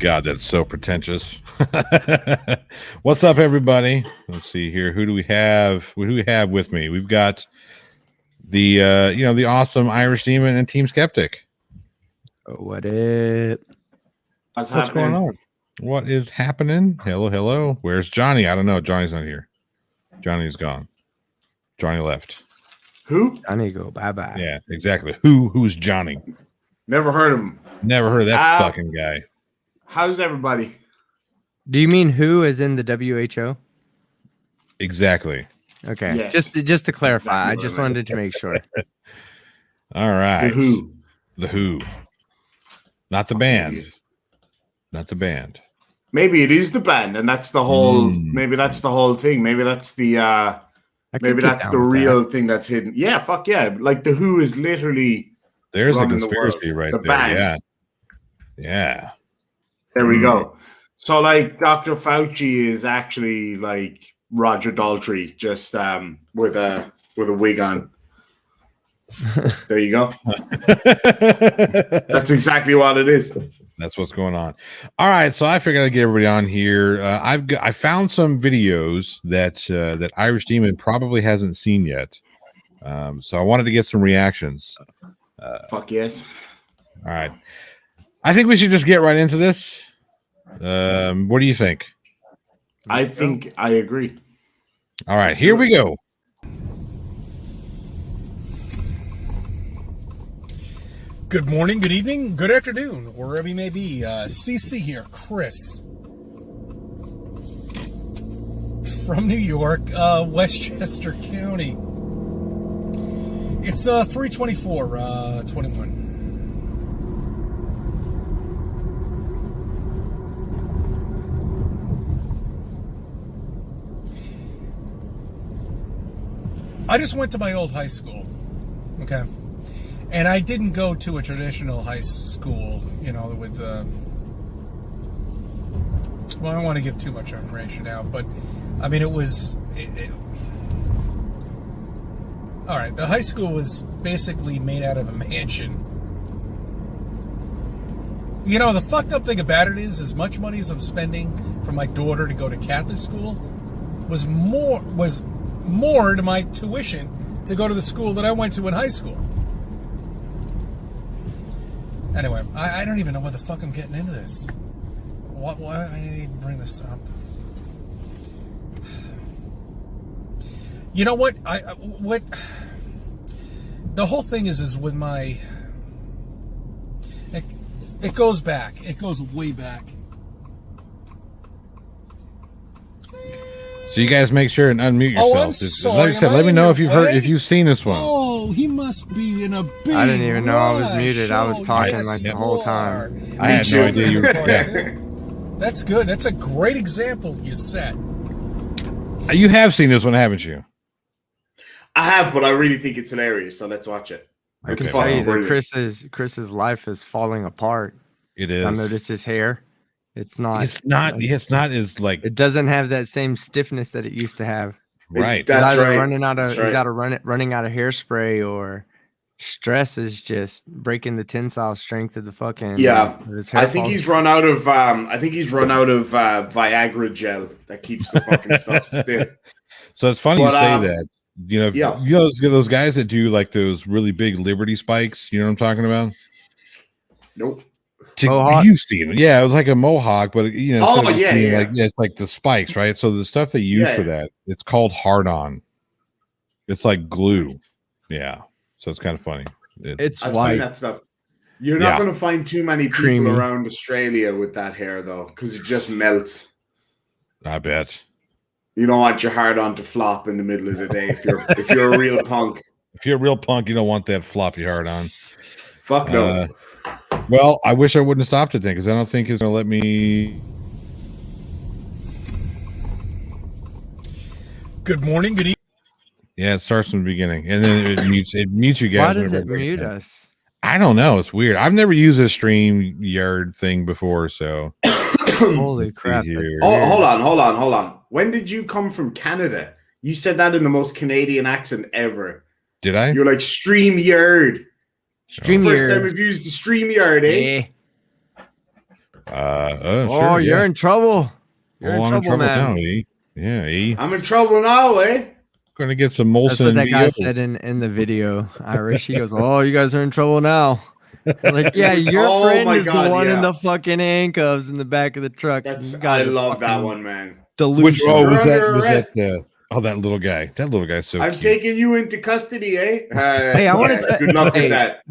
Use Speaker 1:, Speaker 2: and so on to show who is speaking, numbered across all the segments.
Speaker 1: God, that's so pretentious. What's up, everybody? Let's see here. Who do we have? Who do we have with me? We've got the the awesome Irish Demon and Team Skeptic.
Speaker 2: What it?
Speaker 1: What's going on? What is happening? Hello. Where's Johnny? I don't know. Johnny's not here. Johnny's gone. Johnny left.
Speaker 3: Who?
Speaker 2: Johnny go bye-bye.
Speaker 1: Yeah, exactly. Who's Johnny?
Speaker 3: Never heard of him.
Speaker 1: Never heard of that fucking guy.
Speaker 3: How's everybody?
Speaker 2: Do you mean who is in the WHO?
Speaker 1: Exactly.
Speaker 2: Okay.
Speaker 3: Yes.
Speaker 2: Just to clarify,
Speaker 3: Exactly
Speaker 2: I just wanted to make sure.
Speaker 1: All right.
Speaker 3: The Who.
Speaker 1: Not the band. Not the band.
Speaker 3: Maybe it is the band, and that's the whole. Maybe that's the whole thing. Maybe that's the. Maybe that's the real thing that's hidden. Yeah, fuck yeah! Like the Who is literally.
Speaker 1: There's a conspiracy right there.
Speaker 3: Band.
Speaker 1: Yeah.
Speaker 3: There we go. So like Dr. Fauci is actually like Roger Daltrey, just with a wig on. There you go. That's exactly what it is.
Speaker 1: That's what's going on. All right, so I figured I'd get everybody on here. I found some videos that Irish Demon probably hasn't seen yet. So I wanted to get some reactions.
Speaker 3: Fuck yes.
Speaker 1: All right. I think we should just get right into this. What do you think?
Speaker 3: I think I agree.
Speaker 1: All right, here we go.
Speaker 4: Good morning, good evening, good afternoon, wherever you may be. CC here, Chris. From New York, Westchester County. It's 3/24/21. I just went to my old high school, okay? And I didn't go to a traditional high school, with well, I don't want to give too much information out, but I mean, all right, the high school was basically made out of a mansion. The fucked up thing about it is, as much money as I'm spending for my daughter to go to Catholic school was more to my tuition to go to the school that I went to in high school. Anyway, I don't even know why the fuck I'm getting into this. Why I need to bring this up? You know what? What the whole thing is with my. It goes back. It goes way back.
Speaker 1: So you guys make sure and unmute yourselves.
Speaker 4: Oh, I'm sorry.
Speaker 1: Like I said, let me know if you've seen this one.
Speaker 4: Oh, he must be in a big
Speaker 2: I didn't even know I was muted. I was
Speaker 4: rush.
Speaker 2: talking
Speaker 4: Yes,
Speaker 2: like the
Speaker 4: you
Speaker 2: whole
Speaker 4: are.
Speaker 2: time.
Speaker 1: I had no idea you were. Yeah.
Speaker 4: That's good. That's a great example you set.
Speaker 1: You have seen this one, haven't you?
Speaker 3: I have, but I really think it's hilarious. So let's watch it.
Speaker 2: I can
Speaker 3: It's
Speaker 2: tell you
Speaker 3: fucking
Speaker 2: that
Speaker 3: brilliant.
Speaker 2: Chris's life is falling apart.
Speaker 1: It is.
Speaker 2: I noticed his hair. It's not.
Speaker 1: It's not as like.
Speaker 2: It doesn't have that same stiffness that it used to have.
Speaker 1: Right.
Speaker 3: That's
Speaker 2: He's either
Speaker 3: right.
Speaker 2: running out of
Speaker 3: That's right.
Speaker 2: running out of hairspray, or stress is just breaking the tensile strength of the fucking
Speaker 3: Yeah,
Speaker 2: of his hair
Speaker 3: I think
Speaker 2: follicles.
Speaker 3: he's run out of. Viagra gel that keeps the fucking stuff stiff.
Speaker 1: So it's funny you
Speaker 3: But,
Speaker 1: say that.
Speaker 3: yeah.
Speaker 1: Those guys that do like those really big Liberty spikes. You know what I'm talking about?
Speaker 3: Nope.
Speaker 2: Mohawk?
Speaker 1: You've seen it. Yeah, it was like a mohawk, but
Speaker 3: Oh,
Speaker 1: instead of just
Speaker 3: yeah,
Speaker 1: being
Speaker 3: yeah.
Speaker 1: like it's like the spikes, right? So the stuff they use
Speaker 3: Yeah.
Speaker 1: for that, it's called hard-on. It's like glue. Yeah. So it's kind of funny.
Speaker 2: It's
Speaker 3: I've
Speaker 2: white.
Speaker 3: seen that stuff. You're not
Speaker 1: Yeah.
Speaker 3: going to find too many people
Speaker 2: Creamy.
Speaker 3: around Australia with that hair though, because it just melts.
Speaker 1: I bet.
Speaker 3: You don't want your hard on to flop in the middle of the day if you're a real punk.
Speaker 1: If you're a real punk, you don't want that floppy hard-on.
Speaker 3: Fuck no.
Speaker 1: Well, I wish I wouldn't have stopped it then, because I don't think it's going to let me.
Speaker 4: Good morning, good evening.
Speaker 1: Yeah, it starts from the beginning, and then it mutes you guys.
Speaker 2: Why does it
Speaker 1: whenever
Speaker 2: mute
Speaker 1: breaks
Speaker 2: us?
Speaker 1: I don't know. It's weird. I've never used a StreamYard thing before, so
Speaker 2: Holy crap!
Speaker 1: here.
Speaker 3: Oh, hold on. When did you come from Canada? You said that in the most Canadian accent ever.
Speaker 1: Did I?
Speaker 3: You're like StreamYard. First time
Speaker 2: StreamYard.
Speaker 3: I've used the StreamYard, eh?
Speaker 2: Yeah. Oh, you're in trouble. You're in trouble, man.
Speaker 1: now, E. Yeah, E.
Speaker 3: I'm in trouble now, eh?
Speaker 1: Going to get some Molson.
Speaker 2: That's what that guy
Speaker 1: VO.
Speaker 2: said in the video. Irish. He goes, "Oh, you guys are in trouble now." Like, yeah, your
Speaker 3: Oh
Speaker 2: friend
Speaker 3: my
Speaker 2: is
Speaker 3: God,
Speaker 2: the one in
Speaker 3: yeah.
Speaker 2: the fucking handcuffs in the back of the truck.
Speaker 3: I love that one, man.
Speaker 2: Delusion.
Speaker 1: Oh,
Speaker 3: You're
Speaker 1: was that?
Speaker 3: under
Speaker 1: Was
Speaker 3: arrest.
Speaker 1: that? That little guy. That little guy's so
Speaker 3: I'm
Speaker 1: cute.
Speaker 3: taking you into custody, eh?
Speaker 2: Hey, I wanted to.
Speaker 3: Good luck
Speaker 2: hey,
Speaker 3: with that.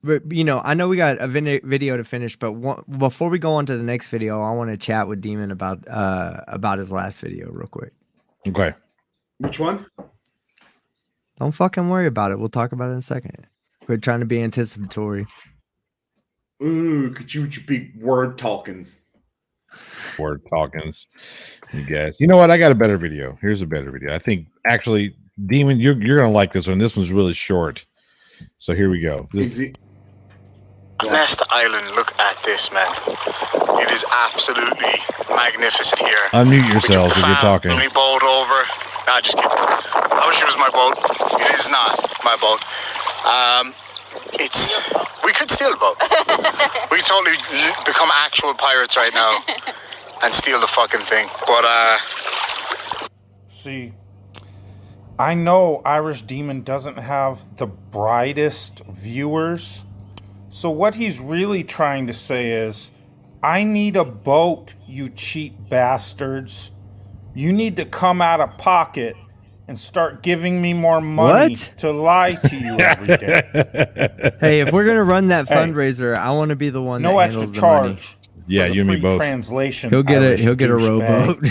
Speaker 2: But I know we got a video to finish, but before we go on to the next video, I want to chat with Demon about his last video real quick.
Speaker 1: Okay.
Speaker 3: Which one?
Speaker 2: Don't fucking worry about it. We'll talk about it in a second. We're trying to be anticipatory.
Speaker 3: Ooh, could you with your big word talkings?
Speaker 1: Word talkings. You guys. You know what? I got a better video. Here's a better video. I think actually, Demon, you're gonna like this one. This one's really short. So here we go.
Speaker 5: Nest Island, look at this, man. It is absolutely magnificent here.
Speaker 1: Unmute yourselves if you're talking.
Speaker 5: We boat over. Nah, just kidding. I wish it was my boat. It is not my boat. We could steal a boat. We could totally become actual pirates right now and steal the fucking thing. But
Speaker 6: See, I know Irish Demon doesn't have the brightest viewers. So what he's really trying to say is, I need a boat, you cheap bastards. You need to come out of pocket and start giving me more money to lie to you every day.
Speaker 2: Hey, if we're gonna run that fundraiser, I want to be the one
Speaker 6: No
Speaker 2: that
Speaker 6: extra
Speaker 2: handles the money.
Speaker 6: charge.
Speaker 1: Yeah, you and me both.
Speaker 6: Translation.
Speaker 2: He'll get
Speaker 6: Irish
Speaker 2: a rowboat.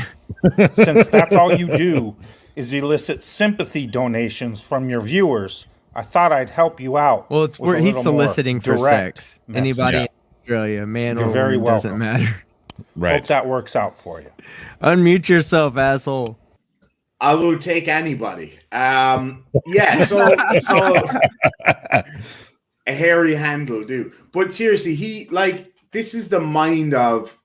Speaker 6: Since that's all you do is elicit sympathy donations from your viewers, I thought I'd help you out.
Speaker 2: Well,
Speaker 6: with a
Speaker 2: he's
Speaker 6: little more
Speaker 2: soliciting for
Speaker 6: direct
Speaker 2: sex.
Speaker 6: message.
Speaker 2: Anybody
Speaker 1: Yeah.
Speaker 2: in Australia, man
Speaker 6: You're
Speaker 2: or
Speaker 6: very
Speaker 2: woman, doesn't
Speaker 6: welcome.
Speaker 2: matter.
Speaker 1: Right.
Speaker 6: Hope that works out for you.
Speaker 2: Unmute yourself, asshole.
Speaker 3: I will take anybody. Yeah, so a hairy handle, dude. But seriously, this is the mind of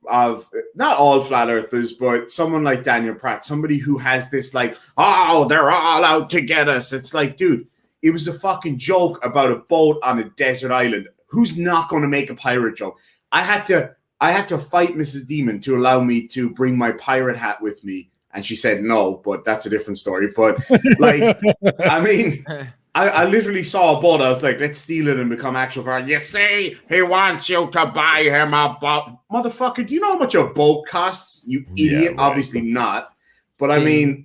Speaker 3: not all flat earthers, but someone like Daniel Pratt, somebody who has this they're all out to get us. It's like, dude, it was a fucking joke about a boat on a desert island. Who's not going to make a pirate joke? I had to fight Mrs. Demon to allow me to bring my pirate hat with me. And she said no, but that's a different story. But I mean, I literally saw a boat. I was like, let's steal it and become actual pirate. You see, he wants you to buy him a boat. Motherfucker, do you know how much a boat costs? You idiot.
Speaker 1: Yeah, right.
Speaker 3: Obviously not. But I mean,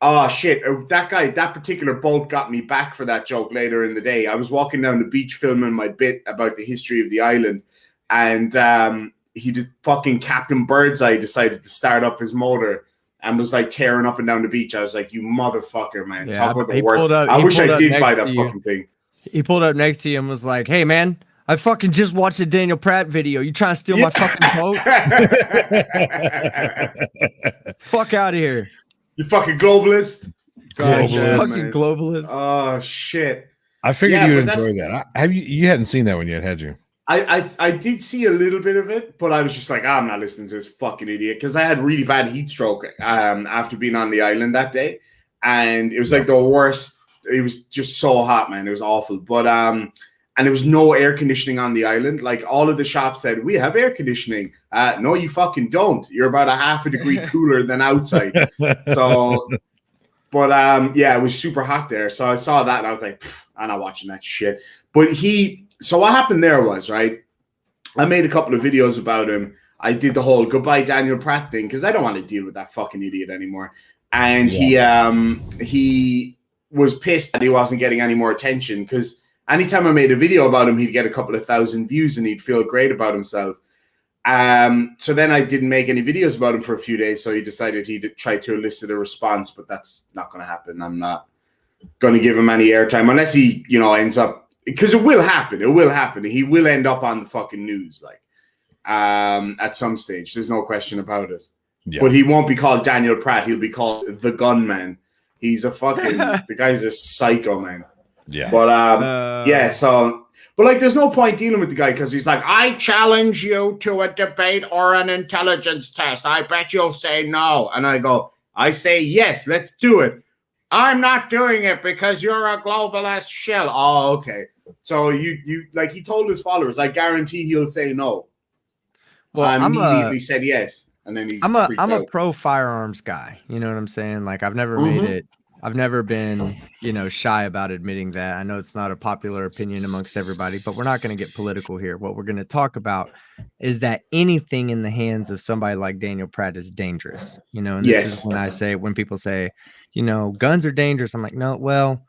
Speaker 3: oh shit, that particular boat got me back for that joke later in the day. I was walking down the beach filming my bit about the history of the island. And he did fucking Captain Birdseye decided to start up his motor and was tearing up and down the beach. I was like, you motherfucker, man.
Speaker 2: Yeah,
Speaker 3: Talk about the worst. I wish I did buy that fucking thing.
Speaker 2: He pulled up next to you and was like, hey, man, I fucking just watched a Daniel Pratt video. You trying to steal my fucking boat? Fuck out of here.
Speaker 3: You fucking globalist.
Speaker 2: God,
Speaker 1: Globalist.
Speaker 2: fucking globalist.
Speaker 3: Oh, shit.
Speaker 1: I figured
Speaker 3: Yeah,
Speaker 1: you'd
Speaker 3: but
Speaker 1: enjoy that. Have you hadn't seen that one yet, had you?
Speaker 3: I did see a little bit of it, but I was just like, I'm not listening to this fucking idiot because I had really bad heat stroke after being on the island that day, and it was like the worst. It was just so hot, man. It was awful. But and there was no air conditioning on the island. Like all of the shops said, we have air conditioning. No, you fucking don't. You're about a half a degree cooler than outside. So, but yeah, it was super hot there. So I saw that and I was like, I'm not watching that shit. But so what happened there was, right, I made a couple of videos about him. I did the whole goodbye Daniel Pratt thing because I don't want to deal with that fucking idiot anymore. And he was pissed that he wasn't getting any more attention because anytime I made a video about him, he'd get a couple of thousand views and he'd feel great about himself. So then I didn't make any videos about him for a few days. So he decided he'd try to elicit a response, but that's not going to happen. I'm not going to give him any airtime unless he, ends up, because it will happen. It will happen. He will end up on the fucking news, at some stage. There's no question about it. Yeah. But he won't be called Daniel Pratt. He'll be called the Gunman. He's a fucking, the guy's a psycho, man.
Speaker 1: Yeah.
Speaker 3: But, yeah, so, but there's no point dealing with the guy because he's like, I challenge you to a debate or an intelligence test. I bet you'll say no. And I go, I say yes, let's do it. I'm not doing it because you're a globalist shill. Oh, okay. So you he told his followers, I guarantee he'll say no.
Speaker 2: Well,
Speaker 3: I immediately said yes, and then he
Speaker 2: I'm
Speaker 3: freaked
Speaker 2: a
Speaker 3: out.
Speaker 2: pro firearms guy. You know what I'm saying? Like I've never
Speaker 3: Mhm.
Speaker 2: made it. I've never been, shy about admitting that. I know it's not a popular opinion amongst everybody, but we're not going to get political here. What we're going to talk about is that anything in the hands of somebody like Daniel Pratt is dangerous. And this is
Speaker 3: Yes.
Speaker 2: when people say, guns are dangerous. I'm like, no, well,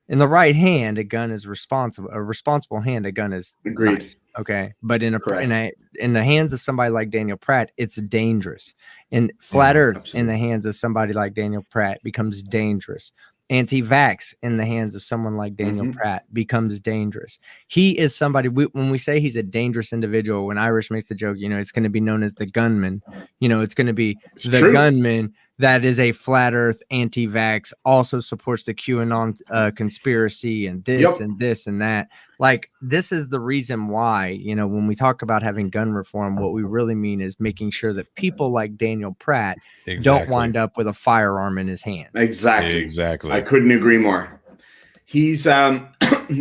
Speaker 2: in the right hand, a gun is responsible. A responsible hand, a gun is
Speaker 3: Agreed.
Speaker 2: nice. Okay, but in
Speaker 3: Correct.
Speaker 2: in the hands of somebody like Daniel Pratt, it's dangerous. And flat Earth in
Speaker 3: absolutely.
Speaker 2: the hands of somebody like Daniel Pratt becomes dangerous. Anti-vax in the hands of someone like Daniel
Speaker 3: Mhm.
Speaker 2: Pratt becomes dangerous. He is somebody. When we say he's a dangerous individual, when Irish makes the joke, it's going to be known as the gunman. It's going to be
Speaker 3: It's
Speaker 2: the
Speaker 3: true.
Speaker 2: gunman that is a flat Earth anti-vax, also supports the QAnon conspiracy and this
Speaker 3: Yep.
Speaker 2: and this and that. Like, this is the reason why, when we talk about having gun reform, what we really mean is making sure that people like Daniel Pratt don't wind up with a firearm in his hand.
Speaker 3: Exactly. I couldn't agree more. He's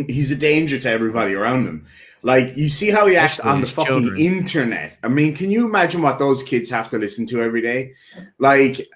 Speaker 3: he's a danger to everybody around him. Like, you see how he acts
Speaker 2: Especially
Speaker 3: on the
Speaker 2: his
Speaker 3: fucking
Speaker 2: children.
Speaker 3: internet. I mean, can you imagine what those kids have to listen to every day? Like,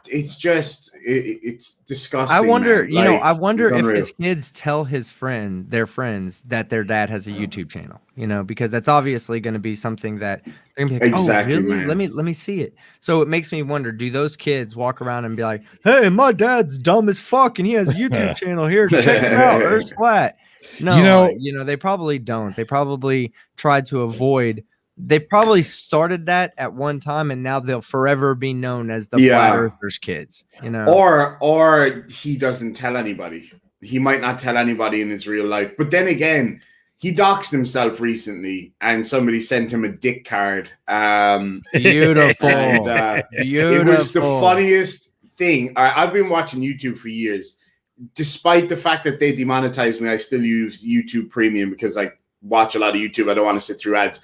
Speaker 3: it's just it's disgusting.
Speaker 2: I wonder,
Speaker 3: man. Like,
Speaker 2: I wonder
Speaker 3: it's
Speaker 2: if
Speaker 3: unreal.
Speaker 2: his kids tell their friends that their dad has a YouTube channel, because that's obviously going to be something that they're gonna be like,
Speaker 3: Exactly,
Speaker 2: oh, really?
Speaker 3: man.
Speaker 2: Let me see it. So it makes me wonder, do those kids walk around and be like, hey, my dad's dumb as fuck and he has a YouTube channel here. Check him out. Earth's flat. No, they probably don't. They probably tried to avoid. They probably started that at one time, and now they'll forever be known as the Flat Earthers kids.
Speaker 3: Or he doesn't tell anybody. He might not tell anybody in his real life. But then again, he doxed himself recently, and somebody sent him a dick card.
Speaker 2: Beautiful,
Speaker 3: and,
Speaker 2: beautiful.
Speaker 3: It was the funniest thing. I've been watching YouTube for years. Despite the fact that they demonetized me, I still use YouTube Premium because I watch a lot of YouTube. I don't want to sit through ads.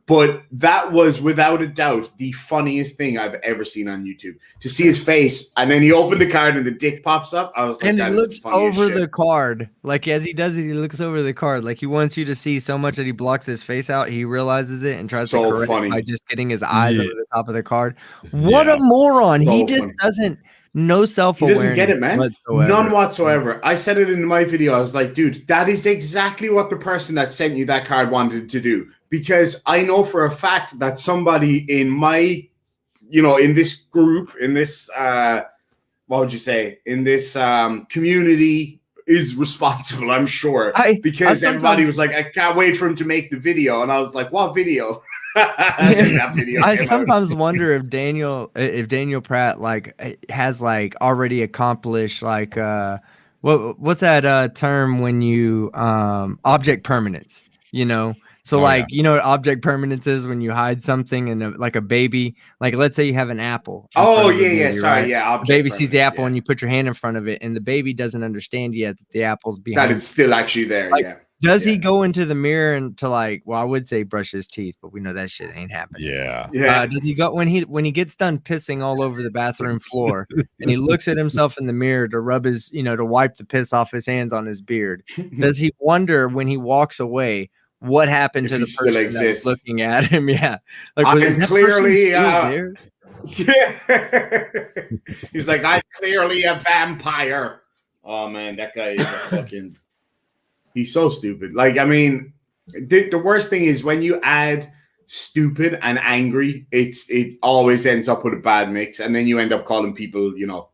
Speaker 3: But that was without a doubt the funniest thing I've ever seen on YouTube. To see his face, and then he opened the card and the dick pops up. I was like,
Speaker 2: and he
Speaker 3: that
Speaker 2: looks
Speaker 3: is the funniest
Speaker 2: over
Speaker 3: shit.
Speaker 2: the card. Like, as he does it, he looks over the card. Like, he wants you to see so much that he blocks his face out. He realizes it and tries to correct it by just getting his eyes over the top of the card. What a moron. He just doesn't. No self-awareness.
Speaker 3: He doesn't get it, man.
Speaker 2: Whatsoever.
Speaker 3: None whatsoever. I said it in my video. I was like, dude, that is exactly what the person that sent you that card wanted to do. Because I know for a fact that somebody in my, in this group, in this, what would you say, in this community is responsible, I'm sure. Because everybody was like, I can't wait for him to make the video. And I was like, what video? That video
Speaker 2: I sometimes wonder if Daniel Pratt has already accomplished what's that term when you object permanence, So what object permanence is when you hide something in like a baby, like let's say you have an apple.
Speaker 3: Baby,
Speaker 2: the baby sees the apple and you put your hand in front of it and the baby doesn't understand yet that the apple's behind.
Speaker 3: That it's still actually there,
Speaker 2: Does he go into the mirror and to I would say brush his teeth, but we know that shit ain't happening.
Speaker 1: Yeah.
Speaker 2: Does he go when he gets done pissing all over the bathroom floor and he looks at himself in the mirror to rub his, to wipe the piss off his hands on his beard? Does he wonder when he walks away what happened to the person that was looking at him? Yeah. Like,
Speaker 3: I can clearly
Speaker 2: there?
Speaker 3: He's like, I'm clearly a vampire. Oh man, that guy is a fucking he's so stupid. Like, I mean, the worst thing is when you add stupid and angry, it always ends up with a bad mix, and then you end up calling people,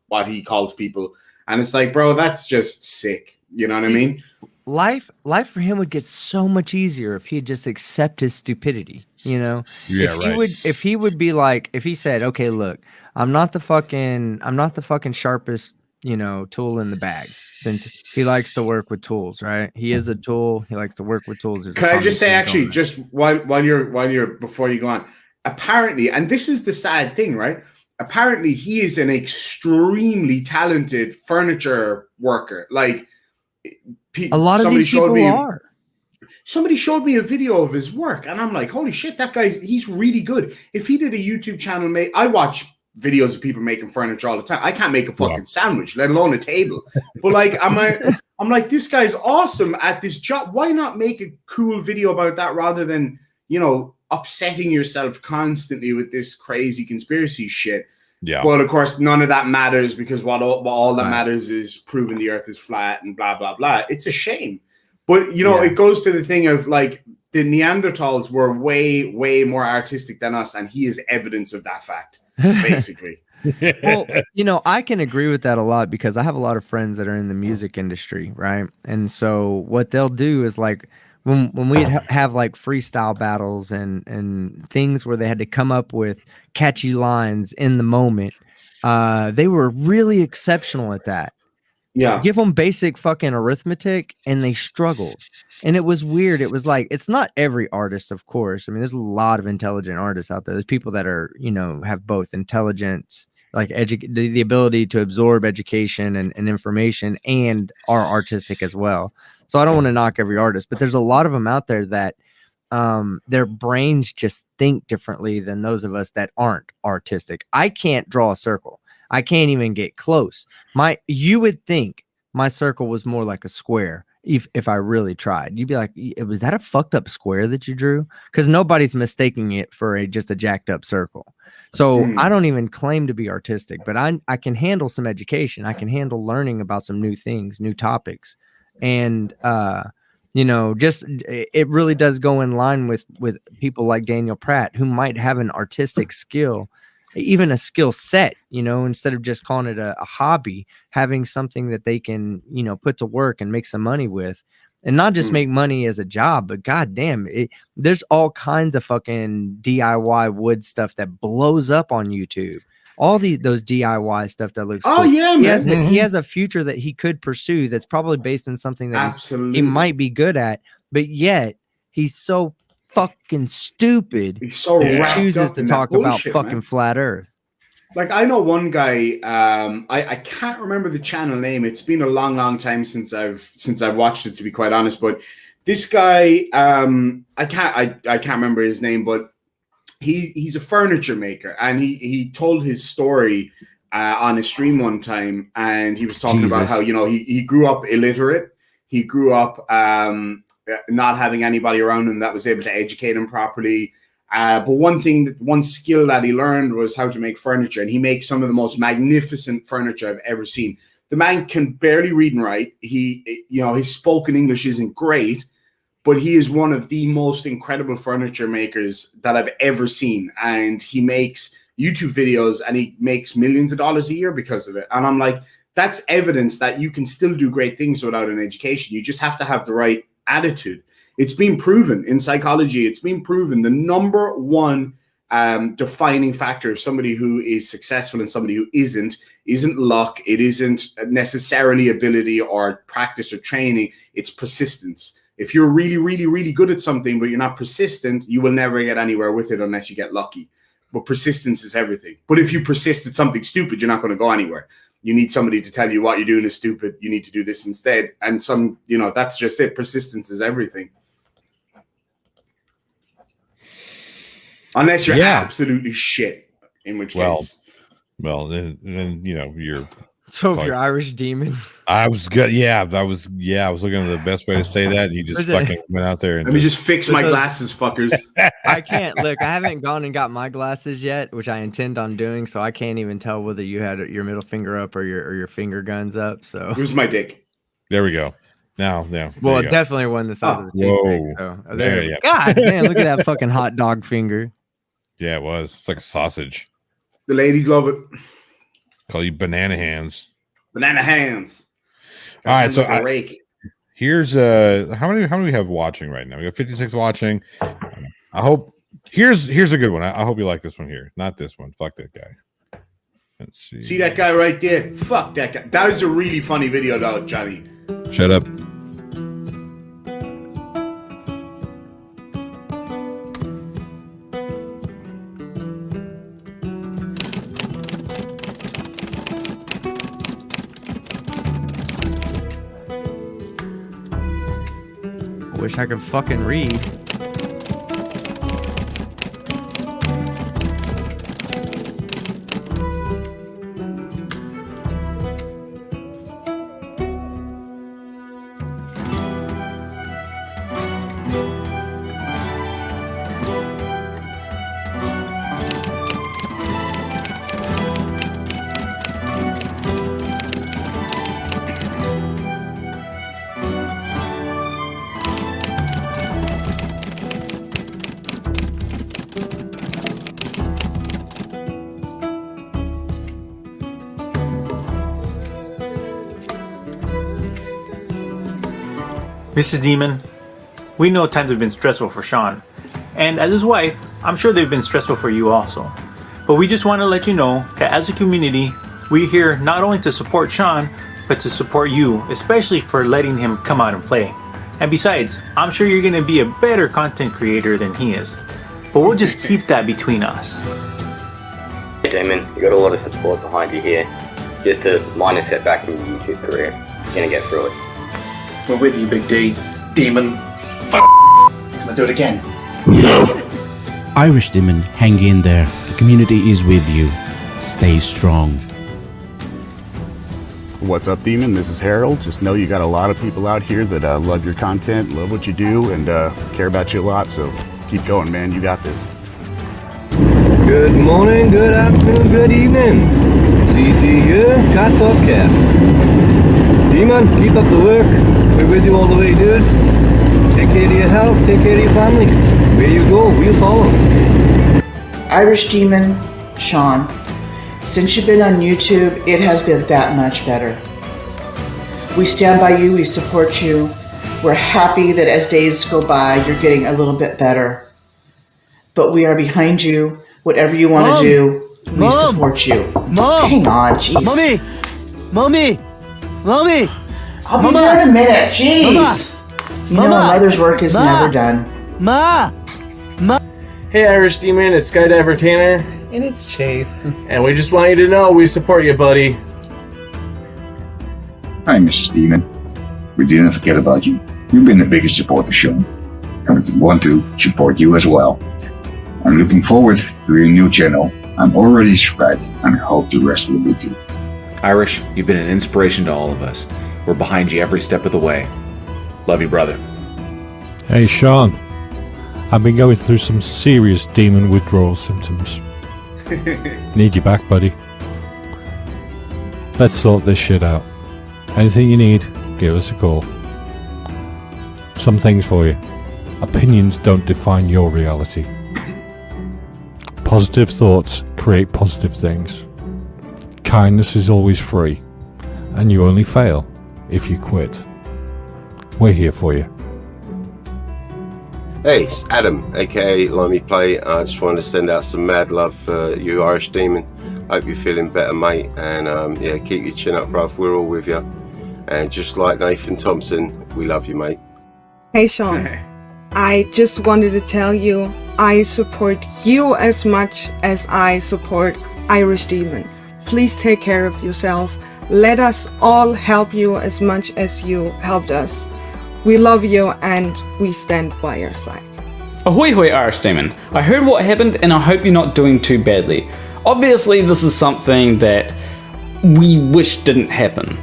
Speaker 3: what he calls people, and it's like, bro, that's just sick. You know what I mean?
Speaker 2: Life for him would get so much easier if he'd just accept his stupidity. If he would be like, if he said, okay, look, I'm not the fucking sharpest, tool in the bag. Since he likes to work with tools, right? He is a tool. He likes to work with tools.
Speaker 3: Can I just say, actually, just while you're before you go on, apparently, and this is the sad thing, right? Apparently, he is an extremely talented furniture worker. Like,
Speaker 2: a lot of these people are.
Speaker 3: Somebody showed me a video of his work, and I'm like, holy shit, that he's really good. If he did a YouTube channel, I watch videos of people making furniture all the time. I can't make a fucking sandwich, let alone a table. But I'm like, this guy's awesome at this job. Why not make a cool video about that rather than, upsetting yourself constantly with this crazy conspiracy shit.
Speaker 1: Yeah.
Speaker 3: But of course, none of that matters because what all that matters is proving the earth is flat and blah, blah, blah. It's a shame. But, you know, it goes to the thing of like the Neanderthals were way, way more artistic than us. And he is evidence of that fact, basically.
Speaker 2: Well, you know, I can agree with that a lot because I have a lot of friends that are in the music industry, right? And so what they'll do is like when we'd have like freestyle battles and things where they had to come up with catchy lines in the moment, they were really exceptional at that.
Speaker 3: Yeah.
Speaker 2: Give them basic fucking arithmetic and they struggled. And it was weird. It was like, it's not every artist, of course. I mean, there's a lot of intelligent artists out there. There's people that are, you know, have both intelligence, like the ability to absorb education and information, and are artistic as well. So I don't want to knock every artist, but there's a lot of them out there that their brains just think differently than those of us that aren't artistic. I can't draw a circle. I can't even get close. You would think my circle was more like a square if I really tried. You'd be like, was that a fucked up square that you drew? Because nobody's mistaking it for just a jacked up circle. So I don't even claim to be artistic, but I can handle some education. I can handle learning about some new things, new topics. And you know, just it really does go in line with people like Daniel Pratt, who might have an artistic skill, even a skill set, you know, instead of just calling it a hobby, having something that they can, you know, put to work and make some money with, and not just make money as a job, but goddamn, there's all kinds of fucking DIY wood stuff that blows up on YouTube. All those DIY stuff that looks cool.
Speaker 3: Yeah, man.
Speaker 2: He has a future that he could pursue that's probably based on something that he might be good at, but yet he's so fucking stupid.
Speaker 3: He's so
Speaker 2: he chooses to talk about fucking flat Earth.
Speaker 3: Like I know one guy, I can't remember the channel name. It's been a long time since I've watched it, to be quite honest. But this guy, I can't remember his name, but he's a furniture maker, and he told his story on a stream one time, and he was talking about how, you know, he grew up illiterate. He grew up not having anybody around him that was able to educate him properly. But one skill that he learned was how to make furniture, and he makes some of the most magnificent furniture I've ever seen. The man can barely read and write. His spoken English isn't great, but he is one of the most incredible furniture makers that I've ever seen. And he makes YouTube videos and he makes millions of dollars a year because of it. And I'm like, that's evidence that you can still do great things without an education. You just have to have the right attitude. It's been proven in psychology. It's been proven the number one defining factor of somebody who is successful and somebody who isn't luck. It isn't necessarily ability or practice or training. It's persistence. If you're really, really, really good at something, but you're not persistent, you will never get anywhere with it unless you get lucky. But persistence is everything. But if you persist at something stupid, you're not going to go anywhere. You need somebody to tell you what you're doing is stupid. You need to do this instead. And that's just it. Persistence is everything. Unless you're absolutely shit, in which case.
Speaker 1: Well, then you're.
Speaker 2: So if you're Irish Demon,
Speaker 1: I was good. I was looking at the best way to say that. And he just fucking went out there and
Speaker 3: let me just fix my glasses, fuckers.
Speaker 2: I can't look. I haven't gone and got my glasses yet, which I intend on doing. So I can't even tell whether you had your middle finger up or your finger guns up. So
Speaker 3: who's my dick?
Speaker 1: There we go. Now,
Speaker 2: well, it definitely wasn't the size of a toothpick. So there you go. God damn! Look at that fucking hot dog finger.
Speaker 1: Yeah, it was. It's like a sausage.
Speaker 3: The ladies love it.
Speaker 1: Call you banana hands.
Speaker 3: Banana hands.
Speaker 1: All right, so here's how many do we have watching right now? We got 56 watching. I hope here's a good one. I hope you like this one here. Not this one. Fuck that guy. Let's see.
Speaker 3: See that guy right there? Fuck that guy. That was a really funny video, though, Johnny.
Speaker 1: Shut up.
Speaker 2: Wish I could fucking read.
Speaker 7: Mrs. Demon, we know times have been stressful for Sean, and as his wife, I'm sure they've been stressful for you also. But we just want to let you know that as a community, we're here not only to support Sean, but to support you, especially for letting him come out and play. And besides, I'm sure you're going to be a better content creator than he is. But we'll just keep that between us.
Speaker 8: Hey Damon, you got a lot of support behind you here. It's just a minor setback in your YouTube career. You're going to get through it.
Speaker 9: We're with you, Big D. Demon. Can I do it again?
Speaker 10: Irish Demon, hang in there. The community is with you. Stay strong.
Speaker 11: What's up, Demon? This is Harold. Just know you got a lot of people out here that love your content, love what you do, and care about you a lot. So keep going, man. You got this.
Speaker 12: Good morning, good afternoon, good evening. CC here, Cat Bobcat. Demon, keep up the work. We're with you all the way, dude. Take care of your health, take care of your family. Where you go, we'll follow.
Speaker 13: Irish Demon, Sean. Since you've been on YouTube, it has been that much better. We stand by you, we support you. We're happy that as days go by, you're getting a little bit better. But we are behind you. Whatever you want to do, we support you.
Speaker 12: Mom!
Speaker 13: Hang on, jeez.
Speaker 12: Mommy!
Speaker 13: I'll be there in a minute, jeez. You know, a mother's work is never done.
Speaker 14: Hey Irish Demon, it's Skydiver Tanner.
Speaker 2: And it's Chase.
Speaker 14: And we just want you to know we support you, buddy.
Speaker 15: Hi, Mrs. Demon. We didn't forget about you. You've been the biggest supporter shown, and we want to support you as well. I'm looking forward to your new channel. I'm already subscribed, and I hope the rest will be too.
Speaker 16: Irish, you've been an inspiration to all of us. We're behind you every step of the way. Love you, brother.
Speaker 17: Hey, Sean. I've been going through some serious demon withdrawal symptoms. Need you back, buddy. Let's sort this shit out. Anything you need, give us a call. Some things for you. Opinions don't define your reality. Positive thoughts create positive things. Kindness is always free, and you only fail if you quit. We're here for you.
Speaker 18: Hey, it's Adam, aka Limey Play. I just wanted to send out some mad love for you, Irish Demon. Hope you're feeling better, mate. And yeah, keep your chin up, bruv. We're all with you. And just like Nathan Thompson, we love you, mate.
Speaker 19: Hey, Sean. I just wanted to tell you I support you as much as I support Irish Demon. Please take care of yourself. Let us all help you as much as you helped us. We love you and we stand by your side.
Speaker 20: Ahoy hoy Irish Demon. I heard what happened and I hope you're not doing too badly. Obviously this is something that we wish didn't happen.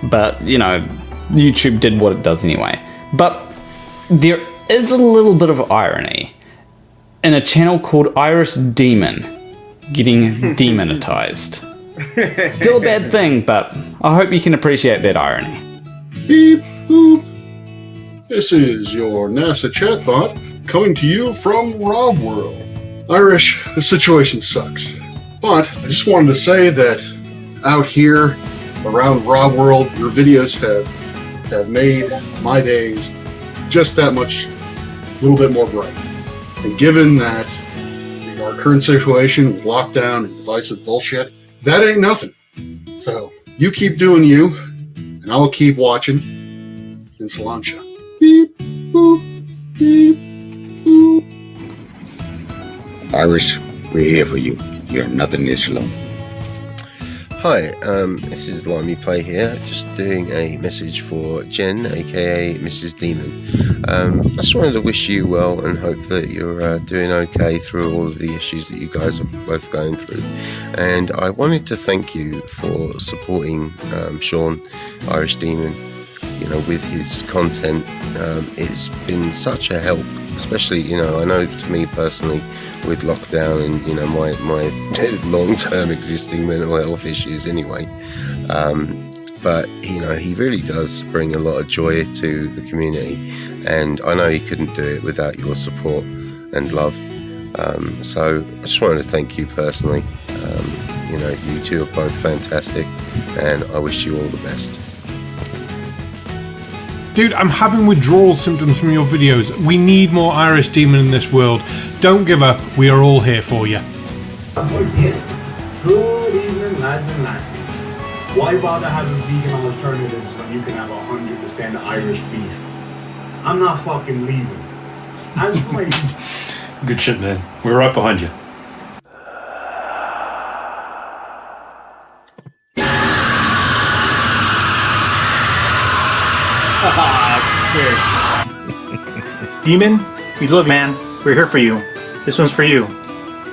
Speaker 20: But, you know, YouTube did what it does anyway. But there is a little bit of irony in a channel called Irish Demon getting demonetized. Still a bad thing, but I hope you can appreciate that irony.
Speaker 21: Beep boop. This is your NASA chatbot coming to you from Rob World. Irish, the situation sucks. But I just wanted to say that out here around Rob World, your videos have made my days just that much, a little bit more bright. And given that our current situation with lockdown and divisive bullshit, that ain't nothing. So you keep doing you, and I'll keep watching in Salancha. Beep, boop, beep, boop.
Speaker 15: Irish, we're here for you. You're nothing this alone.
Speaker 18: Hi, this is Limey Play here, just doing a message for Jen, aka Mrs. Demon. I just wanted to wish you well and hope that you're doing okay through all of the issues that you guys are both going through. And I wanted to thank you for supporting Sean, Irish Demon, you know, with his content. It's been such a help, especially, you know, I know to me personally, with lockdown and, you know, my long-term existing mental health issues anyway, but you know, he really does bring a lot of joy to the community, and I know he couldn't do it without your support and love. So I just wanted to thank you personally. You know, you two are both fantastic, and I wish you all the best.
Speaker 4: Dude, I'm having withdrawal symptoms from your videos. We need more Irish Demon in this world. Don't give up. We are all here for you.
Speaker 3: Good evening, lads and lasses. Why bother having vegan alternatives when you can have 100% Irish beef? I'm not fucking leaving. As for my...
Speaker 22: Good shit, man. We're right behind you.
Speaker 7: Demon, we love you, man. We're here for you. This one's for you.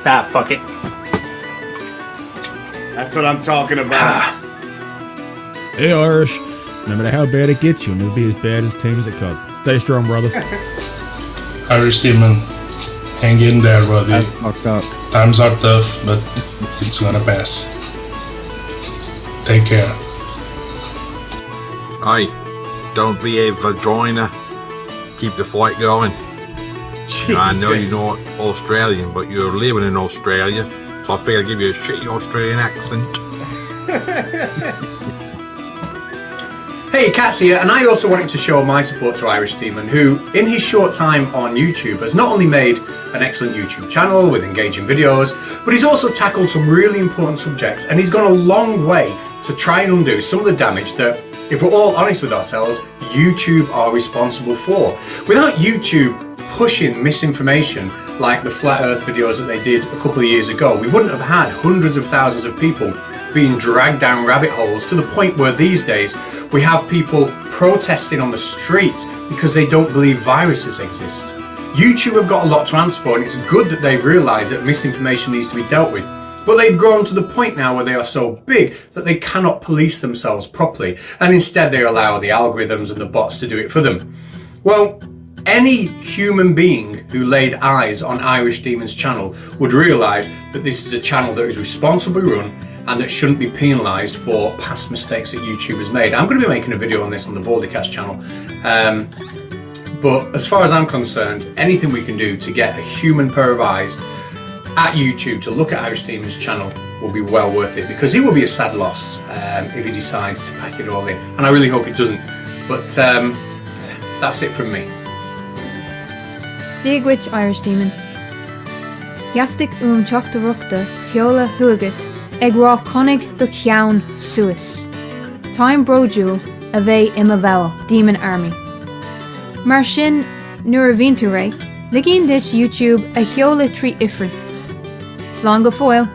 Speaker 7: Ah, fuck it.
Speaker 3: That's what I'm talking about.
Speaker 23: Hey, Irish. No matter how bad it gets you, it'll be as bad as tame as it comes. Stay strong, brother.
Speaker 22: Irish Demon, hang in there, buddy.
Speaker 2: That's fucked up.
Speaker 22: Times are tough, but it's gonna pass. Take care.
Speaker 24: Aye, don't be a vagina. Keep the fight going. I know you're not Australian, but you're living in Australia, so I figured I'd give you a shitty Australian accent.
Speaker 25: Hey, Cass here, and I also wanted to show my support to Irish Demon, who, in his short time on YouTube, has not only made an excellent YouTube channel with engaging videos, but he's also tackled some really important subjects, and he's gone a long way to try and undo some of the damage that, if we're all honest with ourselves, YouTube are responsible for. Without YouTube pushing misinformation like the Flat Earth videos that they did a couple of years ago, we wouldn't have had hundreds of thousands of people being dragged down rabbit holes to the point where these days we have people protesting on the streets because they don't believe viruses exist. YouTube have got a lot to answer for, and it's good that they've realised that misinformation needs to be dealt with. But they've grown to the point now where they are so big that they cannot police themselves properly, and instead they allow the algorithms and the bots to do it for them. Well, any human being who laid eyes on Irish Demon's channel would realise that this is a channel that is responsibly run and that shouldn't be penalised for past mistakes that YouTube has made. I'm going to be making a video on this on the Baldycast channel. But as far as I'm concerned, anything we can do to get a human pair of eyes at YouTube to look at Irish Demon's channel will be well worth it, because it will be a sad loss if he decides to pack it all in. And I really hope it doesn't. But that's it from me.
Speaker 26: Dígwich Irish Demon. Jastic teachta ruchta heola huagat ag rá conig do cheann suas. Time brojú a bheith im a bhell Demon Army. Mar sin nuair a bhíonn tú ré, ligíonn dit YouTube a heola trí ifrin. Slán go foiil,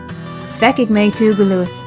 Speaker 26: feiceadh mé tú go luas.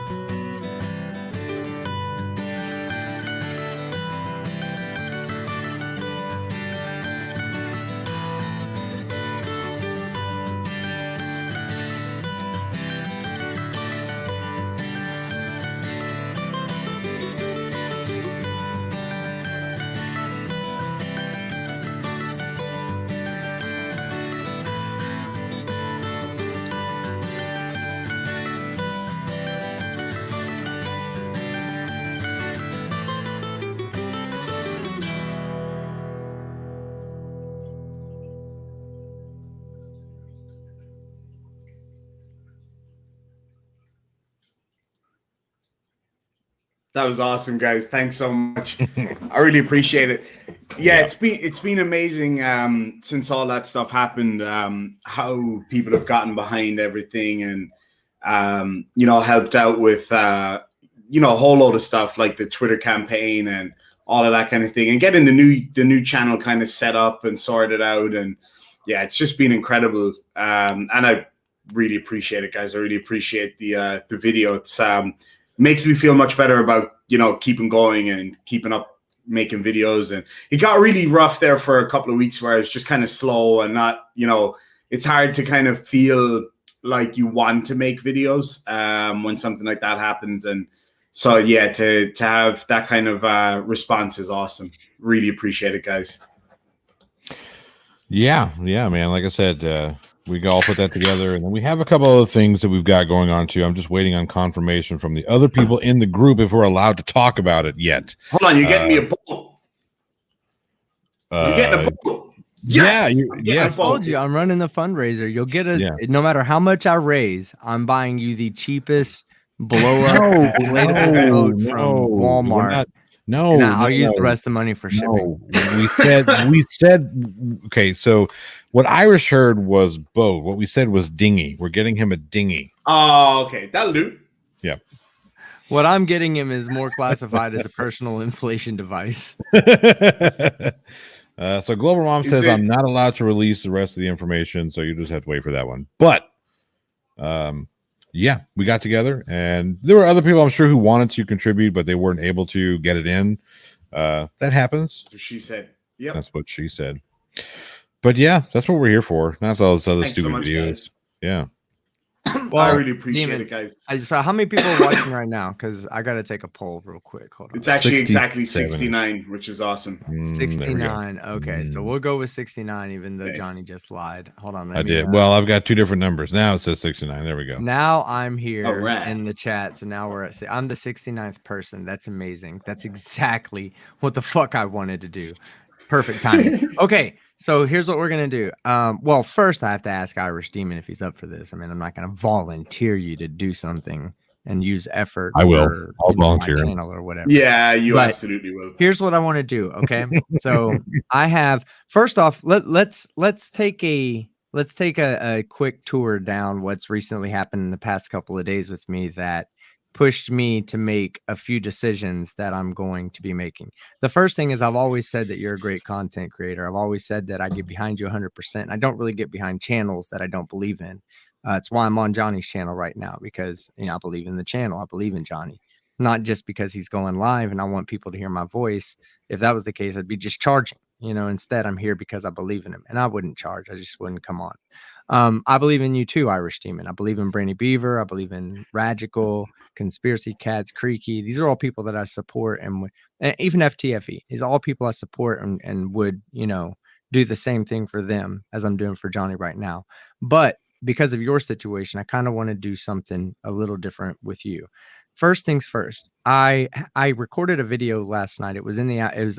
Speaker 3: That was awesome, guys. Thanks so much. I really appreciate it. Yeah, it's been amazing since all that stuff happened. How people have gotten behind everything and helped out with a whole load of stuff like the Twitter campaign and all of that kind of thing, and getting the new channel kind of set up and sorted out. And yeah, it's just been incredible. And I really appreciate it, guys. I really appreciate the video. It's makes me feel much better about keeping going and keeping up making videos. And it got really rough there for a couple of weeks where it's just kind of slow and not it's hard to kind of feel like you want to make videos when something like that happens. And so yeah, to have that kind of response is awesome. Really appreciate it, guys.
Speaker 1: Yeah, man, like I said, we all put that together, and then we have a couple other things that we've got going on too. I'm just waiting on confirmation from the other people in the group if we're allowed to talk about it yet.
Speaker 3: Hold on, you're getting me a bowl. You're getting a bowl. Yes!
Speaker 2: I told you I'm running the fundraiser. You'll get no matter how much I raise, I'm buying you the cheapest blow up inflatable boat from Walmart.
Speaker 1: No,
Speaker 2: And I'll
Speaker 1: no,
Speaker 2: use the
Speaker 1: no.
Speaker 2: rest of the money for shipping.
Speaker 1: No, we said okay. So what Irish heard was boat. What we said was dinghy. We're getting him a dinghy.
Speaker 3: Oh, okay, that'll do.
Speaker 1: Yeah.
Speaker 2: What I'm getting him is more classified as a personal inflation device.
Speaker 1: So Global Mom says I'm not allowed to release the rest of the information, so you just have to wait for that one. But yeah, we got together, and there were other people I'm sure who wanted to contribute, but they weren't able to get it in. That happens.
Speaker 3: She said, "Yep."
Speaker 1: That's what she said. But yeah, that's what we're here for. Not all those other
Speaker 3: Thanks so
Speaker 1: stupid
Speaker 3: much,
Speaker 1: videos.
Speaker 3: guys.
Speaker 1: Yeah.
Speaker 3: I really appreciate it, guys.
Speaker 2: So how many people are watching right now? Because I got to take a poll real quick. Hold on.
Speaker 3: It's actually
Speaker 1: 67.
Speaker 3: exactly 69, which is awesome.
Speaker 2: 69. Okay, so we'll go with 69, even though Johnny just lied. Hold on.
Speaker 1: I did. Well, I've got two different numbers. Now it says 69. There we go.
Speaker 2: Now I'm here
Speaker 3: All right.
Speaker 2: in the chat. So now we're at. I'm the 69th person. That's amazing. That's exactly what the fuck I wanted to do. Perfect timing. Okay, so here's what we're gonna do. Well, first I have to ask Irish Demon if he's up for this. I mean, I'm not gonna volunteer you to do something and use effort.
Speaker 1: I will.
Speaker 2: For,
Speaker 1: I'll
Speaker 2: you know,
Speaker 1: volunteer.
Speaker 2: my channel or whatever.
Speaker 3: Yeah, you
Speaker 2: But
Speaker 3: absolutely will.
Speaker 2: Here's what I want to do. Okay, so I have first off. Let's take a quick tour down what's recently happened in the past couple of days with me that pushed me to make a few decisions that I'm going to be making. The first thing is I've always said that you're a great content creator. I've always said that I get behind you 100%. I don't really get behind channels that I don't believe in. It's why I'm on Johnny's channel right now, because I believe in the channel. I believe in Johnny, not just because he's going live and I want people to hear my voice. If that was the case, I'd be just charging. Instead I'm here because I believe in him, and I wouldn't charge. I just wouldn't come on. I believe in you too, Irish Demon. I believe in Brainy Beaver. I believe in Radical, Conspiracy Cats, Creaky. These are all people that I support, and even FTFE. These are all people I support and would, do the same thing for them as I'm doing for Johnny right now. But because of your situation, I kind of want to do something a little different with you. First things first, I recorded a video last night. It was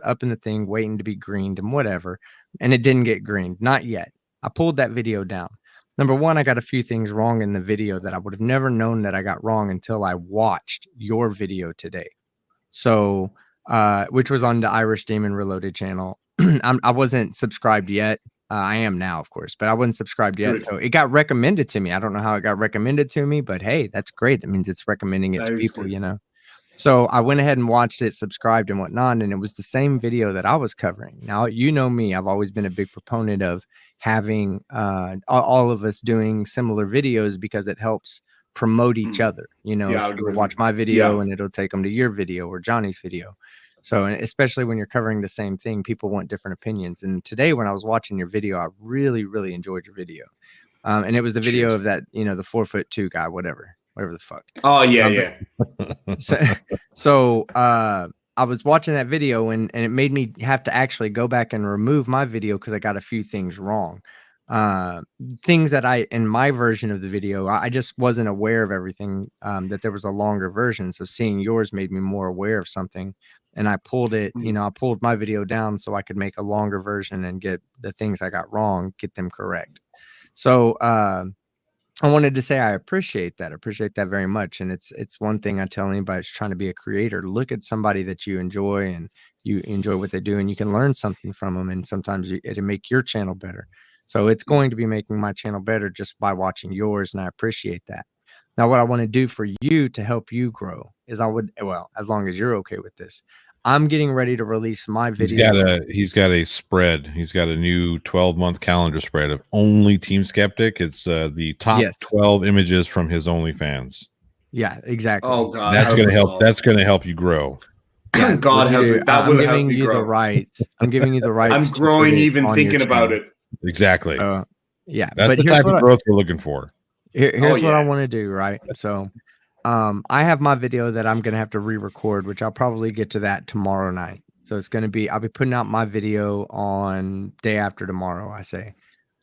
Speaker 2: up in the thing waiting to be greened and whatever, and it didn't get greened, not yet. I pulled that video down. Number one, I got a few things wrong in the video that I would have never known that I got wrong until I watched your video today. So, which was on the Irish Demon Reloaded channel. I wasn't subscribed yet. I am now, of course, but I wasn't subscribed yet.
Speaker 3: Good.
Speaker 2: So it got recommended to me. I don't know how it got recommended to me, but hey, that's great. That means it's recommending it
Speaker 3: That
Speaker 2: to
Speaker 3: is
Speaker 2: people,
Speaker 3: good.
Speaker 2: So I went ahead and watched it, subscribed and whatnot, and it was the same video that I was covering. Now, you know me, I've always been a big proponent of having all of us doing similar videos because it helps promote each other.
Speaker 3: Yeah,
Speaker 2: So people
Speaker 3: algorithm.
Speaker 2: watch my video
Speaker 3: Yeah.
Speaker 2: and it'll take them to your video or Johnny's video. So, and especially when you're covering the same thing, people want different opinions. And today, when I was watching your video, I really, really enjoyed your video. And it was the video
Speaker 3: Cheers.
Speaker 2: of that, the 4'2" guy, whatever the fuck.
Speaker 3: Oh yeah, yeah.
Speaker 2: So I was watching that video and it made me have to actually go back and remove my video because I got a few things wrong. Things that in my version of the video, I just wasn't aware of everything, that there was a longer version. So seeing yours made me more aware of something. And I pulled it, I pulled my video down so I could make a longer version and get the things I got wrong, get them correct. So I wanted to say I appreciate that. I appreciate that very much. And it's one thing I tell anybody who's trying to be a creator: look at somebody that you enjoy and you enjoy what they do, and you can learn something from them. And sometimes it'll make your channel better. So it's going to be making my channel better just by watching yours, and I appreciate that. Now, what I want to do for you to help you grow is as long as you're okay with this, I'm getting ready to release my video.
Speaker 1: He's got a spread. He's got a new 12-month calendar spread of only Team Skeptic. It's the top 12 images from his OnlyFans.
Speaker 2: Yeah, exactly.
Speaker 3: Oh God,
Speaker 1: that's going to help. That's going to help you grow.
Speaker 3: God help you. That will help you grow.
Speaker 2: I'm giving you the right.
Speaker 3: I'm growing even thinking about it.
Speaker 1: Exactly.
Speaker 2: Yeah,
Speaker 1: that's the type of growth we're looking for.
Speaker 2: Here's what I want to do, right? So I have my video that I'm going to have to re-record, which I'll probably get to that tomorrow night. So it's going to be, I'll be putting out my video on day after tomorrow, I say.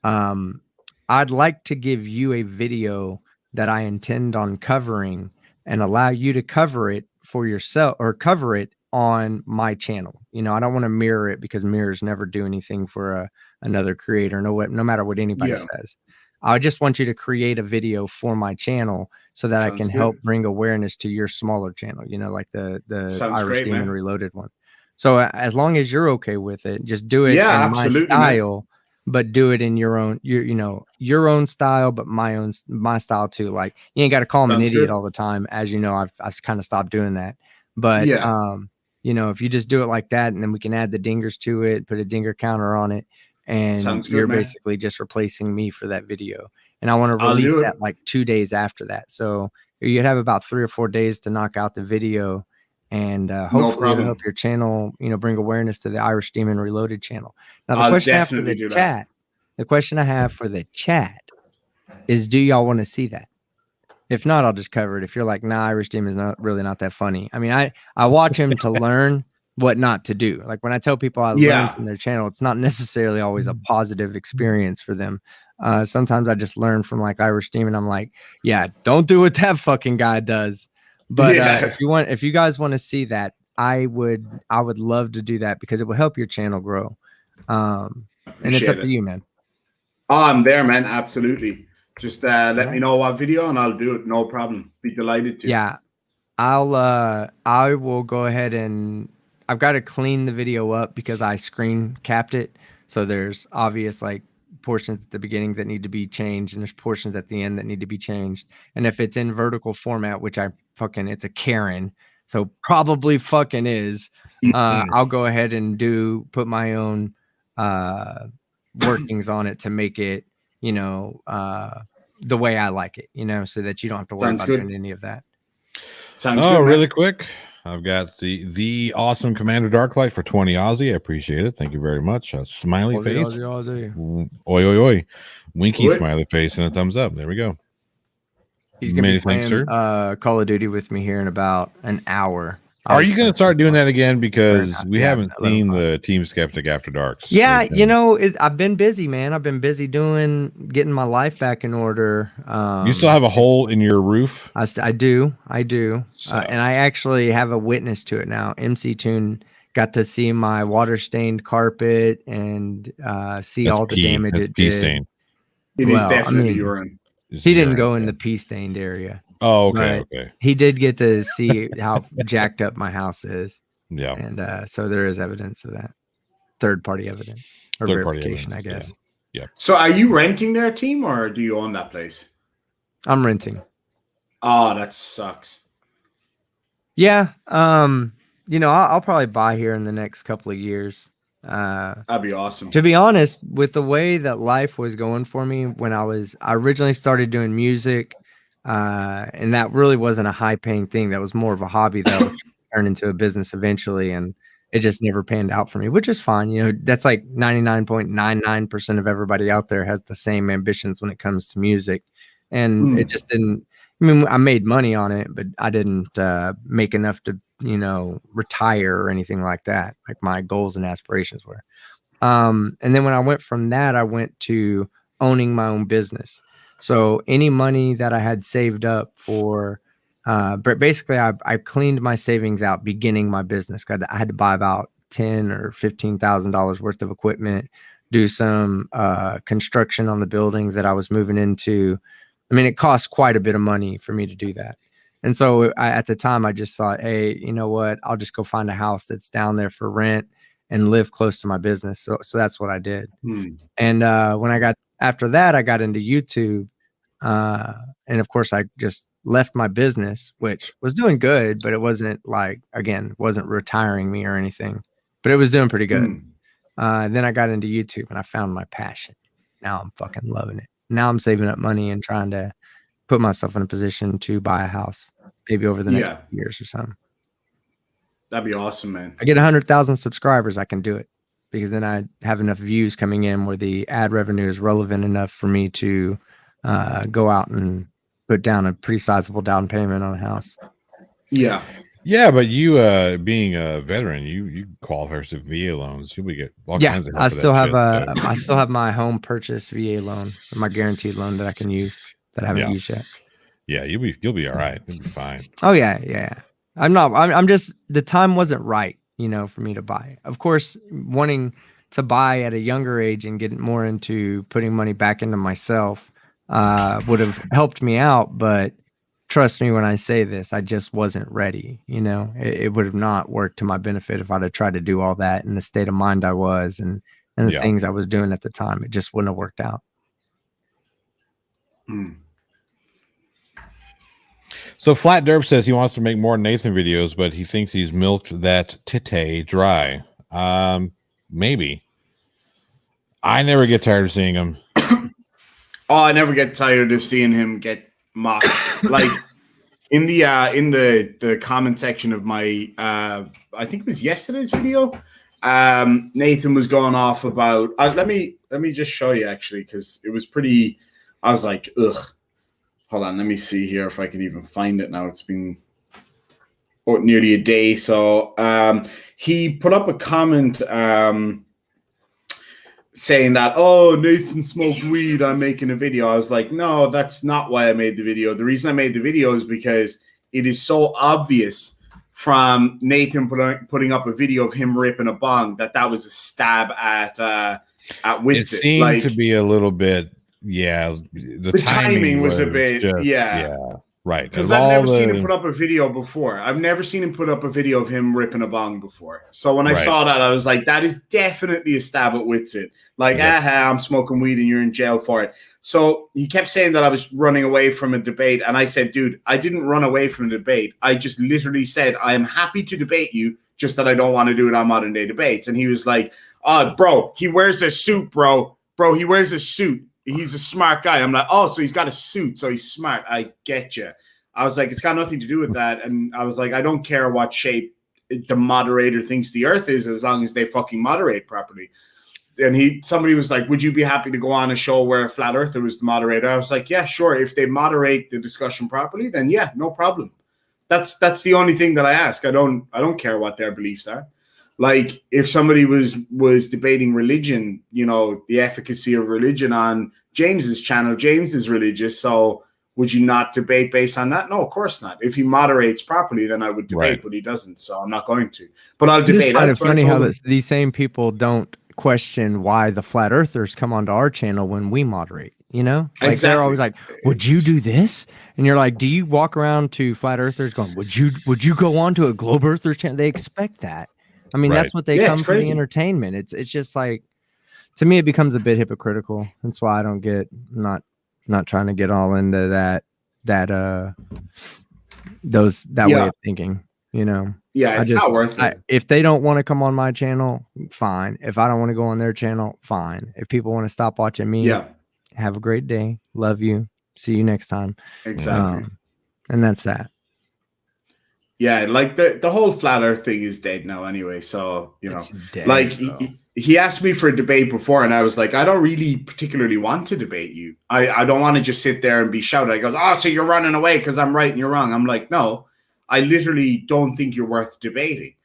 Speaker 2: I'd like to give you a video that I intend on covering and allow you to cover it for yourself or cover it on my channel. I don't want to mirror it because mirrors never do anything for another creator, no matter what anybody says. I just want you to create a video for my channel so that I can help bring awareness to your smaller channel, you know, like the
Speaker 3: Sounds
Speaker 2: Irish
Speaker 3: great,
Speaker 2: Demon
Speaker 3: man.
Speaker 2: Reloaded one. So as long as you're okay with it, just do it
Speaker 3: Yeah,
Speaker 2: in my
Speaker 3: absolutely, man.
Speaker 2: style, but do it in your own, your own style, but my style too. Like you ain't got to call me an
Speaker 3: Sounds
Speaker 2: idiot
Speaker 3: good.
Speaker 2: all the time. As you know, I've kind of stopped doing that. But
Speaker 3: Yeah.
Speaker 2: if you just do it like that, and then we can add the dingers to it, put a dinger counter on it, and
Speaker 3: Sounds good,
Speaker 2: you're
Speaker 3: man.
Speaker 2: basically just replacing me for that video. And I want to
Speaker 3: I'll
Speaker 2: release
Speaker 3: do it.
Speaker 2: that like 2 days after that. So you'd have about 3 or 4 days to knock out the video, and hopefully it'll help
Speaker 3: problem.
Speaker 2: your channel, bring awareness to the Irish Demon Reloaded channel. Now the
Speaker 3: I'll
Speaker 2: question I have for
Speaker 3: definitely
Speaker 2: the
Speaker 3: do that.
Speaker 2: chat, the question I have for the chat is, do y'all want to see that? If not, I'll just cover it. If you're like, nah, Irish Demon is not that funny. I mean, I watch him to learn what not to do. Like when I tell people I learn
Speaker 3: Yeah.
Speaker 2: from their channel, it's not necessarily always a positive experience for them. Sometimes I just learn from like Irish Demon. I'm like, yeah, don't do what that fucking guy does. But
Speaker 3: Yeah.
Speaker 2: if you guys want to see that, I would love to do that because it will help your channel grow. And it's up
Speaker 3: Appreciate
Speaker 2: to
Speaker 3: it.
Speaker 2: you, man.
Speaker 3: Oh, I'm there, man. Absolutely. Just let me
Speaker 2: Alright.
Speaker 3: know what video and I'll do it. No problem. Be delighted to.
Speaker 2: Yeah, I will go ahead and I've got to clean the video up because I screen capped it. So there's obvious like portions at the beginning that need to be changed, and there's portions at the end that need to be changed. And if it's in vertical format, which it's a Karen, so probably fucking is, I'll go ahead and put my own workings on it to make it, the way I like it, so that you don't have to worry
Speaker 3: Sounds
Speaker 2: about
Speaker 3: good.
Speaker 2: doing any of that.
Speaker 3: Sounds
Speaker 1: Oh,
Speaker 3: good, man.
Speaker 1: really quick. I've got the awesome Commander Darklight for 20 Aussie. I appreciate it. Thank you very much. A smiley
Speaker 2: Aussie,
Speaker 1: face.
Speaker 2: Aussie, Aussie.
Speaker 1: Oi, oi, oi. Winky
Speaker 3: Oi.
Speaker 1: smiley face and a thumbs up. There we go.
Speaker 2: He's gonna
Speaker 1: Many
Speaker 2: be playing
Speaker 1: thanks, sir.
Speaker 2: Call of Duty with me here in about an hour.
Speaker 1: Are you going to start doing that again? Because
Speaker 2: not.
Speaker 1: we
Speaker 2: Yeah,
Speaker 1: haven't
Speaker 2: 11
Speaker 1: seen
Speaker 2: o'clock.
Speaker 1: the Team Skeptic After Darks.
Speaker 2: Yeah,
Speaker 1: They've been-
Speaker 2: I've been busy, man. I've been busy getting my life back in order.
Speaker 1: You still have a hole in your roof?
Speaker 2: I do.
Speaker 1: So-
Speaker 2: And I actually have a witness to it now. MC Toon got to see my water stained carpet and see
Speaker 1: That's
Speaker 2: all the
Speaker 1: pee.
Speaker 2: damage
Speaker 1: That's
Speaker 2: it
Speaker 1: pee
Speaker 2: did.
Speaker 1: stain.
Speaker 3: It is definitely urine.
Speaker 2: He didn't go in the pee stained area.
Speaker 1: Oh, okay,
Speaker 2: but
Speaker 1: okay.
Speaker 2: He did get to see how jacked up my house is.
Speaker 1: Yeah.
Speaker 2: And so there is evidence of that. Third party evidence or
Speaker 1: Third-party
Speaker 2: verification,
Speaker 1: evidence,
Speaker 2: I guess.
Speaker 1: Yeah.
Speaker 3: So are you renting their team or do you own that place?
Speaker 2: I'm renting.
Speaker 3: Oh, that sucks.
Speaker 2: Yeah. I'll probably buy here in the next couple of years.
Speaker 3: That'd be awesome.
Speaker 2: To be honest, with the way that life was going for me when I originally started doing music, and that really wasn't a high paying thing. That was more of a hobby that was turned into a business eventually. And it just never panned out for me, which is fine. That's like 99.99% of everybody out there has the same ambitions when it comes to music. And it just didn't, I made money on it, but I didn't make enough to, retire or anything like that. Like my goals and aspirations were. And then when I went from that, I went to owning my own business. So any money that I had saved up for, but basically I cleaned my savings out beginning my business. I had to buy about $10,000 or $15,000 worth of equipment, do some construction on the building that I was moving into. I mean, it cost quite a bit of money for me to do that. And so at the time, I just thought, hey, you know what? I'll just go find a house that's down there for rent and live close to my business. So that's what I did. And when after that, I got into YouTube. And of course, I just left my business, which was doing good, but it wasn't wasn't retiring me or anything, but it was doing pretty good. Then I got into YouTube and I found my passion. Now I'm fucking loving it. Now I'm saving up money and trying to put myself in a position to buy a house, maybe over the next years or something.
Speaker 3: That'd be awesome, man.
Speaker 2: I get 100,000 subscribers, I can do it because then I have enough views coming in where the ad revenue is relevant enough for me to go out and put down a pretty sizable down payment on a house.
Speaker 3: Yeah.
Speaker 1: Yeah, but you being a veteran, you qualify for VA loans. You'll get all kinds of help
Speaker 2: I
Speaker 1: with
Speaker 2: still
Speaker 1: that
Speaker 2: have
Speaker 1: shit,
Speaker 2: I still have my home purchase VA loan, my guaranteed loan that I can use that I haven't used yet.
Speaker 1: Yeah, you'll be all right. You'll be fine.
Speaker 2: Oh yeah. I'm just, the time wasn't right, for me to buy. Of course, wanting to buy at a younger age and get more into putting money back into myself would have helped me out. But trust me when I say this, I just wasn't ready. It would have not worked to my benefit if I'd have tried to do all that in the state of mind I was and the things I was doing at the time. It just wouldn't have worked out.
Speaker 1: So Flat Derp says he wants to make more Nathan videos, but he thinks he's milked that tite dry. Maybe. I never get tired of seeing him.
Speaker 3: I never get tired of seeing him get mocked. Like in the comment section of my I think it was yesterday's video. Nathan was going off about let me just show you actually, because it was pretty. I was like, ugh. Hold on, let me see here if I can even find it now. It's been nearly a day. So he put up a comment saying that, oh, Nathan smoked weed, I'm making a video. I was like, no, that's not why I made the video. The reason I made the video is because it is so obvious from Nathan putting up a video of him ripping a bong that was a stab at Witsit.
Speaker 1: It seemed to be a little bit. Yeah, the
Speaker 3: timing was a bit,
Speaker 1: right.
Speaker 3: Because I've never seen him put up a video before. I've never seen him put up a video of him ripping a bong before. So when I saw that, I was like, that is definitely a stab at Witsit. Like, I'm smoking weed and you're in jail for it. So he kept saying that I was running away from a debate. And I said, dude, I didn't run away from a debate. I just literally said, I am happy to debate you, just that I don't want to do it on modern day debates. And he was like, bro, he wears a suit, bro. Bro, he wears a suit. He's a smart guy. I'm like, oh, so he's got a suit, so he's smart. I get you. I was like, it's got nothing to do with that. And I was like, I don't care what shape the moderator thinks the earth is, as long as they fucking moderate properly. And somebody was like, would you be happy to go on a show where a flat earther was the moderator? I was like, yeah, sure. If they moderate the discussion properly, then yeah, no problem. That's the only thing that I ask. I don't care what their beliefs are. Like if somebody was debating religion, the efficacy of religion on James's channel, James is religious. So would you not debate based on that? No, of course not. If he moderates properly, then I would debate, but he doesn't. So I'm not going to. But I'll debate.
Speaker 2: It's kind of funny how these same people don't question why the flat earthers come onto our channel when we moderate. Like they're always like, would you do this? And you're like, do you walk around to flat earthers going, would you go on to a globe earthers channel? They expect that. I mean, that's what they come for, the entertainment. It's just like, to me, it becomes a bit hypocritical. That's why I don't get, not trying to get all into that way of thinking,
Speaker 3: Yeah, it's not worth it.
Speaker 2: If they don't want to come on my channel, fine. If I don't want to go on their channel, fine. If people want to stop watching me, have a great day. Love you. See you next time.
Speaker 3: Exactly.
Speaker 2: And that's that.
Speaker 3: Yeah, like the whole flat earth thing is dead now anyway. So, like he asked me for a debate before and I was like, I don't really particularly want to debate you. I don't want to just sit there and be shouted. He goes, oh, so you're running away because I'm right and you're wrong. I'm like, no, I literally don't think you're worth debating.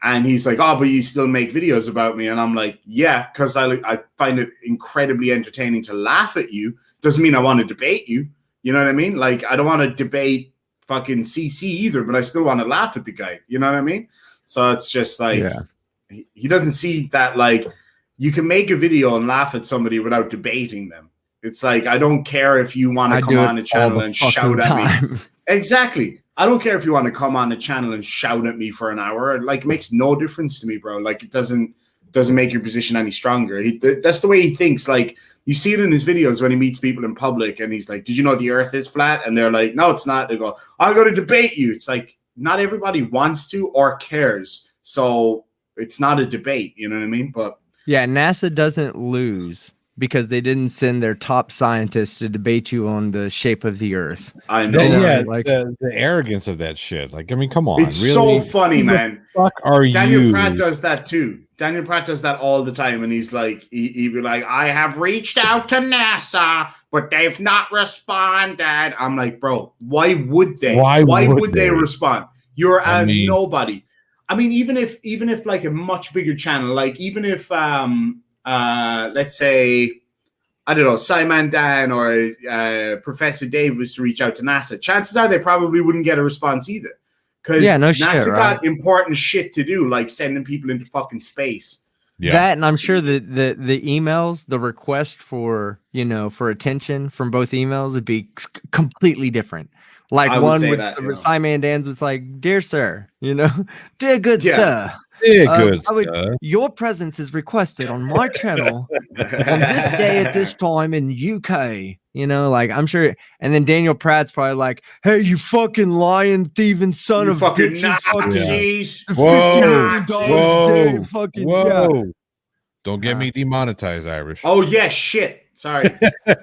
Speaker 3: And he's like, oh, but you still make videos about me. And I'm like, yeah, because I find it incredibly entertaining to laugh at you. Doesn't mean I want to debate you. You know what I mean? Like, I don't want to debate fucking CC either, but I still want to laugh at the guy. You know what I mean? So it's just like, he doesn't see that, like, you can make a video and laugh at somebody without debating them. It's like, I don't care if you want to come on a channel and shout at me. Exactly. I don't care if you want to come on a channel and shout at me for an hour. Like, it makes no difference to me, bro. Like, it doesn't make your position any stronger. That's the way he thinks. Like, you see it in his videos when he meets people in public and he's like, did you know the earth is flat? And they're like, no, it's not. They go, I'm going to debate you. It's like, not everybody wants to or cares. So it's not a debate. You know what I mean? But
Speaker 2: yeah, NASA doesn't lose because they didn't send their top scientists to debate you on the shape of the earth.
Speaker 3: I know.
Speaker 1: Yeah, like the arrogance of that shit. Like, I mean, come on.
Speaker 3: It's
Speaker 1: really?
Speaker 3: so funny, man.
Speaker 1: Fuck are
Speaker 3: Daniel
Speaker 1: you?
Speaker 3: Pratt does that too. Daniel Pratt does that all the time. And he's like, he'd be like, I have reached out to NASA, but they've not responded. I'm like, bro, why would they? Why would they respond? You're nobody. I mean, even if like a much bigger channel, like even if let's say, I don't know, Simon Dan or Professor Dave was to reach out to NASA, chances are they probably wouldn't get a response either. Because NASA got important shit to do, like sending people into fucking space.
Speaker 1: Yeah.
Speaker 2: That, and I'm sure the emails, the request for, for attention from both emails would be completely different. Like
Speaker 3: I would
Speaker 2: one
Speaker 3: say
Speaker 2: would,
Speaker 3: that,
Speaker 2: Simon Dan's was like, "Dear sir, dear good
Speaker 3: Yeah.
Speaker 2: sir,
Speaker 1: Dear good sir.
Speaker 2: your presence is requested on my channel on this day at this time in UK." Like I'm sure. And then Daniel Pratt's probably like, "Hey, you fucking lying, thieving son
Speaker 3: You
Speaker 2: of
Speaker 3: fucking
Speaker 2: bitches,
Speaker 3: Nazis.
Speaker 2: fucking
Speaker 1: Whoa,
Speaker 2: $50 day, fucking yeah."
Speaker 1: whoa! Don't get me demonetized, Irish.
Speaker 3: Oh yeah, shit. Sorry.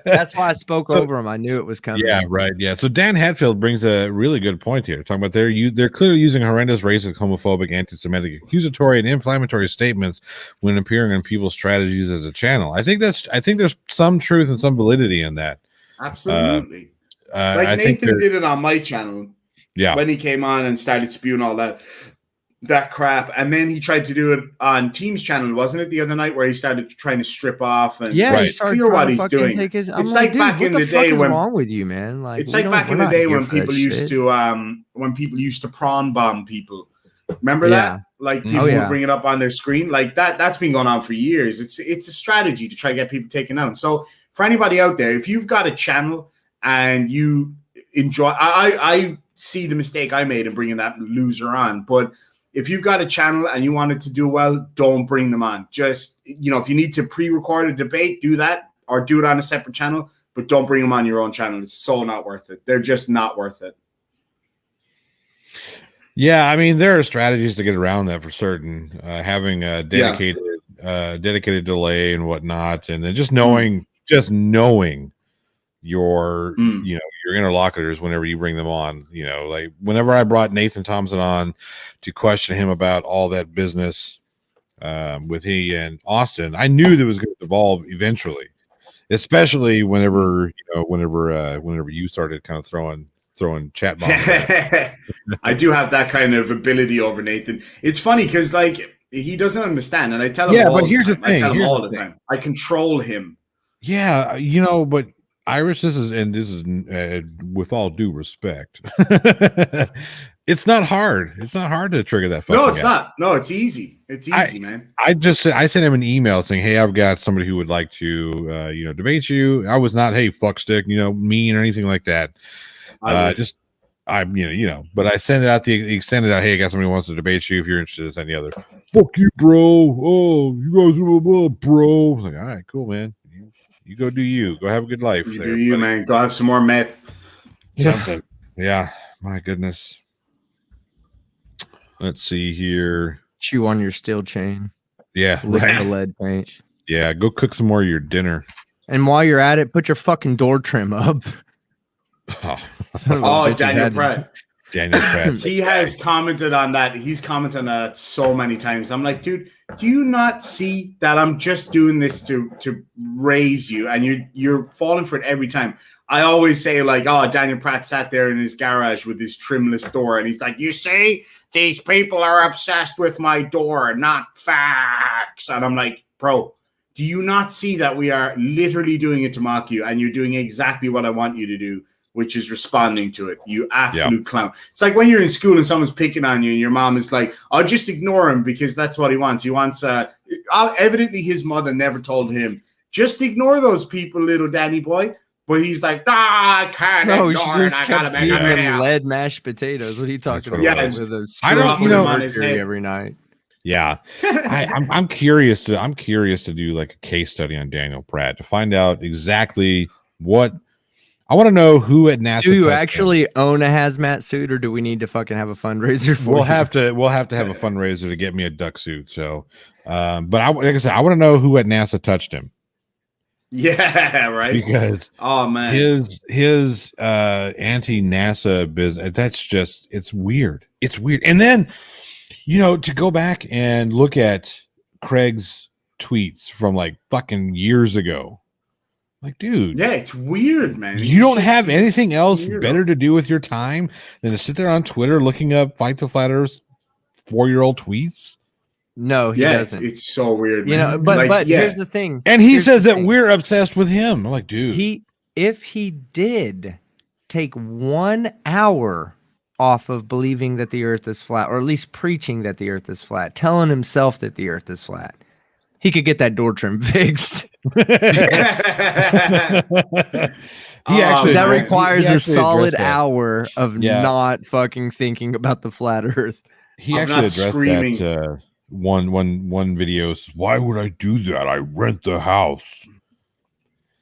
Speaker 2: That's why I spoke over him. I knew it was coming.
Speaker 1: Yeah, right. Yeah. So Dan Hatfield brings a really good point here, talking about they're clearly using horrendous racist, homophobic, anti-Semitic, accusatory, and inflammatory statements when appearing on people's strategies as a channel. I think there's some truth and some validity in that.
Speaker 3: Absolutely.
Speaker 1: I
Speaker 3: Like
Speaker 1: think
Speaker 3: Nathan did it on my channel.
Speaker 1: Yeah.
Speaker 3: When he came on and started spewing all that crap, and then he tried to do it on Team's channel, wasn't it, the other night, where he started trying to strip off and
Speaker 2: It's
Speaker 3: clear what he's doing. It's like back in the day when
Speaker 2: wrong with you, man. Like
Speaker 3: it's like back in the day when people used to prawn bomb people. Remember that? Like people would bring it up on their screen. Like that's been going on for years. It's a strategy to try to get people taken out. So for anybody out there, if you've got a channel and you enjoy, I see the mistake I made in bringing that loser on, but if you've got a channel and you want it to do well, don't bring them on. Just, if you need to pre-record a debate, do that, or do it on a separate channel, but don't bring them on your own channel. It's so not worth it. They're just not worth it.
Speaker 1: Yeah, I mean, there are strategies to get around that for certain. Having a dedicated delay and whatnot, and then just knowing your your interlocutors whenever you bring them on. Like whenever I brought Nathan Thompson on to question him about all that business with he and Austin, I knew that was going to evolve eventually, especially whenever you started kind of throwing chat bombs.
Speaker 3: I do have that kind of ability over Nathan. It's funny because like he doesn't understand, and I tell him.
Speaker 1: But here's the thing.
Speaker 3: I tell him all the time. I control him.
Speaker 1: Yeah, but Irish, this is with all due respect. It's not hard. It's not hard to trigger that.
Speaker 3: No, it's not. No, it's easy. It's easy, man.
Speaker 1: I sent him an email saying, "Hey, I've got somebody who would like to, debate you." I was not, "Hey, fuck stick," mean or anything like that. But I sent it out extended out. "Hey, I got somebody who wants to debate you. If you're interested in this and the other." "Fuck you, bro. Oh, you guys, bro." I was like, "All right, cool, man. You go do you. Go have a good life.
Speaker 3: You do you, man. Go have some more meth."
Speaker 1: Something. Yeah. My goodness. Let's see here.
Speaker 2: Chew on your steel chain.
Speaker 1: Yeah.
Speaker 2: Lick the lead paint.
Speaker 1: Yeah. Go cook some more of your dinner.
Speaker 2: And while you're at it, put your fucking door trim up.
Speaker 3: Daniel Pratt.
Speaker 1: Daniel Pratt.
Speaker 3: He has commented on that. He's commented on that so many times. I'm like, dude, do you not see that I'm just doing this to raise you, and you're falling for it every time? I always say like, "Oh, Daniel Pratt sat there in his garage with his trimless door, and he's like, you see, these people are obsessed with my door, not facts." And I'm like, bro, do you not see that we are literally doing it to mock you, and you're doing exactly what I want you to do, which is responding to it, you absolute clown. It's like when you're in school and someone's picking on you and your mom is like, "I'll just ignore him because that's what he wants." He wants, evidently his mother never told him, "Just ignore those people, little Danny boy." But he's like, "I can't ignore it. I gotta make a video."
Speaker 2: Lead mashed potatoes. What are you talking about?
Speaker 3: Yeah,
Speaker 2: with a
Speaker 3: I don't
Speaker 2: on his head every night.
Speaker 1: Yeah, I'm curious to do like a case study on Daniel Pratt to find out exactly what. I want to know who at NASA.
Speaker 2: Do you actually own a hazmat suit, or do we need to fucking have a fundraiser for?
Speaker 1: We'll have to have a fundraiser to get me a duck suit. So, but like I said, I want to know who at NASA touched him.
Speaker 3: Yeah, right.
Speaker 1: Because his anti-NASA business, it's weird. It's weird. And then, to go back and look at Craig's tweets from like fucking years ago. Like, dude.
Speaker 3: Yeah, it's weird, man.
Speaker 1: You don't have anything else better to do with your time than to sit there on Twitter looking up Fight the Flat Earth's 4-year-old tweets?
Speaker 2: No, he doesn't.
Speaker 3: It's so weird, man.
Speaker 2: But here's the thing.
Speaker 1: And he says that we're obsessed with him. I'm like, dude.
Speaker 2: If he did take 1 hour off of believing that the earth is flat, or at least preaching that the earth is flat, telling himself that the earth is flat, he could get that door trim fixed. That requires a solid hour of not fucking thinking about the flat Earth.
Speaker 1: He actually addressed that one video. Why would I do that? I rent the house.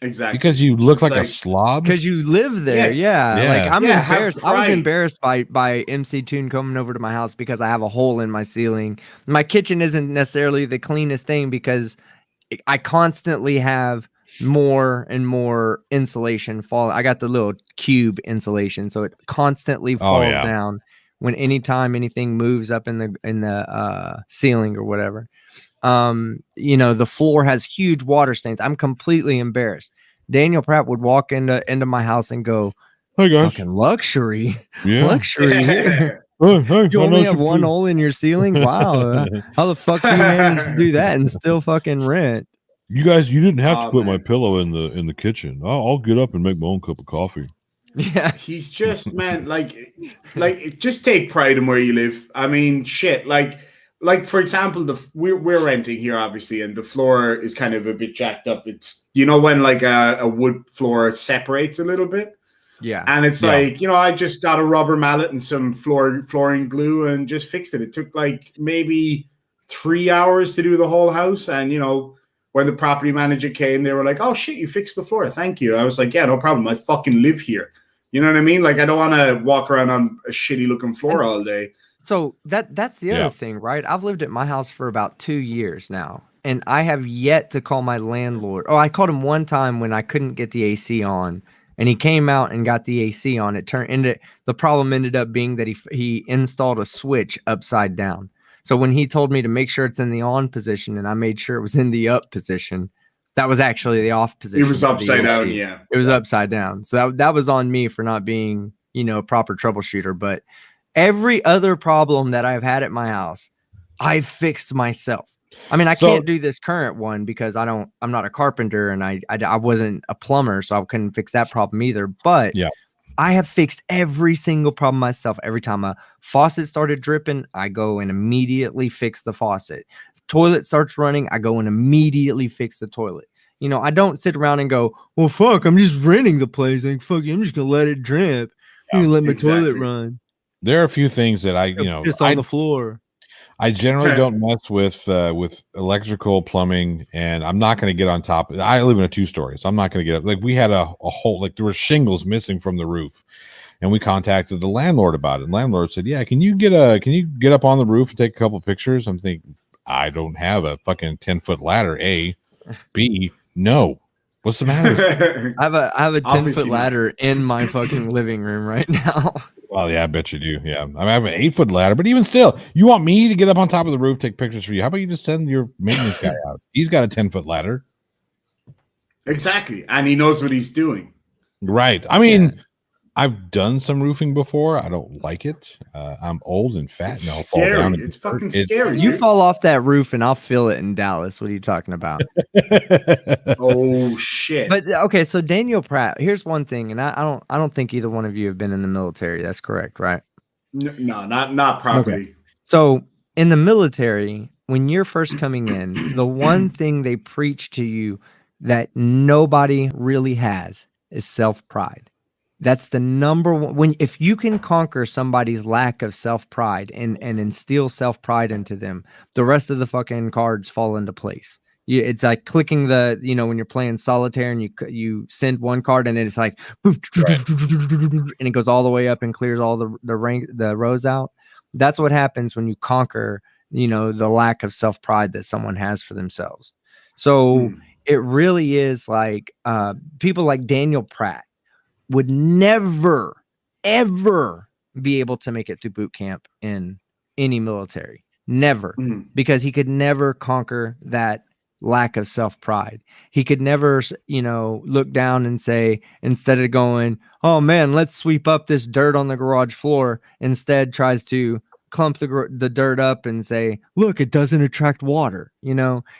Speaker 3: Exactly.
Speaker 1: Because you look like a slob.
Speaker 2: Because you live there. Yeah. Like I'm embarrassed. I was
Speaker 3: pride.
Speaker 2: embarrassed by MC Toon coming over to my house because I have a hole in my ceiling. My kitchen isn't necessarily the cleanest thing because I constantly have more and more insulation fall. I got the little cube insulation, so it constantly falls down when anytime anything moves up in the ceiling or whatever. The floor has huge water stains. I'm completely embarrassed. Daniel Pratt would walk into my house and go,
Speaker 1: "Hey guys,
Speaker 2: fucking luxury,
Speaker 1: yeah.
Speaker 2: luxury here."
Speaker 1: Hey,
Speaker 2: you only have one hole in your ceiling. Wow, how the fuck do you manage to do that and still fucking rent?
Speaker 1: You guys, you didn't have to put my pillow in the kitchen. I'll get up and make my own cup of coffee.
Speaker 2: Yeah,
Speaker 3: he's just like just take pride in where you live. I mean, shit. Like for example, we're renting here, obviously, and the floor is kind of a bit jacked up. It's when like a wood floor separates a little bit.
Speaker 2: Yeah,
Speaker 3: and it's like I just got a rubber mallet and some flooring glue and just fixed it. It took like maybe 3 hours to do the whole house, and when the property manager came, they were like, "Oh shit, you fixed the floor. Thank you." I was like, "Yeah, no problem. I fucking live here." You know what I mean? Like, I don't want to walk around on a shitty looking floor all day.
Speaker 2: So that's the other thing, right? I've lived at my house for about 2 years now, and I have yet to call my landlord. Oh, I called him one time when I couldn't get the AC on, and he came out and got the AC on. The problem ended up being that he installed a switch upside down. So when he told me to make sure it's in the on position and I made sure it was in the up position, that was actually the off position.
Speaker 3: It was upside down, yeah.
Speaker 2: It was upside down. So that was on me for not being, a proper troubleshooter. But every other problem that I've had at my house, I've fixed myself. I mean, I can't do this current one because I'm not a carpenter and I wasn't a plumber, so I couldn't fix that problem either. But I have fixed every single problem myself. Every time a faucet started dripping, I go and immediately fix the faucet. If toilet starts running, I go and immediately fix the toilet. I don't sit around and go, "Well, fuck, I'm just renting the place. Like, fuck, I'm just gonna let it drip. I'm gonna let my toilet run."
Speaker 1: There are a few things that I
Speaker 2: piss on the floor.
Speaker 1: I generally don't mess with electrical, plumbing, and I'm not going to get on top of it. I live in a 2-story, so I'm not going to get up. Like, we had a hole, like there were shingles missing from the roof, and we contacted the landlord about it. And landlord said, "Yeah, can you get up on the roof and take a couple pictures?" I'm thinking, I don't have a fucking 10-foot ladder. A, B, no. What's the matter?
Speaker 2: I have a 10-foot ladder in my fucking living room right now.
Speaker 1: Well, yeah, I bet you do. Yeah, I have an 8-foot ladder, but even still, you want me to get up on top of the roof, take pictures for you? How about you just send your maintenance guy out? He's got a 10-foot ladder.
Speaker 3: Exactly, and he knows what he's doing.
Speaker 1: Right. I mean, I've done some roofing before. I don't like it. I'm old and fat, and I'll fall down.
Speaker 3: It's fucking scary.
Speaker 2: You fall off that roof, and I'll feel it in Dallas. What are you talking about?
Speaker 3: Oh shit!
Speaker 2: But okay, so Daniel Pratt. Here's one thing, and I don't think either one of you have been in the military. That's correct, right?
Speaker 3: No, not properly.
Speaker 2: Okay. So in the military, when you're first coming in, the one thing they preach to you that nobody really has is self-pride. That's the number one. If you can conquer somebody's lack of self-pride and instill self-pride into them, the rest of the fucking cards fall into place. It's like clicking when you're playing solitaire and you send one card and it's like, and it goes all the way up and clears all the rows out. That's what happens when you conquer, the lack of self-pride that someone has for themselves. So it really is like people like Daniel Pratt would never, ever be able to make it through boot camp in any military. Never. Because he could never conquer that lack of self-pride. He could never, look down and say, instead of going, "Oh man, let's sweep up this dirt on the garage floor," instead tries to clump the dirt up and say, "Look, it doesn't attract water."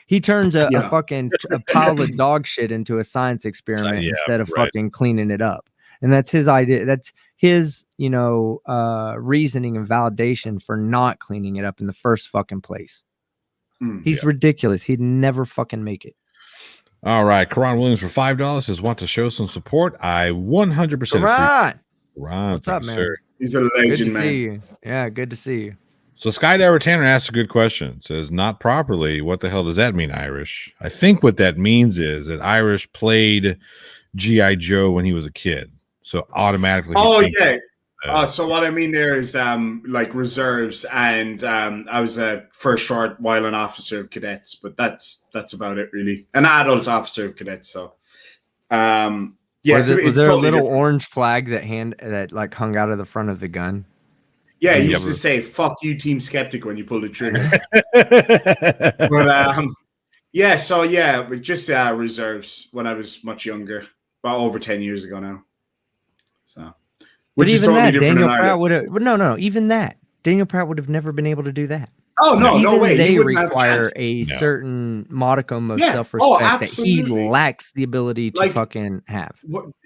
Speaker 2: He turns a fucking a pile of dog shit into a science experiment instead of fucking cleaning it up. And that's his idea. That's his, reasoning and validation for not cleaning it up in the first fucking place. He's ridiculous. He'd never fucking make it.
Speaker 1: All right, Karan Williams for $5 says want to show some support. I 100%
Speaker 2: Karan!
Speaker 1: Karan,
Speaker 2: What's up,
Speaker 1: you,
Speaker 2: man?
Speaker 1: sir.
Speaker 3: He's a
Speaker 2: Good
Speaker 3: legend,
Speaker 2: to
Speaker 3: man.
Speaker 2: see you. Yeah, good to see you.
Speaker 1: So Skydiver Tanner asked a good question. Says not properly. What the hell does that mean, Irish? I think what that means is that Irish played G.I. Joe when he was a kid, so automatically.
Speaker 3: Oh yeah. So what I mean there is like reserves, and I was for a short while an officer of cadets, but that's about it really. An adult officer of cadets. So yeah,
Speaker 2: was there
Speaker 3: totally
Speaker 2: a little
Speaker 3: different.
Speaker 2: orange flag that like hung out of the front of the gun?
Speaker 3: Yeah, he used to say "fuck you, Team Skeptic" when you pulled the trigger. But yeah, so yeah, but just reserves when I was much younger, about over 10 years ago now. So,
Speaker 2: But even that, Daniel Pratt would have. No. Even that, Daniel Pratt would have never been able to do that.
Speaker 3: Oh no,
Speaker 2: even
Speaker 3: no way.
Speaker 2: They
Speaker 3: He wouldn't have a
Speaker 2: require
Speaker 3: chance.
Speaker 2: a
Speaker 3: No.
Speaker 2: certain modicum of
Speaker 3: Yeah.
Speaker 2: self-respect that he
Speaker 3: absolutely.
Speaker 2: lacks the ability to
Speaker 3: Like,
Speaker 2: fucking have.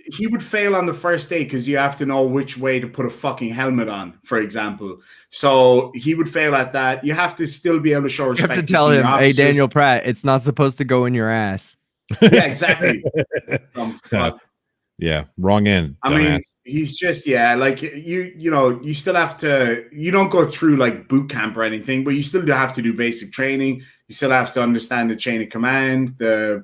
Speaker 3: He would fail on the first day because you have to know which way to put a fucking helmet on, for example. So he would fail at that. You have to still be able to show
Speaker 2: You
Speaker 3: respect.
Speaker 2: have to tell him,
Speaker 3: senior
Speaker 2: "Hey,
Speaker 3: officers.
Speaker 2: Daniel Pratt, it's not supposed to go in your ass."
Speaker 3: Yeah, exactly. Fuck.
Speaker 1: Yeah, wrong end.
Speaker 3: I mean, he's just like you still have to. You don't go through like boot camp or anything, but you still have to do basic training. You still have to understand the chain of command, the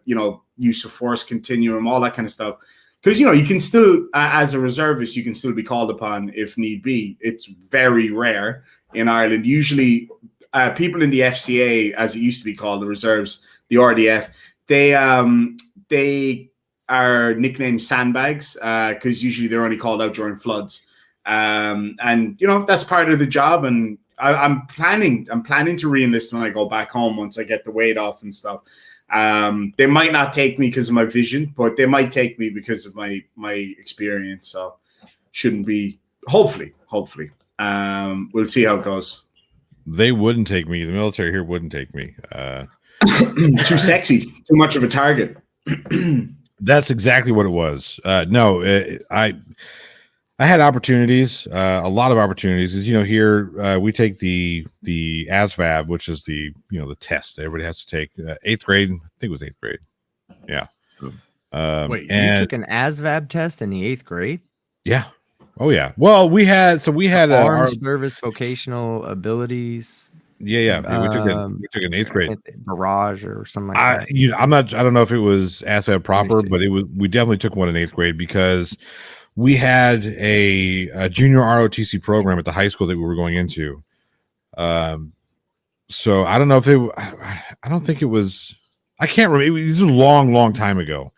Speaker 3: use of force continuum, all that kind of stuff. Because you can still, as a reservist, you can still be called upon if need be. It's very rare in Ireland. Usually, people in the FCA, as it used to be called, the reserves, the RDF, they are nicknamed sandbags because usually they're only called out during floods, and that's part of the job. And I'm planning to re-enlist when I go back home once I get the weight off and stuff. They might not take me because of my vision, but they might take me because of my experience. So shouldn't be. Hopefully, we'll see how it goes.
Speaker 1: They wouldn't take me. The military here wouldn't take me.
Speaker 3: Too sexy, too much of a target.
Speaker 1: That's exactly what it was. No, I had opportunities, a lot of opportunities. As here we take the ASVAB, which is the test that everybody has to take. 8th grade, I think it was 8th grade. Yeah.
Speaker 2: Wait, you took an ASVAB test in the 8th grade?
Speaker 1: Yeah. Oh yeah. Well, we had
Speaker 2: armed service vocational abilities.
Speaker 1: Yeah. We took an 8th grade
Speaker 2: barrage or something like that.
Speaker 1: I don't know if it was ASVAB proper, but we definitely took one in 8th grade because we had a junior ROTC program at the high school that we were going into. So I don't know if I don't think it was. I can't remember. This was a long time ago.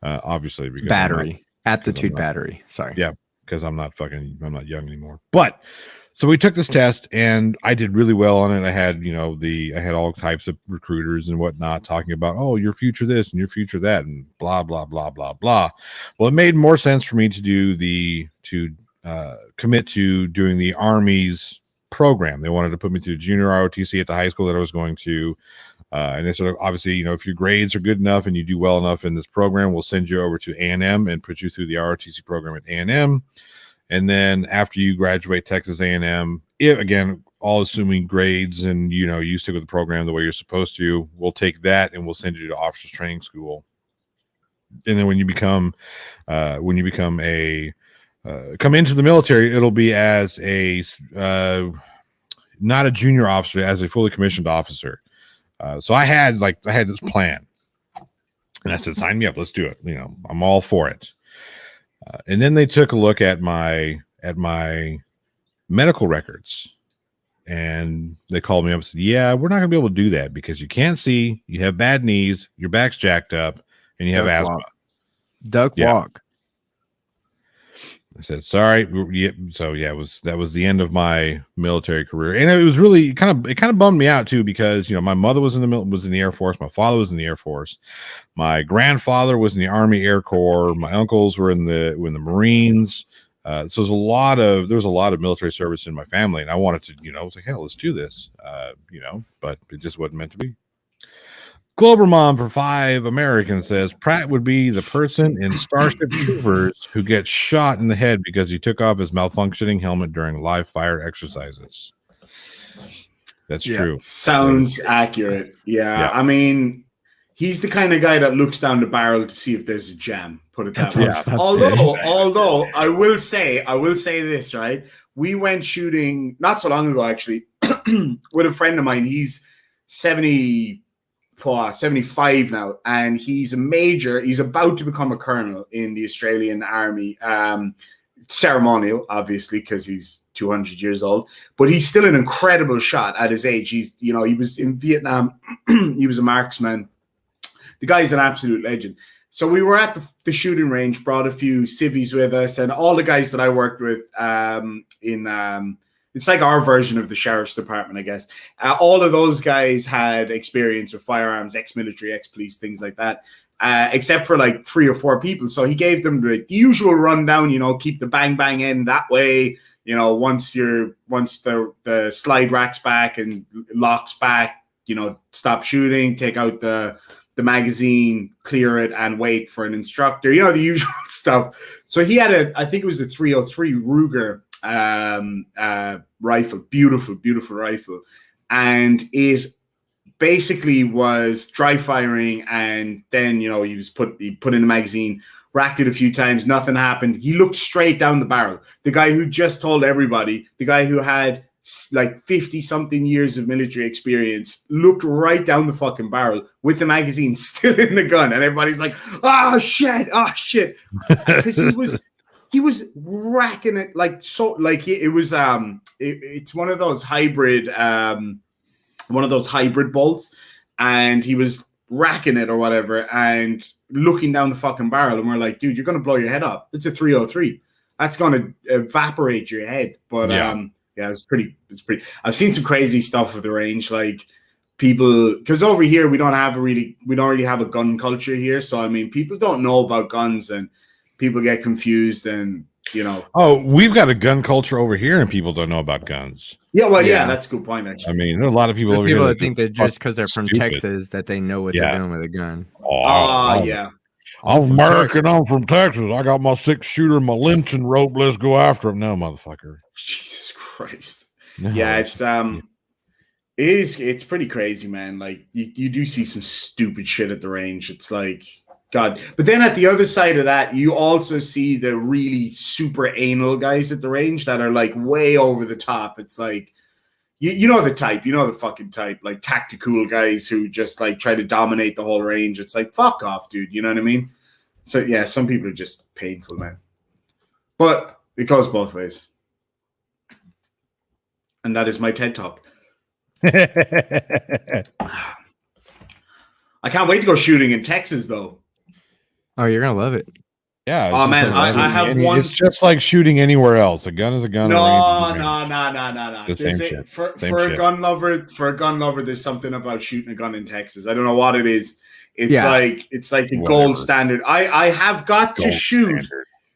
Speaker 1: Obviously, because
Speaker 2: aptitude battery. Sorry.
Speaker 1: Yeah, because I'm not young anymore. But so we took this test and I did really well on it. I had I had all types of recruiters and whatnot talking about, oh, your future this and your future that and blah blah blah blah blah. Well, it made more sense for me to commit to doing the Army's program. They wanted to put me through junior ROTC at the high school that I was going to. And they said, obviously, if your grades are good enough and you do well enough in this program, we'll send you over to A&M and put you through the ROTC program at A&M. And then after you graduate Texas A&M, again, all assuming grades and, you stick with the program the way you're supposed to, we'll take that and we'll send you to officers training school. And then when you become come into the military, it'll be as not a junior officer, as a fully commissioned officer. So I had this plan and I said, sign me up. Let's do it. I'm all for it. And then they took a look at my medical records and they called me up and said, yeah, we're not gonna be able to do that because you can't see, you have bad knees, your back's jacked up, and you have asthma.
Speaker 2: Duck walk.
Speaker 1: I said, sorry. So that was the end of my military career. And it was really it kind of bummed me out too, because, my mother was in the Air Force. My father was in the Air Force. My grandfather was in the Army Air Corps. My uncles were in the Marines. So there was a lot of military service in my family. And I wanted to, I was like, hell, let's do this, but it just wasn't meant to be. Glober Mom for 5 American says Pratt would be the person in Starship Troopers who gets shot in the head because he took off his malfunctioning helmet during live fire exercises. That's true.
Speaker 3: Sounds accurate. Yeah. I mean, he's the kind of guy that looks down the barrel to see if there's a jam. Put it that way. Although I will say this, right? We went shooting not so long ago, actually, with a friend of mine. He's 75 now, and he's a major. He's about to become a colonel in the Australian Army. Ceremonial, obviously, because he's 200 years old, but he's still an incredible shot at his age. He was in Vietnam. He was a marksman. The guy's an absolute legend. So we were at the shooting range, brought a few civvies with us, and all the guys that I worked with it's like our version of the sheriff's department, I guess. All of those guys had experience with firearms, ex-military, ex-police, things like that. Except for like 3 or 4 people. So he gave them the usual rundown, keep the bang bang in that way. Once the slide racks back and locks back, stop shooting, take out the magazine, clear it, and wait for an instructor. The usual stuff. So he had I think it was a 303 Ruger rifle, beautiful rifle, and it basically was dry firing, and then he put in the magazine, racked it a few times, nothing happened. He looked straight down the barrel. The guy who just told everybody, the guy who had like 50 something years of military experience, looked right down the fucking barrel with the magazine still in the gun, and everybody's like, oh shit, because he was racking it it's one of those hybrid bolts, and he was racking it or whatever and looking down the fucking barrel, and we're like, dude, you're gonna blow your head off. It's a 303. That's gonna evaporate your head. But it's pretty I've seen some crazy stuff with the range, like people, because over here we don't really have a gun culture here, so I mean people don't know about guns and people get confused, and
Speaker 1: we've got a gun culture over here and people don't know about guns.
Speaker 3: That's a good point, actually.
Speaker 1: I mean, there are a lot of people over here
Speaker 2: that think that just because they're from Texas that they know what they're doing with a gun.
Speaker 1: I'm American, I'm from Texas, I got my 6-shooter, my lynching rope, let's go after him. No, motherfucker.
Speaker 3: Jesus Christ.
Speaker 1: No,
Speaker 3: it's pretty crazy, man. Like you do see some stupid shit at the range. It's like God. But then at the other side of that, you also see the really super anal guys at the range that are like way over the top. It's like, you know the type, the fucking type, like tactical guys who just like try to dominate the whole range. It's like, fuck off, dude. You know what I mean? So yeah, some people are just painful, man. But it goes both ways. And that is my TED Talk. I can't wait to go shooting in Texas, though.
Speaker 2: Oh, you're gonna love it.
Speaker 1: Yeah.
Speaker 3: Oh man, I have one.
Speaker 1: It's just like shooting anywhere else. A gun is a gun.
Speaker 3: No.
Speaker 1: The same shit.
Speaker 3: For a gun lover, there's something about shooting a gun in Texas. I don't know what it is. It's like the gold standard. I have got to shoot.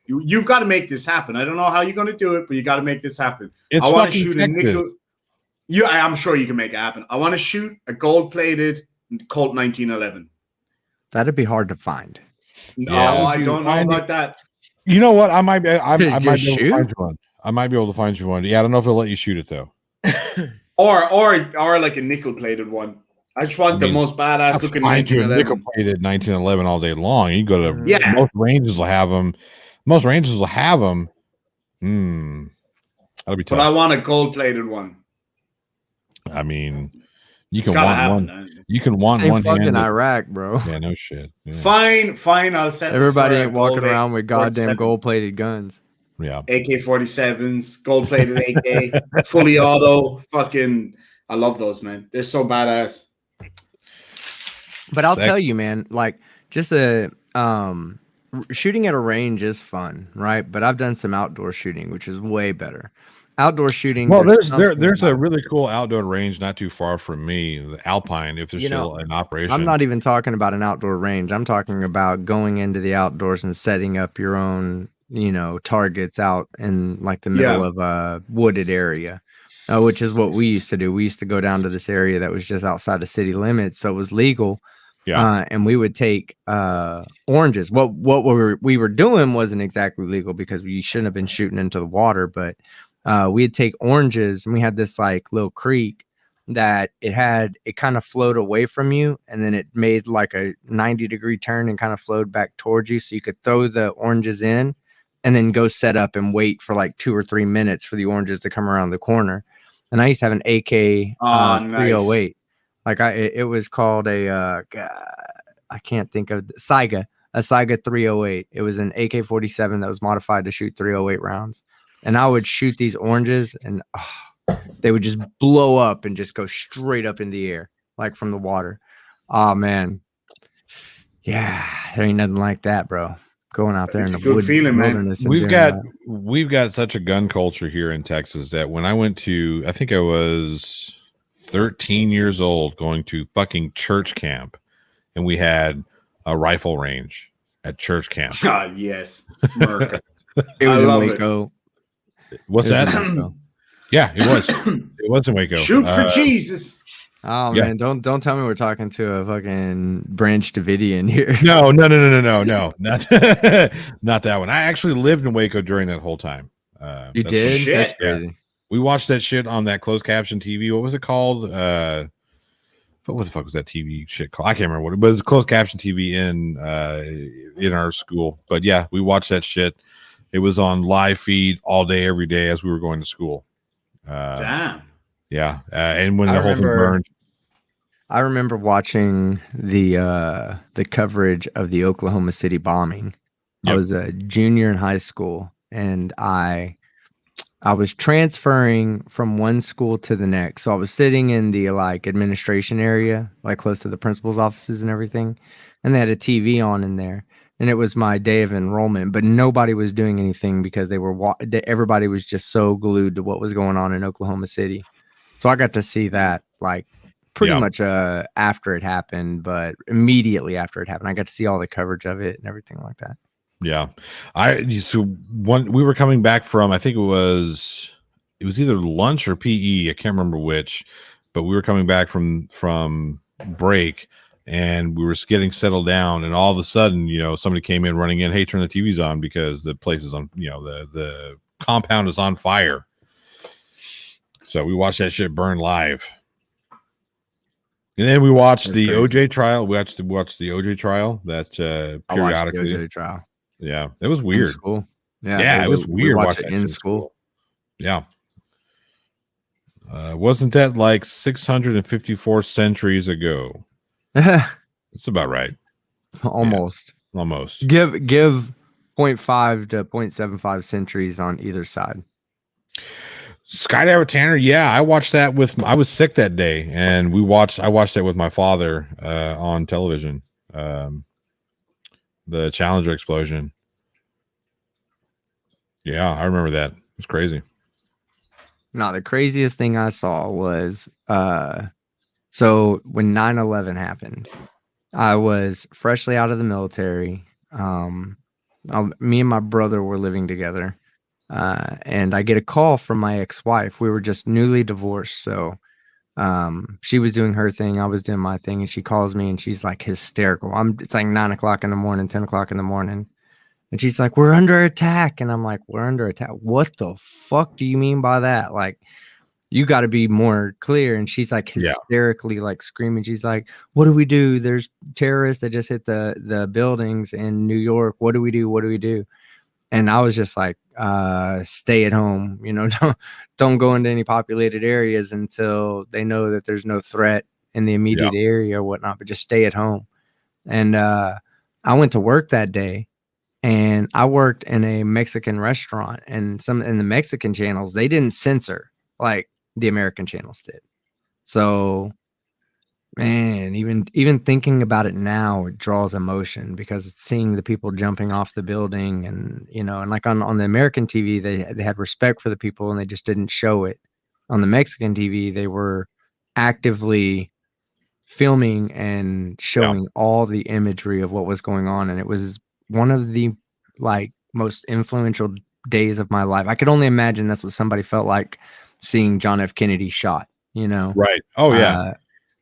Speaker 3: You've got to make this happen. I don't know how you're going to do it, but you got to make this happen.
Speaker 1: I want to shoot
Speaker 3: Texas. A nickel. I'm sure you can make it happen. I want to shoot a gold-plated Colt 1911.
Speaker 2: That'd be hard to find.
Speaker 3: No, I don't know about that.
Speaker 1: You know what? I might be able to find you one. I might be able to find you one. Yeah, I don't know if they'll let you shoot it though.
Speaker 3: or like a nickel-plated one. I just want the most badass looking 1911.
Speaker 1: Nickel-plated 1911 all day long. You go to most ranges will have them. Most ranges will have them. That'll be tough.
Speaker 3: But I want a gold-plated one.
Speaker 1: I mean, you can want one. Man. You can want one
Speaker 2: fucking Iraq, bro.
Speaker 1: Yeah, no shit. Yeah.
Speaker 3: Fine. I'll set.
Speaker 2: Everybody ain't walking around with goddamn gold-plated guns.
Speaker 1: Yeah.
Speaker 3: AK-47s, gold-plated AK, fully auto. Fucking, I love those, man. They're so badass.
Speaker 2: But I'll tell you, man, like just shooting at a range is fun, right? But I've done some outdoor shooting, which is way better. Outdoor shooting.
Speaker 1: Well, there's a really cool outdoor range not too far from me, the Alpine, if there's still an operation.
Speaker 2: I'm not even talking about an outdoor range. I'm talking about going into the outdoors and setting up your own, targets out in like the middle of a wooded area, which is what we used to do. We used to go down to this area that was just outside of city limits, so it was legal. Yeah, and we would take oranges. What we were doing wasn't exactly legal because we shouldn't have been shooting into the water, but we'd take oranges, and we had this like little creek that it kind of flowed away from you, and then it made like a 90-degree turn and kind of flowed back towards you, so you could throw the oranges in and then go set up and wait for like 2 or 3 minutes for the oranges to come around the corner. And I used to have an AK 308. Like it was called I can't think of a Saiga 308. It was an AK-47 that was modified to shoot 308 rounds. And I would shoot these oranges, and they would just blow up and just go straight up in the air, like from the water. Oh man, yeah, there ain't nothing like that, bro. Going out there in the wilderness.
Speaker 1: We've got such a gun culture here in Texas that when I went to, I think I was 13 years old, going to fucking church camp, and we had a rifle range at church camp.
Speaker 3: God, yes, Merc.
Speaker 2: It was in Waco.
Speaker 1: What's that? Yeah, it was. It was in Waco.
Speaker 3: Shoot for Jesus.
Speaker 2: Oh man, don't tell me we're talking to a fucking Branch Davidian here.
Speaker 1: No, not not that one. I actually lived in Waco during that whole time.
Speaker 2: You did? That's crazy.
Speaker 1: Yeah. We watched that shit on that closed caption TV. What was it called? What the fuck was that TV shit called? I can't remember what it was. It was closed caption TV in our school. But yeah, we watched that shit. It was on live feed all day, every day as we were going to school.
Speaker 3: Damn.
Speaker 1: Yeah, and when the whole thing burned.
Speaker 2: I remember watching the coverage of the Oklahoma City bombing. Yep. I was a junior in high school, and I was transferring from one school to the next. So I was sitting in the like administration area, like close to the principal's offices and everything, and they had a TV on in there. And it was my day of enrollment, but nobody was doing anything because everybody was just so glued to what was going on in Oklahoma City. So I got to see that like pretty much after it happened, but immediately after it happened, I got to see all the coverage of it and everything like that.
Speaker 1: Yeah, we were coming back from, I think it was either lunch or PE, I can't remember which, but we were coming back from break. And we were getting settled down, and all of a sudden, somebody came in running in. Hey, turn the TVs on because the place is on. The compound is on fire. So we watched that shit burn live, and then we watched the OJ trial. We watched the OJ trial. That periodically.
Speaker 2: The OJ trial.
Speaker 1: Yeah, it was weird.
Speaker 2: In school.
Speaker 1: Yeah, it was weird.
Speaker 2: Watching it in school.
Speaker 1: Yeah. Wasn't that like 654 centuries ago? It's about right.
Speaker 2: Almost.
Speaker 1: Yeah, almost.
Speaker 2: Give 0.5 to 0.75 centuries on either side.
Speaker 1: Skydiver Tanner, yeah, I watched that I was sick that day, and I watched that with my father on television. The Challenger explosion. Yeah, I remember that. It was crazy.
Speaker 2: No, the craziest thing I saw was so when 9/11 happened, I was freshly out of the military. Me and my brother were living together, and I get a call from my ex-wife. We were just newly divorced, so she was doing her thing, I was doing my thing, and she calls me and she's like hysterical. It's like 9 o'clock in the morning, 10 o'clock in the morning, and she's like, "We're under attack," and I'm like, "We're under attack? What the fuck do you mean by that? Like, you got to be more clear." And she's like hysterically like screaming. She's like, "What do we do? There's terrorists that just hit the buildings in New York. What do we do? What do we do?" And I was just like, stay at home, don't go into any populated areas until they know that there's no threat in the immediate area or whatnot, but just stay at home. And I went to work that day, and I worked in a Mexican restaurant, and in the Mexican channels, they didn't censor like the American channels did. So, man, even thinking about it now, it draws emotion because it's seeing the people jumping off the building, and and like on the American TV, they had respect for the people and they just didn't show it. On the Mexican TV, they were actively filming and showing all the imagery of what was going on, and it was one of the like most influential days of my life. I could only imagine that's what somebody felt like seeing John F. Kennedy shot,
Speaker 1: Right. Oh yeah.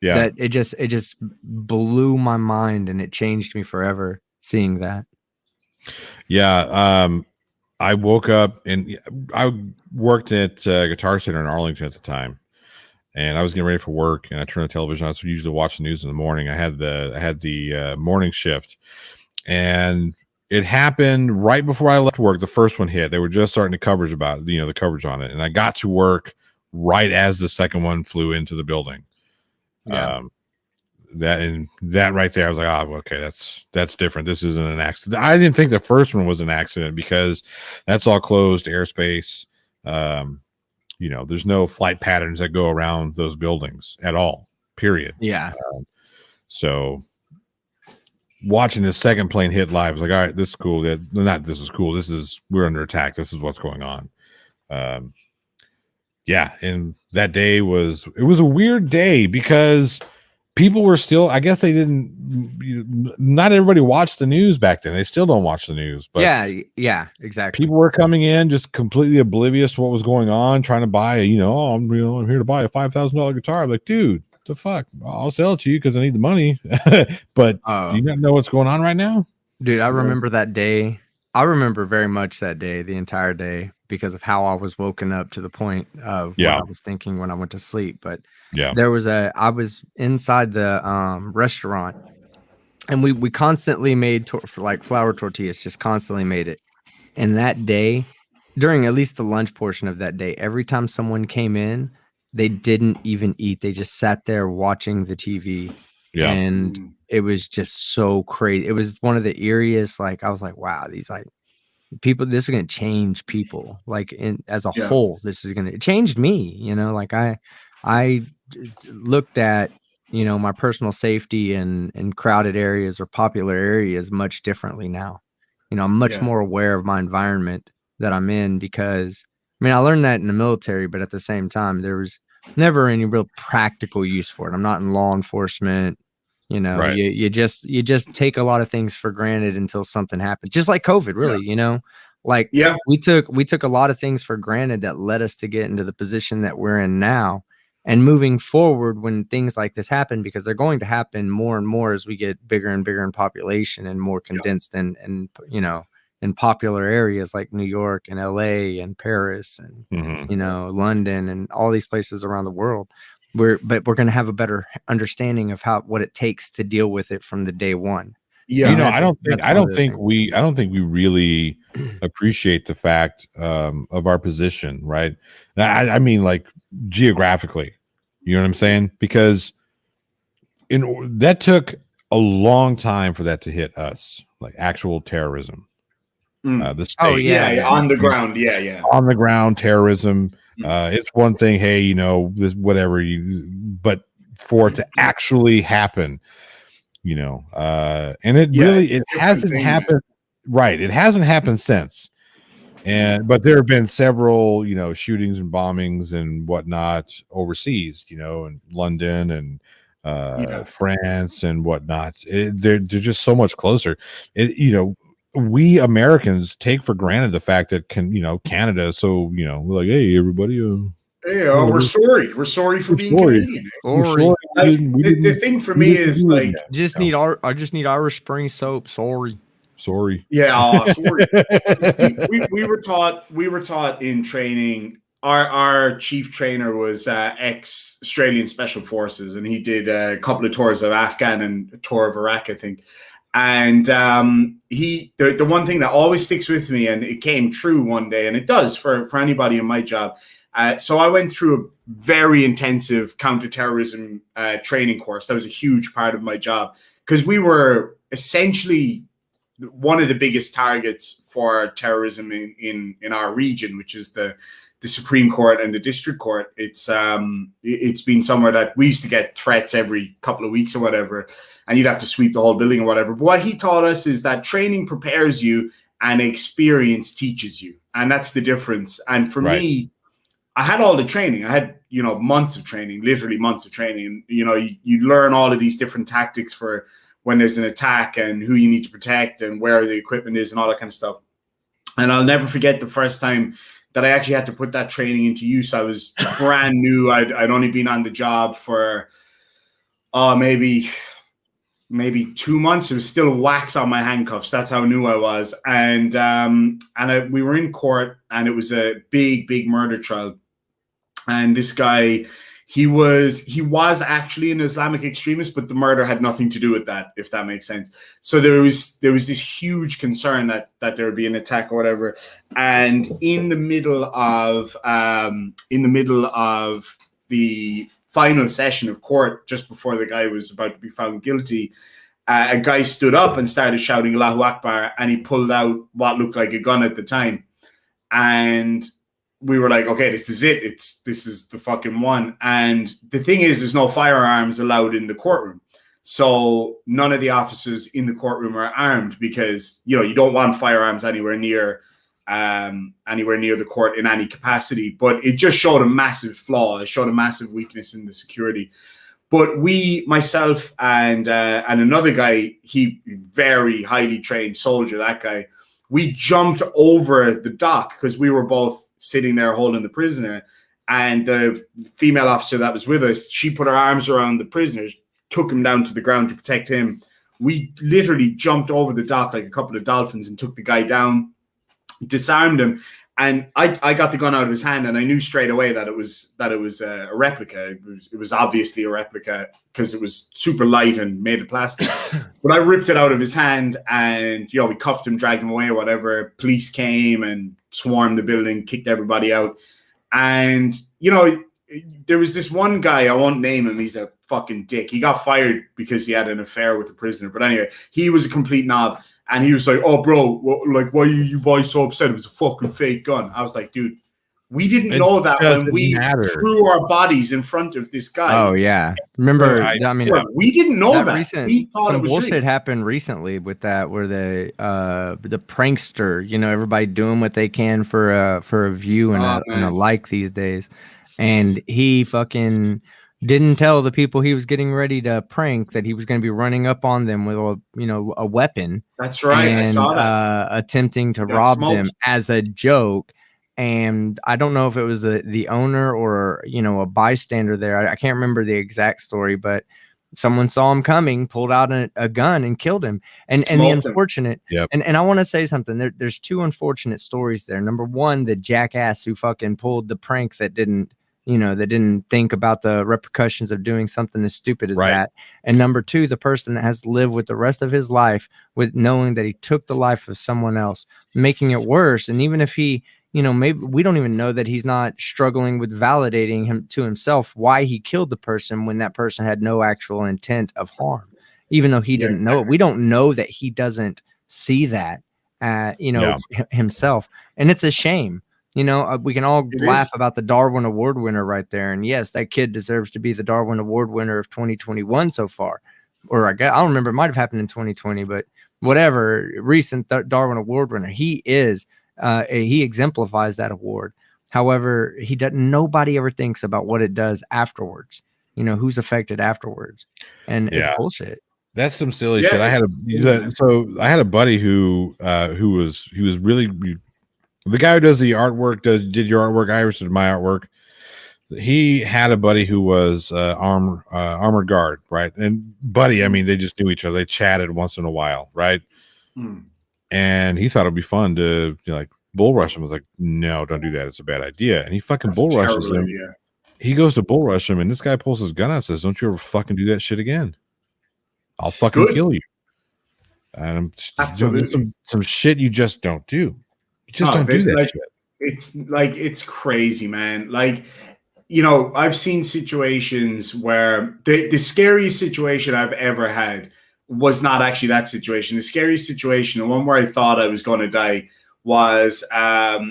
Speaker 1: Yeah.
Speaker 2: That it just blew my mind, and it changed me forever seeing that.
Speaker 1: Yeah. I woke up, and I worked at Guitar Center in Arlington at the time. and I was getting ready for work, and I turned the television on. I was usually watch the news in the morning. I had the morning shift, and it happened right before I left work. The first one hit. They were just starting the coverage about the coverage on it, and I got to work right as the second one flew into the building.
Speaker 2: Yeah.
Speaker 1: That right there, I was like, oh, okay, that's different. This isn't an accident. I didn't think the first one was an accident because that's all closed airspace. There's no flight patterns that go around those buildings at all, period.
Speaker 2: Yeah.
Speaker 1: So watching the second plane hit live, I was like, all right, this is cool. This is cool. We're under attack. This is what's going on. And that day was a weird day because people were still, I guess not everybody watched the news back then. They still don't watch the news. But
Speaker 2: yeah, exactly.
Speaker 1: People were coming in just completely oblivious to what was going on, trying to buy I'm here to buy a $5,000 guitar. I'm like, dude, the fuck? I'll sell it to you because I need the money. But do you not know what's going on right now?
Speaker 2: Dude, I remember that day. I remember very much that day, the entire day, because of how I was woken up to the point of what I was thinking when I went to sleep. But I was inside the restaurant, and we constantly made flour tortillas, just constantly made it. And that day, during at least the lunch portion of that day, every time someone came in, they didn't even eat. They just sat there watching the TV.
Speaker 1: Yeah.
Speaker 2: And it was just so crazy. It was one of the eeriest, I was like, wow, these people, this is going to change people as a whole. This is going to change me, I looked at, my personal safety in crowded areas or popular areas much differently now. I'm much more aware of my environment that I'm in because I learned that in the military, but at the same time, there was never any real practical use for it. I'm not in law enforcement.
Speaker 1: Right.
Speaker 2: You just take a lot of things for granted until something happens. Just like COVID, really, we took a lot of things for granted that led us to get into the position that we're in now. And moving forward, when things like this happen, because they're going to happen more and more as we get bigger and bigger in population and more condensed and in popular areas like New York and LA and Paris and London and all these places around the world. We're going to have a better understanding of what it takes to deal with it from the day one.
Speaker 1: Yeah, I don't think we really appreciate the fact of our position, right? I mean, like geographically, you know what I'm saying? Because that took a long time for that to hit us, like actual terrorism. The state,
Speaker 3: on the ground,
Speaker 1: on the ground terrorism. It's one thing, hey, this whatever but for it to actually happen, and it hasn't happened. Right, it hasn't happened since. But there have been several, shootings and bombings and whatnot overseas, in London and France and whatnot. They're just so much closer. We Americans take for granted the fact that Canada. So, we're like, hey, everybody.
Speaker 3: We're sorry. We're sorry for being Canadian. The thing for me is
Speaker 2: I just need Irish Spring soap. Sorry.
Speaker 3: Yeah, sorry. we were taught in training. Our chief trainer was ex-Australian Special Forces, and he did a couple of tours of Afghan and a tour of Iraq, I think. And the one thing that always sticks with me, and it came true one day, and it does for anybody in my job. So I went through a very intensive counterterrorism training course. That was a huge part of my job because we were essentially one of the biggest targets for terrorism in our region, which is the Supreme Court and the District Court. It's been somewhere that we used to get threats every couple of weeks or whatever, and you'd have to sweep the whole building or whatever. But what he taught us is that training prepares you and experience teaches you. And that's the difference. And for me, I had all the training. I had, months of training, literally months of training. And, you learn all of these different tactics for when there's an attack and who you need to protect and where the equipment is and all that kind of stuff. And I'll never forget the first time that I actually had to put that training into use. I was brand new. I'd only been on the job for maybe 2 months. It was still wax on my handcuffs. That's how new I was. And we were in court, and it was a big murder trial. And this guy, He was actually an Islamic extremist, but the murder had nothing to do with that, if that makes sense. So there was this huge concern that there would be an attack or whatever. And in the middle of the final session of court, just before the guy was about to be found guilty, a guy stood up and started shouting Allahu Akbar, and he pulled out what looked like a gun at the time. And we were like, okay, this is it. This is the fucking one. And the thing is, there's no firearms allowed in the courtroom. So none of the officers in the courtroom are armed because, you don't want firearms anywhere near the court in any capacity. But it just showed a massive flaw. It showed a massive weakness in the security. But myself and another guy, he very highly trained soldier, that guy, we jumped over the dock because we were both sitting there holding the prisoner. And the female officer that was with us, she put her arms around the prisoner, took him down to the ground to protect him. We literally jumped over the dock like a couple of dolphins and took the guy down, disarmed him. And I got the gun out of his hand, and I knew straight away that it was a replica. It was obviously a replica because it was super light and made of plastic. But I ripped it out of his hand, and we cuffed him, dragged him away, or whatever. Police came and swarmed the building, kicked everybody out. And there was this one guy, I won't name him. He's a fucking dick. He got fired because he had an affair with a prisoner. But anyway, he was a complete knob. And he was like, "Oh, bro, why are you boys so upset? It was a fucking fake gun." I was like, "Dude, we didn't know that when we threw our bodies in front of this guy."
Speaker 2: Oh yeah, remember?
Speaker 3: We didn't know that. We thought
Speaker 2: some
Speaker 3: it was
Speaker 2: bullshit
Speaker 3: real.
Speaker 2: happened recently with that, where the prankster, everybody doing what they can for a view and a like these days, and he fucking didn't tell the people he was getting ready to prank that he was going to be running up on them with a weapon.
Speaker 3: That's right.
Speaker 2: And,
Speaker 3: I saw that.
Speaker 2: Attempting to rob them as a joke. And I don't know if it was the owner or a bystander there. I can't remember the exact story, but someone saw him coming, pulled out a gun, and killed him. And the unfortunate. And I want to say something. There's two unfortunate stories there. Number one, the jackass who fucking pulled the prank that didn't think about the repercussions of doing something as stupid as that. And number two, the person that has to live with the rest of his life with knowing that he took the life of someone else, making it worse. And even if he, maybe we don't even know that he's not struggling with validating him to himself why he killed the person when that person had no actual intent of harm, even though he didn't know it. We don't know that he doesn't see that, himself. And it's a shame. We can all laugh about the Darwin Award winner right there. And yes, that kid deserves to be the Darwin Award winner of 2021 so far. Or I don't remember. It might have happened in 2020, but whatever, recent Darwin Award winner. He is, he exemplifies that award. However, nobody ever thinks about what it does afterwards. Who's affected afterwards. And it's bullshit.
Speaker 1: That's some silly shit. I had a buddy who was really, the guy who does the artwork, did your artwork, Irish did my artwork. He had a buddy who was armored guard, right? And buddy, I mean, they just knew each other. They chatted once in a while, right? And he thought it'd be fun to bull rush him. I was like, no, don't do that. It's a bad idea. And he fucking bull rushes him. Idea. He goes to bull rush him, and this guy pulls his gun out and says, "Don't you ever fucking do that shit again. I'll fucking kill you." And I'm some shit you just don't do. Just don't do that shit.
Speaker 3: It's crazy, man. I've seen situations where the scariest situation I've ever had was not actually that situation. The scariest situation, the one where I thought I was going to die, was a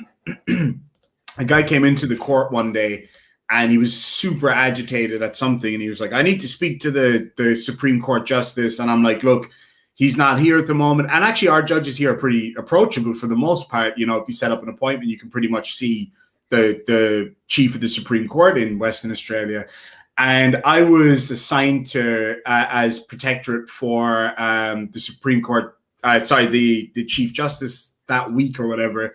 Speaker 3: guy came into the court one day and he was super agitated at something. And he was like, "I need to speak to the Supreme Court Justice." And I'm like, "Look, he's not here at the moment." And actually, our judges here are pretty approachable for the most part. If you set up an appointment, you can pretty much see the chief of the Supreme Court in Western Australia. And I was assigned to as protectorate for the Supreme Court, the Chief Justice that week or whatever.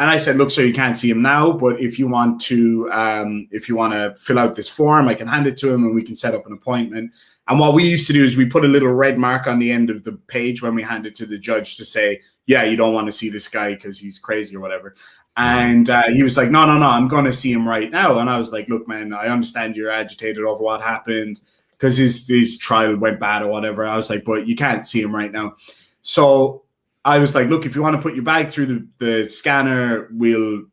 Speaker 3: And I said, "Look, so you can't see him now, but if you want to fill out this form, I can hand it to him and we can set up an appointment." And what we used to do is we put a little red mark on the end of the page when we hand it to the judge to say, "Yeah, you don't want to see this guy because he's crazy or whatever." And he was like, no, I'm going to see him right now. And I was like, look, man, I understand you're agitated over what happened because his trial went bad or whatever. I was like, but you can't see him right now. So I was like, look, if you want to put your bag through the scanner, we'll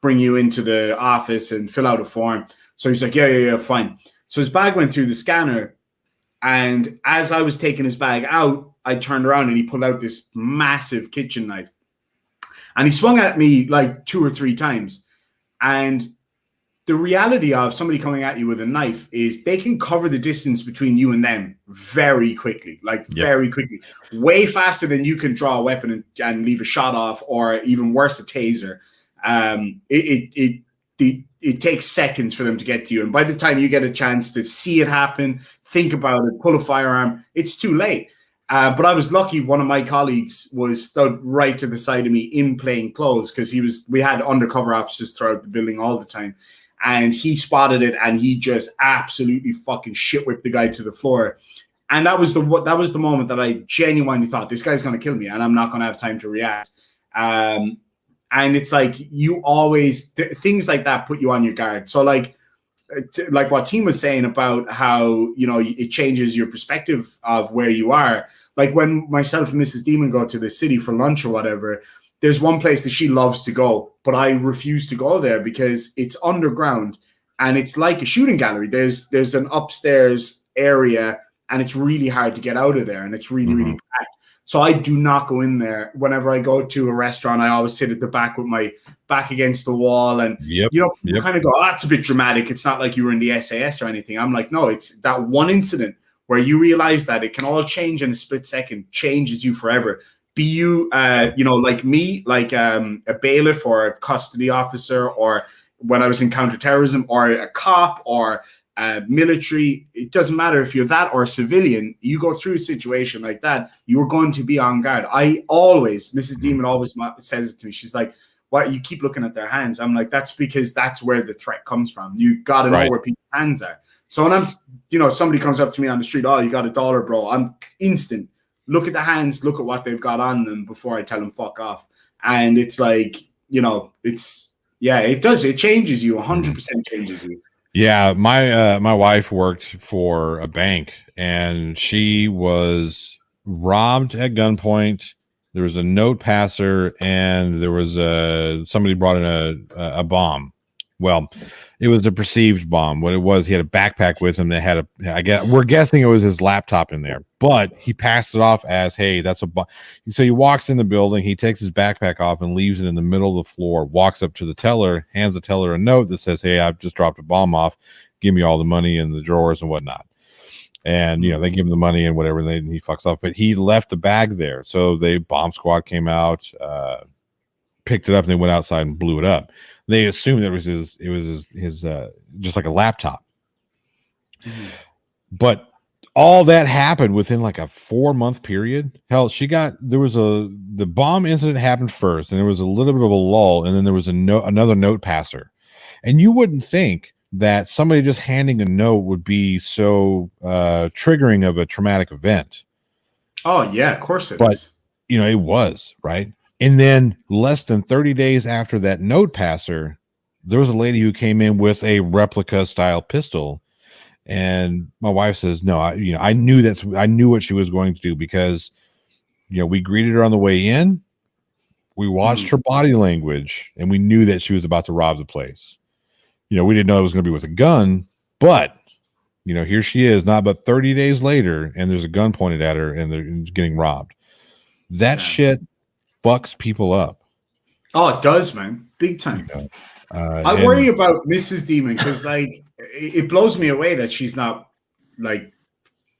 Speaker 3: bring you into the office and fill out a form. So he's like, yeah, fine. So his bag went through the scanner. And as I was taking his bag out, I turned around and he pulled out this massive kitchen knife. And he swung at me like 2 or 3 times. And the reality of somebody coming at you with a knife is they can cover the distance between you and them very quickly, very quickly, way faster than you can draw a weapon and leave a shot off, or even worse, a taser. It takes seconds for them to get to you. And by the time you get a chance to see it happen, think about it, pull a firearm, it's too late. But I was lucky. One of my colleagues was stood right to the side of me in plain clothes because we had undercover officers throughout the building all the time. And he spotted it and he just absolutely fucking shit whipped the guy to the floor. And that was the moment that I genuinely thought, this guy's going to kill me and I'm not going to have time to react. And it's like you always things like that put you on your guard. So like what Tim was saying about how, it changes your perspective of where you are. Like when myself and Mrs. Demon go to the city for lunch or whatever, there's one place that she loves to go, but I refuse to go there because it's underground and it's like a shooting gallery. There's an upstairs area and it's really hard to get out of there and it's really, really packed. So I do not go in there. Whenever I go to a restaurant, I always sit at the back with my back against the wall. And, you kind of go, oh, that's a bit dramatic. It's not like you were in the SAS or anything. I'm like, no, it's that one incident where you realize that it can all change in a split second, changes you forever. Be you, like me, like a bailiff or a custody officer, or when I was in counterterrorism, or a cop or military, it doesn't matter if you're that or a civilian, you go through a situation like that, you're going to be on guard. Mrs. Demon always says it to me. She's like, why you keep looking at their hands? I'm like, that's because that's where the threat comes from. You got to know where people's hands are. So when I'm, somebody comes up to me on the street, oh, you got $1, bro. I'm instant. Look at the hands, look at what they've got on them before I tell them fuck off. And it's like, it does. It changes you. 100% changes you.
Speaker 1: Yeah, my wife worked for a bank and she was robbed at gunpoint. There was a note passer and there was somebody brought in a bomb. Well, it was a perceived bomb. What it was, he had a backpack with him that had we're guessing it was his laptop in there, but he passed it off as, hey, that's a bomb. So he walks in the building, he takes his backpack off and leaves it in the middle of the floor, walks up to the teller, hands the teller a note that says, hey, I've just dropped a bomb off. Give me all the money in the drawers and whatnot. And, they give him the money and whatever, and he fucks off. But he left the bag there. So the bomb squad came out, picked it up, and they went outside and blew it up. They assumed that it was his just like a laptop. But all that happened within like a 4-month period. Hell, the bomb incident happened first, and there was a little bit of a lull, and then there was another note passer. And you wouldn't think that somebody just handing a note would be so triggering of a traumatic event.
Speaker 3: Oh yeah, of course it is.
Speaker 1: It was, right? And then less than 30 days after that note passer, there was a lady who came in with a replica style pistol. And my wife says, no, I knew what she was going to do because, we greeted her on the way in. We watched her body language and we knew that she was about to rob the place. We didn't know it was going to be with a gun, but, here she is, not but 30 days later, and there's a gun pointed at her and they're getting robbed. That shit fucks people up.
Speaker 3: Oh, it does, man. Big time. I worry about Mrs. Demon because, like, it blows me away that she's not, like,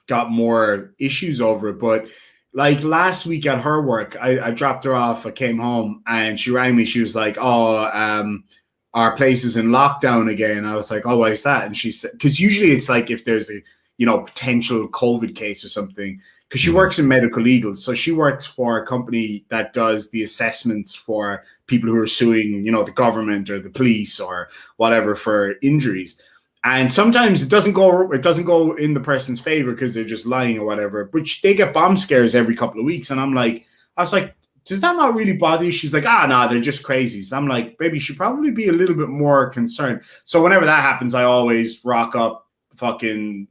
Speaker 3: got more issues over it. But, like, last week at her work, I dropped her off. I came home and she rang me. She was like, our place is in lockdown again. I was like, oh, why is that? And she said, because usually it's like if there's a, potential COVID case or something, because she works in medical legal. So she works for a company that does the assessments for people who are suing, the government or the police or whatever for injuries. And sometimes it doesn't go in the person's favor because they're just lying or whatever, but they get bomb scares every couple of weeks. And I was like, does that not really bother you? She's like, no, they're just crazies. I'm like, baby, you should probably be a little bit more concerned. So whenever that happens, I always rock up fucking,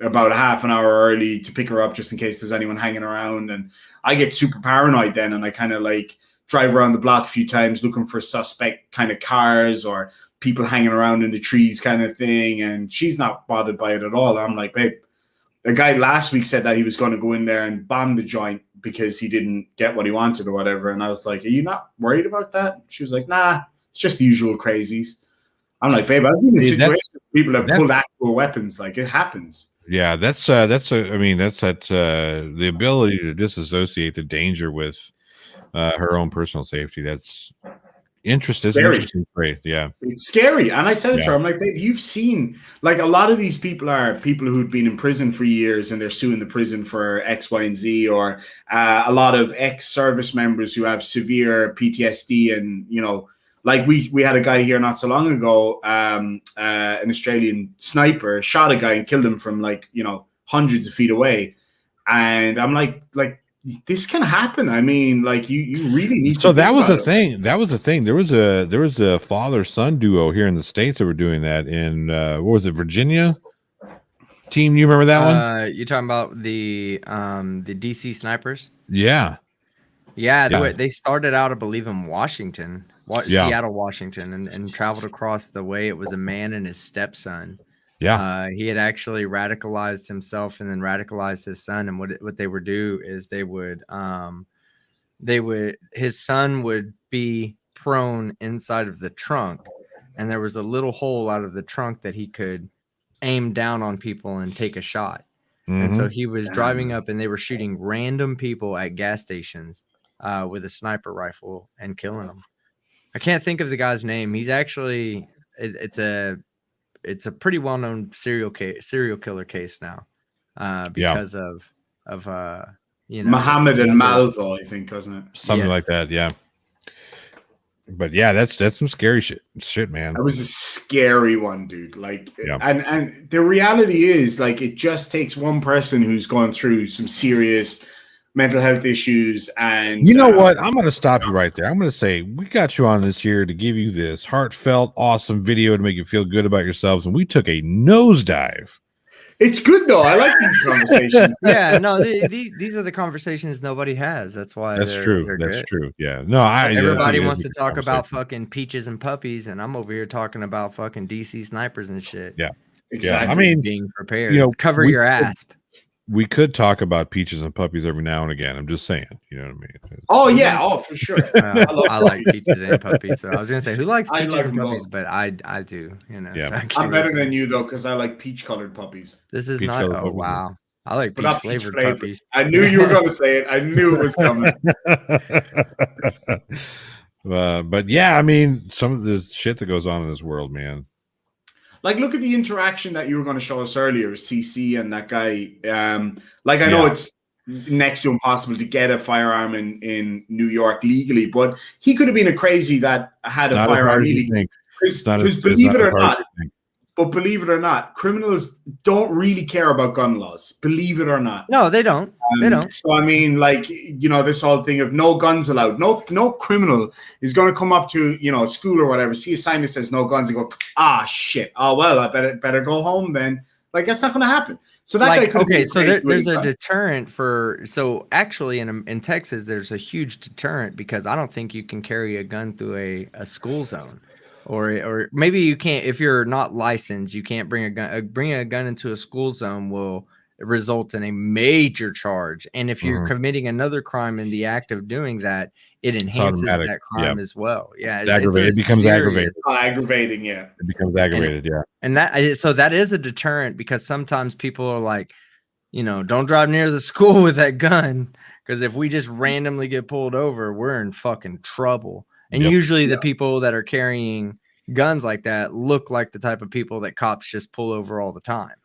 Speaker 3: about a half an hour early to pick her up just in case there's anyone hanging around. And I get super paranoid then, and I kind of like drive around the block a few times looking for suspect kind of cars or people hanging around in the trees kind of thing. And she's not bothered by it at all. I'm like, babe, the guy last week said that he was going to go in there and bomb the joint because he didn't get what he wanted or whatever. And I was like, are you not worried about that? She was like, nah, it's just the usual crazies. I'm like, babe, I've been in situations where people have pulled actual weapons. Like, it happens.
Speaker 1: Yeah, that's the ability to disassociate the danger with her own personal safety. That's interesting. Great. Yeah.
Speaker 3: It's scary. And I said it to her, I'm like, babe, you've seen, like, a lot of these people are people who've been in prison for years and they're suing the prison for X, Y, and Z, or a lot of ex-service members who have severe PTSD. And, like we had a guy here not so long ago, an Australian sniper shot a guy and killed him from hundreds of feet away. And I'm like, this can happen. I mean, like you really need.
Speaker 1: So that was a thing. That was the thing. There was a father-son duo here in the States that were doing that in what was it, Virginia? Team, you remember that one?
Speaker 2: You're talking about the DC snipers?
Speaker 1: Yeah.
Speaker 2: Yeah, they started out, I believe, in Washington, Seattle, Washington, and traveled across the way. It was a man and his stepson.
Speaker 1: Yeah,
Speaker 2: he had actually radicalized himself and then radicalized his son. And what they would do is his son would be prone inside of the trunk, and there was a little hole out of the trunk that he could aim down on people and take a shot. And so he was driving up, and they were shooting random people at gas stations with a sniper rifle and killing them. I can't think of the guy's name. He's actually it's a pretty well-known serial killer case now, because of
Speaker 3: Muhammad and Malvo, I think, wasn't it?
Speaker 1: Something like that, yeah. But yeah, that's some scary shit, man.
Speaker 3: That was a scary one, dude. Like, and the reality is, like, it just takes one person who's gone through some serious mental health issues. And
Speaker 1: you know what? I'm going to stop you right there. I'm going to say, we got you on this here to give you this heartfelt, awesome video to make you feel good about yourselves. And we took a nosedive.
Speaker 3: It's good though. I like these conversations.
Speaker 2: Yeah, no, these are the conversations nobody has. That's why
Speaker 1: that's true. That's true. Yeah, no,
Speaker 2: everybody wants to talk about fucking peaches and puppies, and I'm over here talking about fucking DC snipers and shit.
Speaker 1: Yeah,
Speaker 3: exactly.
Speaker 1: Yeah. I mean,
Speaker 2: being prepared. Cover your ass.
Speaker 1: We could talk about peaches and puppies every now and again. I'm just saying, you know what I mean?
Speaker 3: Oh yeah, oh for sure.
Speaker 2: I like peaches and puppies. So I was gonna say, who likes peaches and puppies? But I do.
Speaker 1: Yeah.
Speaker 2: So
Speaker 3: I'm better than you though, because I like peach colored puppies.
Speaker 2: This is not. Oh wow, I like peach flavored puppies.
Speaker 3: I knew you were gonna say it. I knew it was coming.
Speaker 1: But yeah, I mean, some of the shit that goes on in this world, man.
Speaker 3: Like, look at the interaction that you were going to show us earlier, CC and that guy. Like, I know it's next to impossible to get a firearm in New York legally, but he could have been a crazy that had a firearm illegally. Because believe it or not, criminals don't really care about gun laws. Believe it or not.
Speaker 2: No, they don't. They don't.
Speaker 3: So I mean, like, this whole thing of no guns allowed. No criminal is going to come up to a school or whatever, see a sign that says no guns, and go, shit. Oh well, I better go home then. Like, that's not going to happen. So that guy
Speaker 2: so there's a deterrent for. So actually, in Texas, there's a huge deterrent because I don't think you can carry a gun through a school zone. Or maybe you can't, if you're not licensed, you can't bring a gun. Bringing a gun into a school zone will result in a major charge. And if you're committing another crime in the act of doing that, it enhances that crime as well. Yeah,
Speaker 1: it's aggravated. It becomes aggravated.
Speaker 3: Aggravating, yeah.
Speaker 1: It becomes aggravated,
Speaker 2: and that is a deterrent because sometimes people are like, don't drive near the school with that gun because if we just randomly get pulled over, we're in fucking trouble. And usually the people that are carrying guns like that look like the type of people that cops just pull over all the time,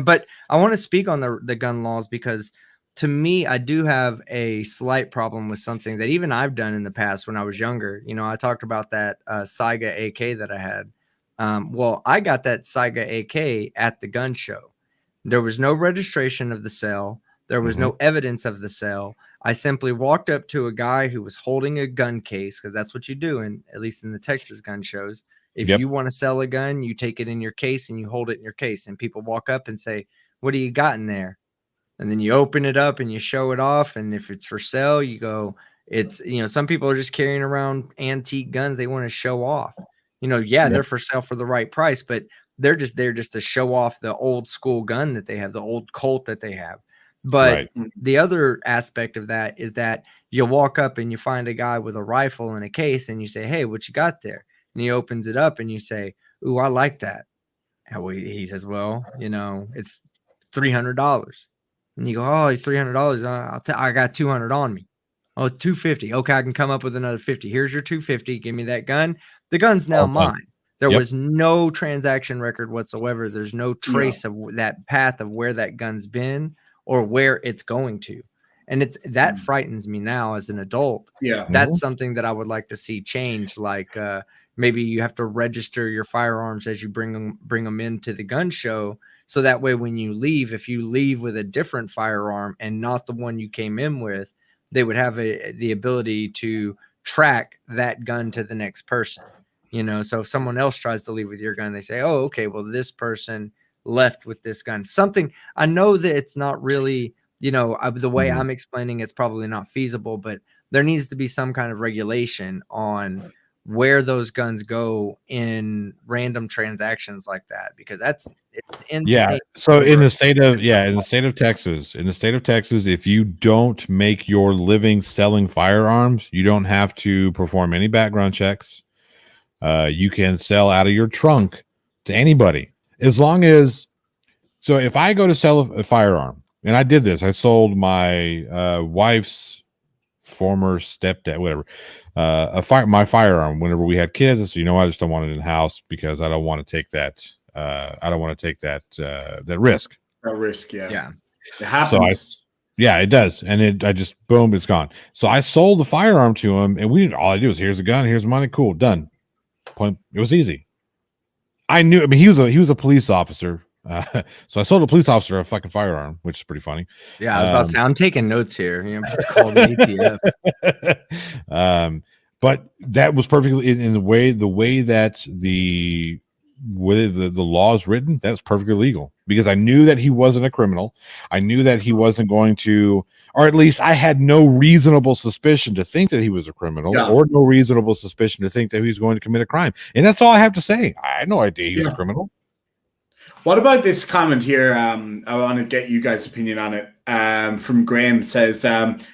Speaker 2: But I want to speak on the gun laws because to me, I do have a slight problem with something that even I've done in the past when I was younger. I talked about that Saiga AK that I had. Well, I got that Saiga AK at the gun show. There was no registration of the sale. There was no evidence of the sale. I simply walked up to a guy who was holding a gun case, because that's what you do, at least in the Texas gun shows. If you want to sell a gun, you take it in your case and you hold it in your case, and people walk up and say, "What do you got in there?" And then you open it up and you show it off. And if it's for sale, you go, some people are just carrying around antique guns they want to show off. They're for sale for the right price, but they're just there just to show off the old school gun that they have, the old Colt that they have. But the other aspect of that is that you walk up and you find a guy with a rifle in a case and you say, "Hey, what you got there?" And he opens it up and you say, "Ooh, I like that." And he says, "Well, it's $300. And you go, "Oh, it's $300. I got 200 on me." "Oh, 250. Okay, I can come up with another 50. Here's your 250. Give me that gun." The gun's now mine. There was no transaction record whatsoever. There's no trace of that path of where that gun's been or where it's going to. And that frightens me now as an adult.
Speaker 3: Yeah.
Speaker 2: That's something that I would like to see change. Like maybe you have to register your firearms as you bring them into the gun show. So that way, when you leave, if you leave with a different firearm and not the one you came in with, they would have the ability to track that gun to the next person. So if someone else tries to leave with your gun, they say, "Oh, okay, well, this person left with this gun." Something, I know that it's not really, the way I'm explaining it's probably not feasible, but there needs to be some kind of regulation on where those guns go in random transactions like that, because that's insane.
Speaker 1: So in the state of Texas, if you don't make your living selling firearms, you don't have to perform any background checks. You can sell out of your trunk to anybody, as long as. So if I go to sell a firearm, and I did this, I sold my wife's former stepdad, whatever, my firearm whenever we had kids. So I just don't want it in the house because I don't want to take that. I don't want to take that risk.
Speaker 3: That risk, yeah. It
Speaker 1: So
Speaker 3: happens.
Speaker 1: it does, and I just boom, it's gone. So I sold the firearm to him, and all I do is, here's the gun, here's the money, cool, done. Point. It was easy. I knew. I mean, he was a police officer. So I sold a police officer a fucking firearm, which is pretty funny.
Speaker 2: Yeah, I was about to say, I'm taking notes here. It's called an ATF.
Speaker 1: But that was perfectly in the way that the law is written. That's perfectly legal, because I knew that he wasn't a criminal. I knew that he wasn't going to, or at least I had no reasonable suspicion to think that he was a criminal, or no reasonable suspicion to think that he was going to commit a crime. And that's all I have to say. I had no idea he was a criminal.
Speaker 3: What about this comment here? I want to get you guys' opinion on it. From Graham says,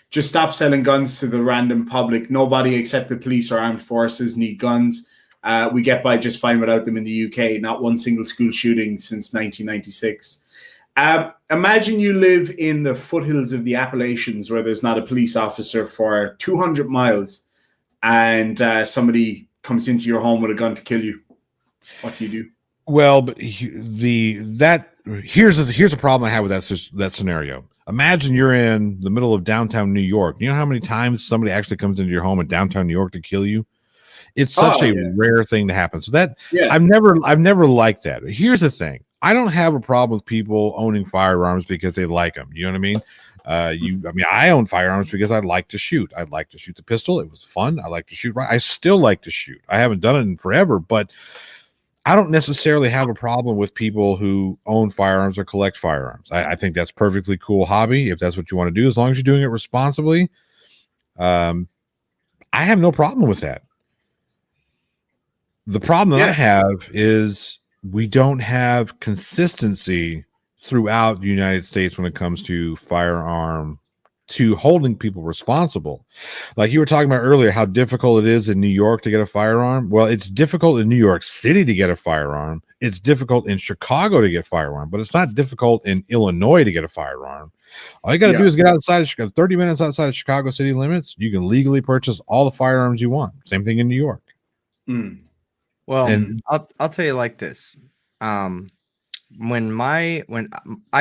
Speaker 3: just stop selling guns to the random public. Nobody except the police or armed forces need guns. We get by just fine without them in the UK. Not one single school shooting since 1996. Imagine you live in the foothills of the Appalachians where there's not a police officer for 200 miles and somebody comes into your home with a gun to kill you. What do you do?
Speaker 1: Well, but here's a problem I have with that scenario. Imagine you're in the middle of downtown New York. You know how many times somebody actually comes into your home in downtown New York to kill you? It's such a rare thing to happen. So I've never liked that. Here's the thing. I don't have a problem with people owning firearms because they like them. You know what I mean? I own firearms because I like to shoot. I like to shoot the pistol. It was fun. I like to shoot. I still like to shoot. I haven't done it in forever, but I don't necessarily have a problem with people who own firearms or collect firearms. I think that's perfectly cool hobby if that's what you want to do, as long as you're doing it responsibly. I have no problem with that. The problem that I have is we don't have consistency throughout the United States when it comes to holding people responsible. Like you were talking about earlier, how difficult it is in New York to get a firearm. Well, it's difficult in New York City to get a firearm. It's difficult in Chicago to get a firearm, but it's not difficult in Illinois to get a firearm. All you got to do is get outside of Chicago, 30 minutes outside of Chicago city limits. You can legally purchase all the firearms you want. Same thing in New York.
Speaker 2: Well, I'll tell you like this. When I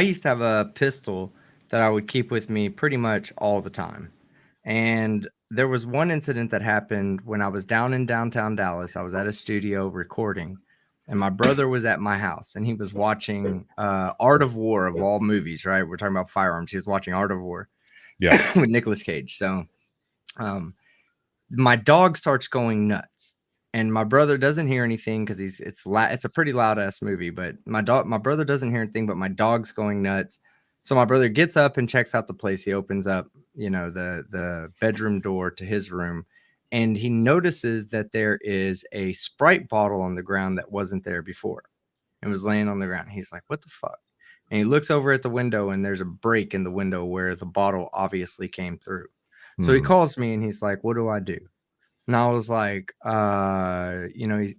Speaker 2: used to have a pistol that I would keep with me pretty much all the time. And there was one incident that happened when I was down in downtown Dallas. I was at a studio recording, and my brother was at my house, and he was watching Art of War, of all movies, right? We're talking about firearms. He was watching Art of War.
Speaker 1: Yeah.
Speaker 2: with Nicolas Cage. So, my dog starts going nuts, and my brother doesn't hear anything because it's a pretty loud ass movie. But my brother doesn't hear anything, but my dog's going nuts. So my brother gets up and checks out the place. He opens up, the bedroom door to his room, and he notices that there is a Sprite bottle on the ground that wasn't there before. It was laying on the ground. He's like, "What the fuck?" And he looks over at the window, and there's a break in the window where the bottle obviously came through. So he calls me and he's like, "What do I do?" And I was like,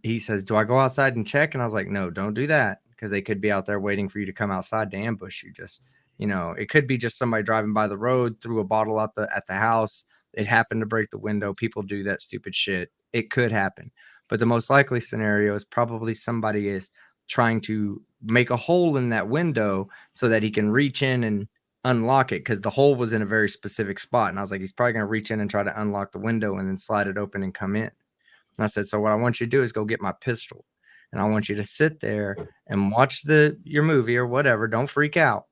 Speaker 2: he says, "Do I go outside and check?" And I was like, "No, don't do that, because they could be out there waiting for you to come outside to ambush you. Just, it could be just somebody driving by the road, threw a bottle at the house. It happened to break the window. People do that stupid shit. It could happen. But the most likely scenario is probably somebody is trying to make a hole in that window so that he can reach in and unlock it, because the hole was in a very specific spot." And I was like, "He's probably going to reach in and try to unlock the window and then slide it open and come in." And I said, "So what I want you to do is go get my pistol, and I want you to sit there and watch your movie or whatever. Don't freak out.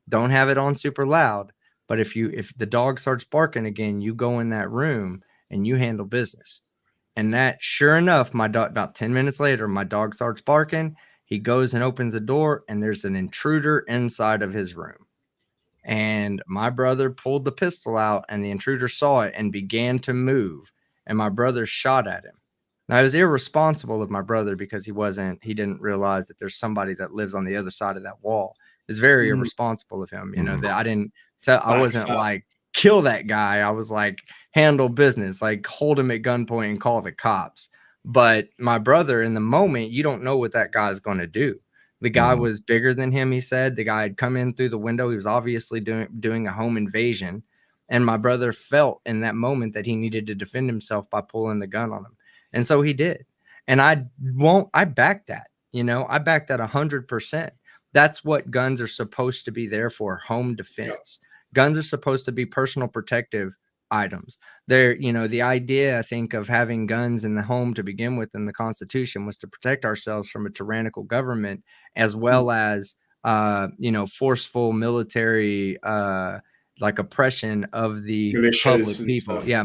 Speaker 2: Don't have it on super loud. But if the dog starts barking again, you go in that room and you handle business." And that, sure enough, my dog, about 10 minutes later, my dog starts barking. He goes and opens the door, and there's an intruder inside of his room. And my brother pulled the pistol out, and the intruder saw it and began to move, and my brother shot at him. Now, it was irresponsible of my brother, because he didn't realize that there's somebody that lives on the other side of that wall. It's very irresponsible of him, that I wasn't like, kill that guy. I was like, handle business, like hold him at gunpoint and call the cops. But my brother, in the moment, you don't know what that guy's going to do. The guy was bigger than him, he said. The guy had come in through the window. He was obviously doing a home invasion. And my brother felt in that moment that he needed to defend himself by pulling the gun on him. And so he did. And I back that. I back that 100%. That's what guns are supposed to be there for, home defense. Guns are supposed to be personal protective items. They're, the idea, I think, of having guns in the home to begin with in the Constitution was to protect ourselves from a tyrannical government, as well as, forceful military, like oppression of the
Speaker 3: Militias
Speaker 2: public
Speaker 3: and
Speaker 2: people.
Speaker 3: stuff.
Speaker 2: Yeah.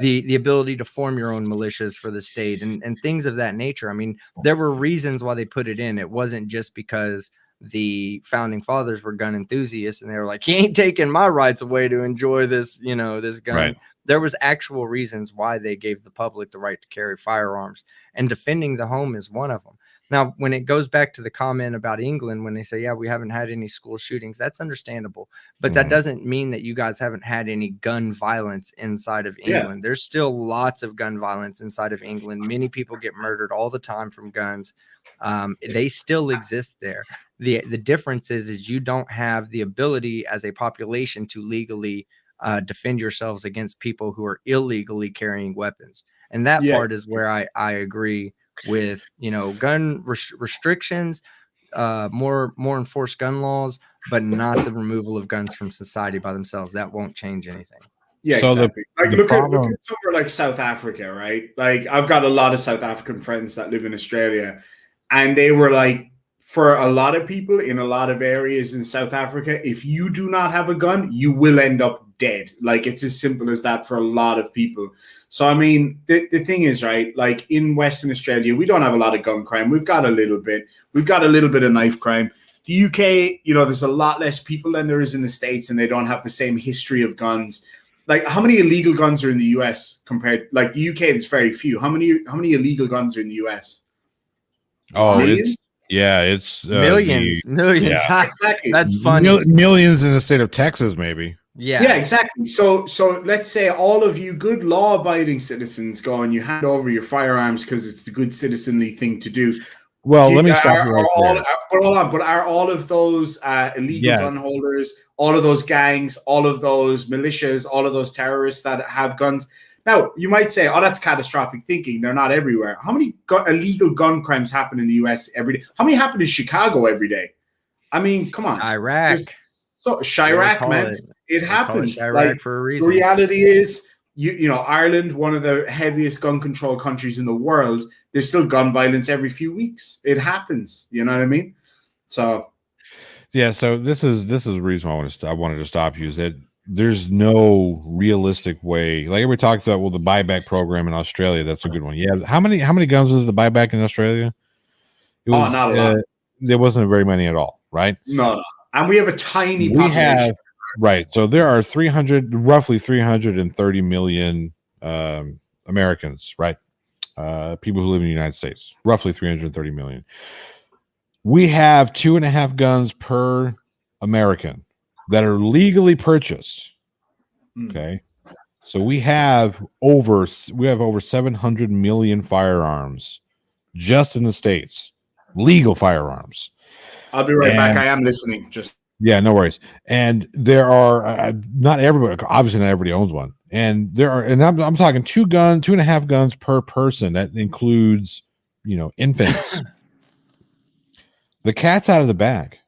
Speaker 2: The ability to form your own militias for the state and things of that nature. I mean, there were reasons why they put it in. It wasn't just because the founding fathers were gun enthusiasts and they were like, "He ain't taking my rights away to enjoy this, this gun."
Speaker 1: Right.
Speaker 2: There was actual reasons why they gave the public the right to carry firearms, and defending the home is one of them. Now, when it goes back to the comment about England, when they say, "Yeah, we haven't had any school shootings," that's understandable, but that doesn't mean that you guys haven't had any gun violence inside of England. There's still lots of gun violence inside of England. Many people get murdered all the time from guns. They still exist there. The difference is you don't have the ability as a population to legally defend yourselves against people who are illegally carrying weapons. And that part is where I agree with, gun restrictions, more enforced gun laws, but not the removal of guns from society by themselves. That won't change anything.
Speaker 3: Yeah,
Speaker 1: So
Speaker 3: exactly. Like
Speaker 1: the
Speaker 3: look at
Speaker 1: problem-
Speaker 3: somewhere like South Africa, right? Like I've got a lot of South African friends that live in Australia, and they were like, for a lot of people in a lot of areas in South Africa, if you do not have a gun, you will end up dead. Like it's as simple as that for a lot of people. So I mean, the thing is, right, like in Western Australia, we don't have a lot of gun crime. We've got a little bit. We've got a little bit of knife crime. The UK, there's a lot less people than there is in the States, and they don't have the same history of guns. Like, how many illegal guns are in the US compared? Like the UK, there's very few. How many illegal guns are in the US?
Speaker 1: Oh,
Speaker 3: Millions?
Speaker 1: it's
Speaker 2: Millions.
Speaker 1: Yeah.
Speaker 3: Exactly.
Speaker 2: That's funny.
Speaker 1: Millions in the state of Texas, maybe.
Speaker 2: Yeah,
Speaker 3: exactly. So let's say all of you good law-abiding citizens go and you hand over your firearms because it's the good citizenly thing to do.
Speaker 1: Well, let me stop you right there.
Speaker 3: But hold on. But are all of those illegal gun holders, all of those gangs, all of those militias, all of those terrorists that have guns? Now, you might say, "Oh, that's catastrophic thinking. They're not everywhere." How many illegal gun crimes happen in the U.S. every day? How many happen in Chicago every day? I mean, come on.
Speaker 2: Iraq.
Speaker 3: Chirac, man. It happens.
Speaker 2: Chirac for a reason.
Speaker 3: The reality is, Ireland, one of the heaviest gun control countries in the world, there's still gun violence every few weeks. It happens. You know what I mean? So,
Speaker 1: yeah. So this is the reason why I wanted to stop you, is that there's no realistic way. Like everybody talks about, well, the buyback program in Australia, that's a good one. Yeah, how many guns was the buyback in Australia? It was
Speaker 3: not a lot.
Speaker 1: There wasn't very many at all, right?
Speaker 3: No. And we have a tiny
Speaker 1: We
Speaker 3: population.
Speaker 1: have right. So there are roughly 330 million Americans, right? People who live in the United States, roughly 330 million. We have 2.5 guns per American that are legally purchased. Okay. So we have over 700 million firearms just in the States, legal firearms.
Speaker 3: I'll be right back. I am listening.
Speaker 1: Yeah, no worries. And there are not everybody, obviously not everybody owns one. And there are, and I'm talking 2.5 guns per person. That includes, infants. The cat's out of the bag.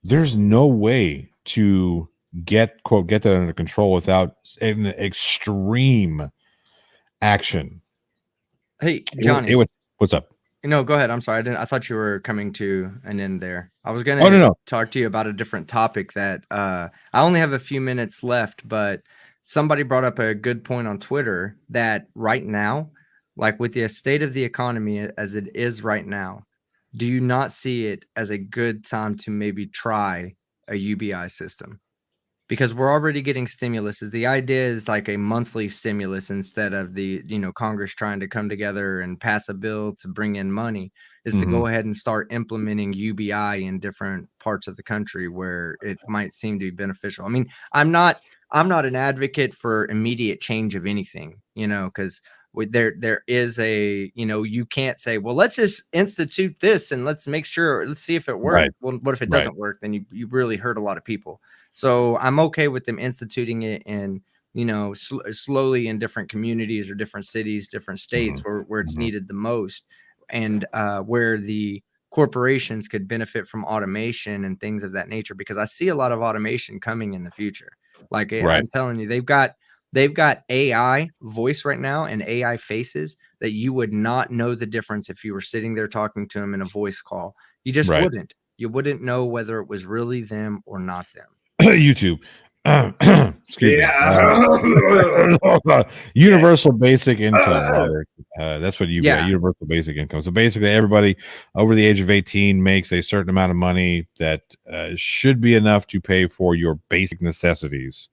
Speaker 1: There's no way to get that under control without an extreme action.
Speaker 2: Hey, Johnny.
Speaker 1: What's up?
Speaker 2: No, go ahead. I'm sorry. I thought you were coming to an end there. I was going
Speaker 1: to
Speaker 2: talk to you about a different topic that I only have a few minutes left, but somebody brought up a good point on Twitter that right now, like with the state of the economy as it is right now, do you not see it as a good time to maybe try a UBI system? Because we're already getting stimulus. The idea is like a monthly stimulus instead of the, Congress trying to come together and pass a bill to bring in money, is to go ahead and start implementing UBI in different parts of the country where it might seem to be beneficial. I mean, I'm not an advocate for immediate change of anything, because there is a, you can't say, well, let's just institute this and let's see if it works.
Speaker 1: Right.
Speaker 2: Well, what if it doesn't work? Then you really hurt a lot of people. So I'm okay with them instituting it and, slowly in different communities or different cities, different states where it's needed the most, and where the corporations could benefit from automation and things of that nature, because I see a lot of automation coming in the future. Like I'm telling you, they've got AI voice right now and AI faces that you would not know the difference if you were sitting there talking to them in a voice call. You just wouldn't. You wouldn't know whether it was really them or not them.
Speaker 1: YouTube. Excuse me. Universal basic income, Robert. That's what you got. Universal basic income. So basically, everybody over the age of 18 makes a certain amount of money that should be enough to pay for your basic necessities.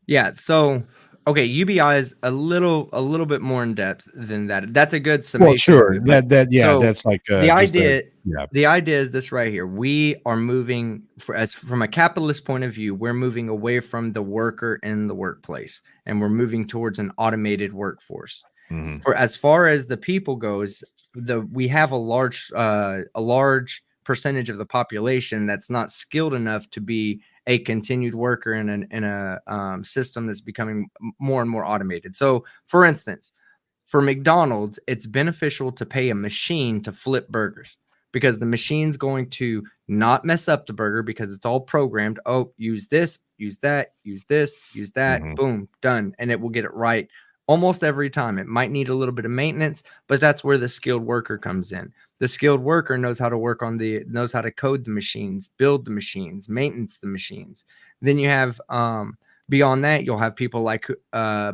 Speaker 2: Yeah. So, okay, UBI is a little bit more in depth than that. That's a good summation.
Speaker 1: Well, sure. That's like
Speaker 2: the idea. The idea is this right here. We are moving from a capitalist point of view. We're moving away from the worker in the workplace, and we're moving towards an automated workforce. For as far as the people goes, we have a large percentage of the population that's not skilled enough to be a continued worker in a system that's becoming more and more automated. So, for instance, for McDonald's, it's beneficial to pay a machine to flip burgers, because the machine's going to not mess up the burger because it's all programmed. Oh, use this, use that, use this, use that, boom, done. And it will get it right almost every time. It might need a little bit of maintenance, but that's where the skilled worker comes in. The skilled worker knows how to knows how to code the machines, build the machines, maintenance the machines. Then you have, beyond that, you'll have people like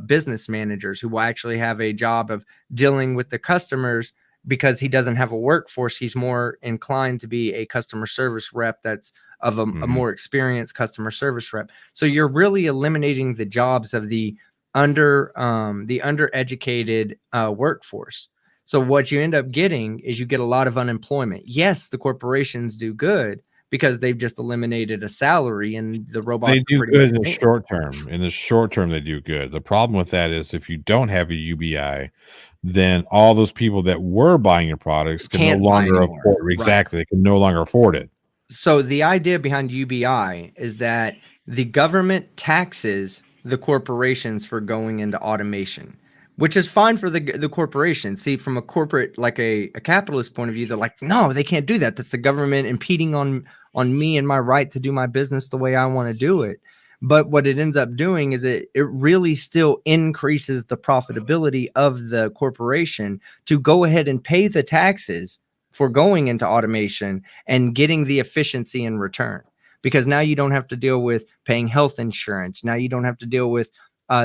Speaker 2: business managers who will actually have a job of dealing with the customers. Because he doesn't have a workforce, he's more inclined to be a customer service rep that's of a more experienced customer service rep. So you're really eliminating the jobs of the undereducated workforce. So what you end up getting is you get a lot of unemployment. Yes, the corporations do good because they've just eliminated a salary, and the robots
Speaker 1: they do good in the short term. In the short term, they do good. The problem with that is if you don't have a UBI, then all those people that were buying your products can no longer afford. Exactly. They can no longer afford it.
Speaker 2: So the idea behind UBI is that the government taxes the corporations for going into automation, which is fine for the corporation. See, from a corporate, like a capitalist point of view, they're like, no, they can't do that. That's the government impeding on me and my right to do my business the way I want to do it. But what it ends up doing is it really still increases the profitability of the corporation to go ahead and pay the taxes for going into automation and getting the efficiency in return. because now you don't have to deal with paying health insurance. Now you don't have to deal with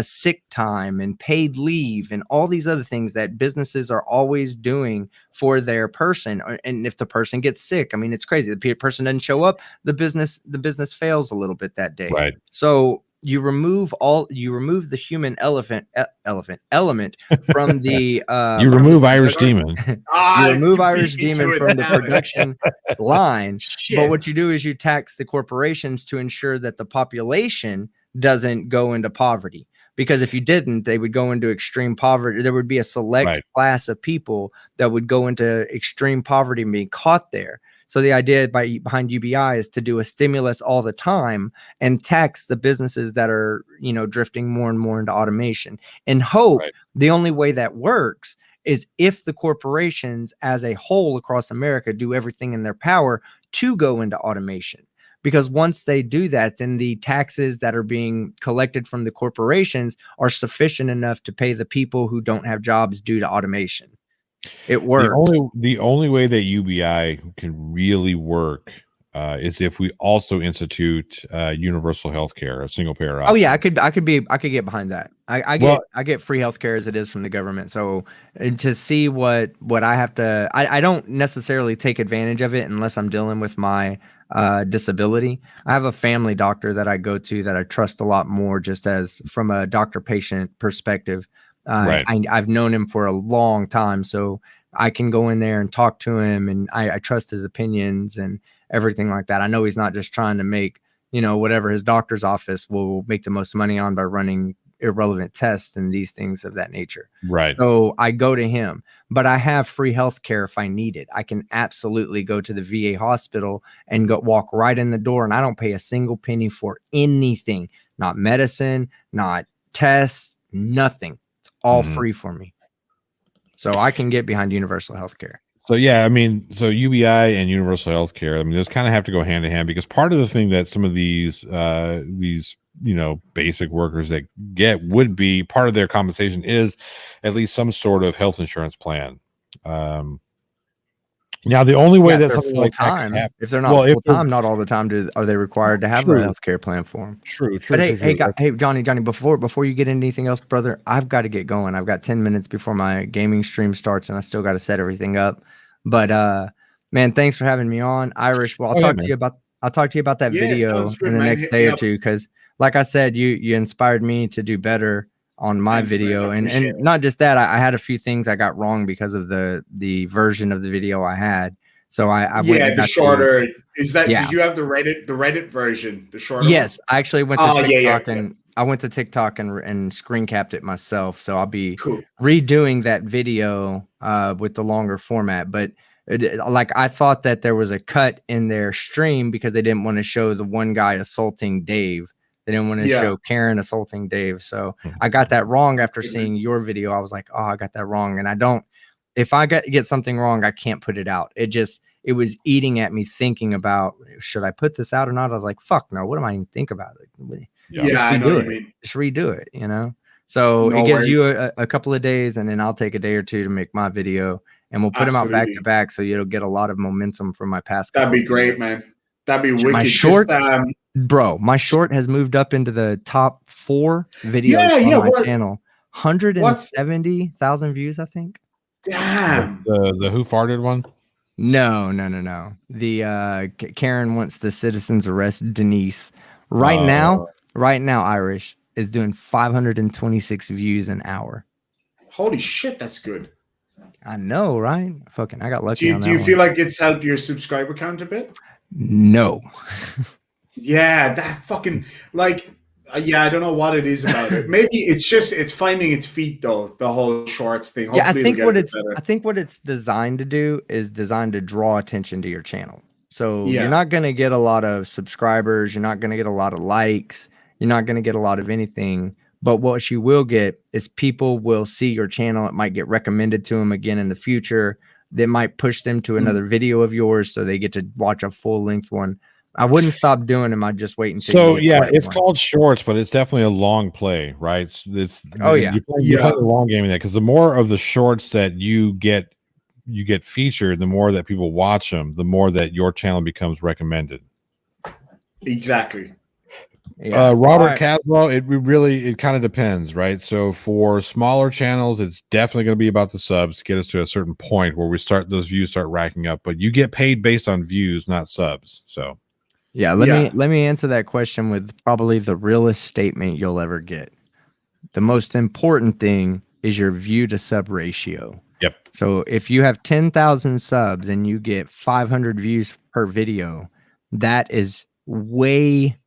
Speaker 2: sick time and paid leave and all these other things that businesses are always doing for their person. And if the person gets sick, I mean, it's crazy. The person doesn't show up, the business fails a little bit that day.
Speaker 1: Right.
Speaker 2: So you remove the human element from the
Speaker 1: you remove Irish Demon.
Speaker 2: You remove Irish Demon from the production line. But what you do is you tax the corporations to ensure that the population doesn't go into poverty. Because if you didn't, they would go into extreme poverty. There would be a select class of people that would go into extreme poverty and be caught there. So the idea behind UBI is to do a stimulus all the time and tax the businesses that are, drifting more and more into automation, and hope the only way that works is if the corporations as a whole across America do everything in their power to go into automation. Because once they do that, then the taxes that are being collected from the corporations are sufficient enough to pay the people who don't have jobs due to automation. It works.
Speaker 1: The only way that UBI can really work is if we also institute universal health care, a single payer option.
Speaker 2: Oh yeah, I could get behind that. I get free healthcare as it is from the government. So to see what I have to, I don't necessarily take advantage of it unless I'm dealing with my disability. I have a family doctor that I go to that I trust a lot more, just as from a doctor-patient perspective. I've known him for a long time, so I can go in there and talk to him, and I trust his opinions and everything like that. I know he's not just trying to make, whatever his doctor's office will make the most money on by running irrelevant tests and these things of that nature.
Speaker 1: Right.
Speaker 2: So I go to him, but I have free health care if I need it. I can absolutely go to the VA hospital and walk right in the door, and I don't pay a single penny for anything, not medicine, not tests, nothing. It's all free for me. So I can get behind universal health care.
Speaker 1: So yeah, I mean, so UBI and universal health care, I mean, those kind of have to go hand in hand, because part of the thing that some of these basic workers that would be part of their compensation is at least some sort of health insurance plan. Now, the only way that something like that can happen,
Speaker 2: if they're not full time, not all the time are they required to have a health care plan for them.
Speaker 1: True.
Speaker 2: But hey, Johnny, before you get into anything else, brother, I've got to get going. I've got 10 minutes before my gaming stream starts, and I still got to set everything up. But man, thanks for having me on, Irish. Well, I'll talk to you about that video in the next day or two, because like I said, you inspired me to do better on my video, and not just that, I had a few things I got wrong because of the version of the video I had. So I went
Speaker 3: the shorter is that. Did you have the Reddit version, the shorter?
Speaker 2: Yes, I actually went to TikTok I went to TikTok and screen capped it myself. So I'll be redoing that video with the longer format. But I thought that there was a cut in their stream because they didn't want to show the one guy assaulting Dave. They didn't want to show Karen assaulting Dave. So I got that wrong after seeing your video. I was like, oh, I got that wrong. And if I get something wrong, I can't put it out. It was eating at me thinking about, should I put this out or not? I was like, fuck no. What am I even think about it?
Speaker 3: I know what you mean.
Speaker 2: Just redo it, So it gives you a couple of days, and then I'll take a day or two to make my video, and we'll put them out back to back. So it'll get a lot of momentum from my past.
Speaker 3: That'd be great, man. That'd be wicked.
Speaker 2: My short, bro, my short has moved up into the top 4 videos on my channel. 170,000 views, I think.
Speaker 3: Damn.
Speaker 1: The who farted one?
Speaker 2: No. The Karen wants the citizens arrest Denise. Right now, Irish is doing 526 views an hour.
Speaker 3: Holy shit, that's good.
Speaker 2: I know, right? Fucking, I got lucky.
Speaker 3: Do you feel like it's helped your subscriber count a bit?
Speaker 2: No.
Speaker 3: Yeah, that fucking I don't know what it is about it. Maybe it's finding its feet though. The whole shorts thing. Hopefully
Speaker 2: I think what it's designed to do is designed to draw attention to your channel. So you're not going to get a lot of subscribers. You're not going to get a lot of likes. You're not going to get a lot of anything. But what you will get is people will see your channel. It might get recommended to them again in the future. That might push them to another video of yours, so they get to watch a full length one. I wouldn't stop doing them. I'd just wait until.
Speaker 1: So it's called shorts, but it's definitely a long play, right? You play the long game in that, because the more of the shorts that you get featured, the more that people watch them, the more that your channel becomes recommended.
Speaker 3: Exactly.
Speaker 2: Yeah.
Speaker 1: Robert Caswell, it kind of depends, right? So for smaller channels, it's definitely going to be about the subs to get us to a certain point where those views start racking up. But you get paid based on views, not subs. So
Speaker 2: yeah, let me answer that question with probably the realest statement you'll ever get. The most important thing is your view to sub ratio.
Speaker 1: Yep.
Speaker 2: So if you have 10,000 subs and you get 500 views per video, that is way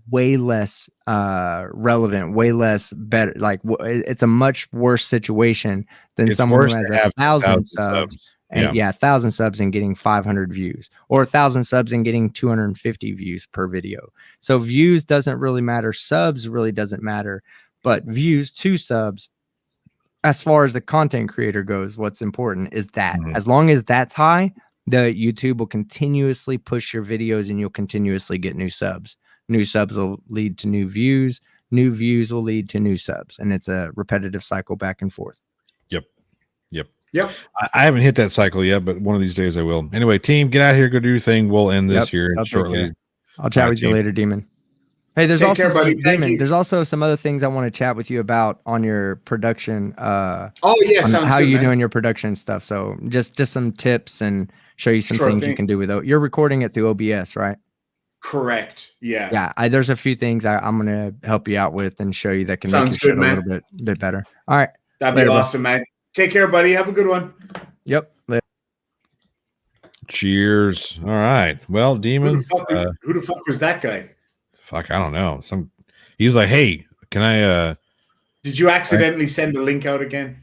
Speaker 2: less relevant, way less better. Like it's a much worse situation than someone who has 1,000 subs. And 1,000 subs and getting 500 views, or 1,000 subs and getting 250 views per video. So views doesn't really matter. Subs really doesn't matter, but views to subs, as far as the content creator goes, what's important is that as long as that's high, the YouTube will continuously push your videos and you'll continuously get new subs. New subs will lead to new views. New views will lead to new subs. And it's a repetitive cycle back and forth.
Speaker 3: Yep.
Speaker 1: I haven't hit that cycle yet, but one of these days I will. Anyway, team, get out here, go do your thing. We'll end this here shortly.
Speaker 2: I'll chat with you later, Demon. Hey, there's
Speaker 3: Take
Speaker 2: also
Speaker 3: care, buddy.
Speaker 2: Demon. There's also some other things I want to chat with you about on your production.
Speaker 3: Oh yeah, sounds
Speaker 2: how
Speaker 3: good,
Speaker 2: you
Speaker 3: man.
Speaker 2: doing your production stuff. So just some tips and show you some things you can do with it. You're recording it through OBS, right?
Speaker 3: Correct. Yeah.
Speaker 2: Yeah. There's a few things I'm gonna help you out with and show you that can
Speaker 3: Sounds
Speaker 2: make your
Speaker 3: good,
Speaker 2: shit a
Speaker 3: man.
Speaker 2: little bit better. All right.
Speaker 3: That'd be awesome, man. Take care, buddy. Have a good one.
Speaker 2: Yep.
Speaker 1: Cheers. All right. Well, Demon.
Speaker 3: Who the fuck was that guy?
Speaker 1: Fuck, I don't know. He was like, "Hey, can I?"
Speaker 3: Did you accidentally send a link out again?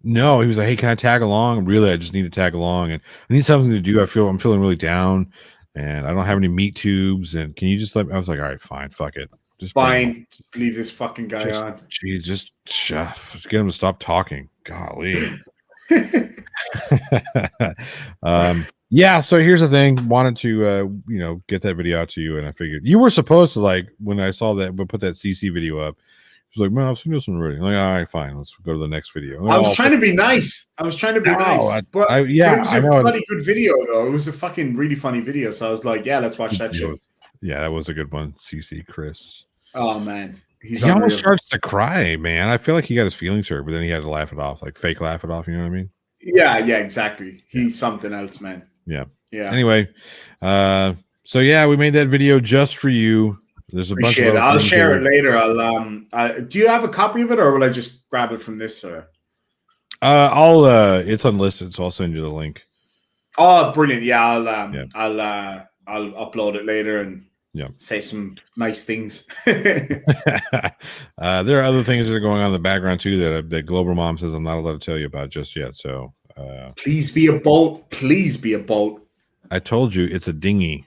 Speaker 1: No, he was like, "Hey, can I tag along?" Really, I just need to tag along, and I need something to do. I'm feeling really down, and I don't have any meat tubes. And can you just let me? I was like, "All right, fine, fuck it, just
Speaker 3: fine, just leave this fucking guy on."
Speaker 1: Geez, just get him to stop talking. Golly. Yeah, so here's the thing. Wanted to get that video out to you, and I figured you were supposed to, like, when I saw that, but put that CC video up. He was like, "Man, I've seen this one already." I'm like, "All right, fine, let's go to the next video."
Speaker 3: I was trying to be nice. But it was a bloody good video, though. It was a fucking really funny video. So I was like, "Yeah, let's watch that shit."
Speaker 1: Yeah, that was a good one. CC Chris.
Speaker 3: Oh man,
Speaker 1: he almost starts to cry, man. I feel like he got his feelings hurt, but then he had to laugh it off, like fake laugh it off. You know what I mean?
Speaker 3: Yeah, exactly. He's something else, man.
Speaker 1: Yeah.
Speaker 3: Anyway,
Speaker 1: so yeah, we made that video just for you. There's a bunch of
Speaker 3: I'll share it later. Do you have a copy of it, or will I just grab it from this?
Speaker 1: It's unlisted, so I'll send you the link.
Speaker 3: Oh, brilliant! Yeah, I'll upload it later and say some nice things.
Speaker 1: There are other things that are going on in the background too that Global Mom says I'm not allowed to tell you about just yet. So
Speaker 3: please be a boat. Please be a boat.
Speaker 1: I told you it's a dinghy.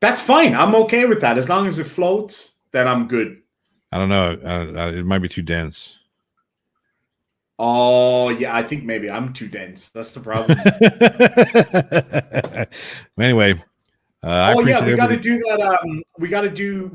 Speaker 3: That's fine. I'm okay with that. As long as it floats, then I'm good.
Speaker 1: I don't know. It might be too dense.
Speaker 3: Oh, yeah. I think maybe I'm too dense. That's the problem.
Speaker 1: Anyway.
Speaker 3: We got to do that. We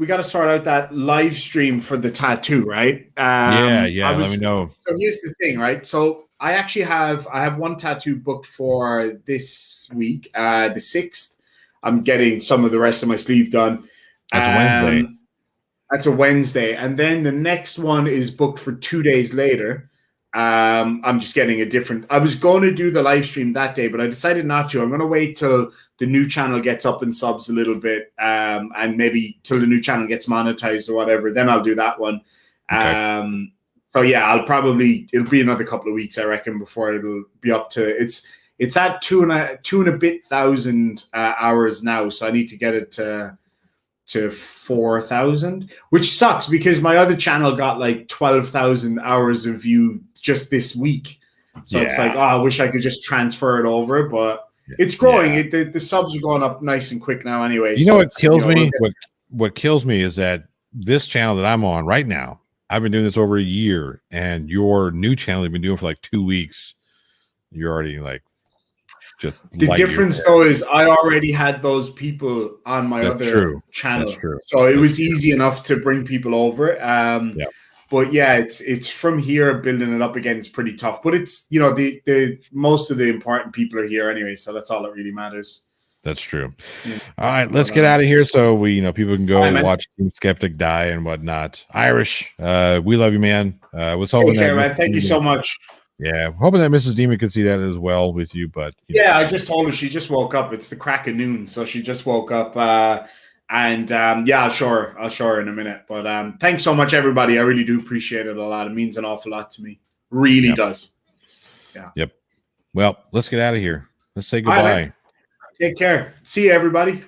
Speaker 3: got to start out that live stream for the tattoo, right?
Speaker 1: Let me know.
Speaker 3: So here's the thing, right? So I actually have one tattoo booked for this week, the 6th. I'm getting some of the rest of my sleeve done. That's a Wednesday. And then the next one is booked for 2 days later. I'm just getting I was going to do the live stream that day, but I decided not to. I'm going to wait till the new channel gets up in subs a little bit, and maybe till the new channel gets monetized or whatever. Then I'll do that one. Okay. So yeah, it'll be another couple of weeks, I reckon, before it'll be up to it's at 2,000 and a bit hours now. So I need to get it to 4,000, which sucks because my other channel got like 12,000 hours of view just this week. So it's like, I wish I could just transfer it over, but it's growing. Yeah. The subs are going up nice and quick now anyway.
Speaker 1: You know what kills me? What kills me is that this channel that I'm on right now, I've been doing this over a year, and your new channel you've been doing for like 2 weeks. You're already like just
Speaker 3: the difference though is I already had those people on my other channel.
Speaker 1: That's true.
Speaker 3: So it was easy enough to bring people over. But yeah, it's from here building it up again is pretty tough. But it's the most of the important people are here anyway, so that's all that really matters.
Speaker 1: That's true. All right, let's get out of here so people can go
Speaker 3: Bye,
Speaker 1: watch Team Skeptic die and whatnot. Irish, we love you, man. Was hoping
Speaker 3: Take care,
Speaker 1: that
Speaker 3: man. Thank you so much.
Speaker 1: Yeah, hoping that Mrs. Demon could see that as well with you, but
Speaker 3: I just told her she just woke up. It's the crack of noon, so she just woke up. I'll show her in a minute. But thanks so much, everybody. I really do appreciate it a lot. It means an awful lot to me. Really does. Yeah.
Speaker 1: Yep. Well, let's get out of here. Let's say
Speaker 3: All right,
Speaker 1: goodbye.
Speaker 3: man. Take care. See you, everybody.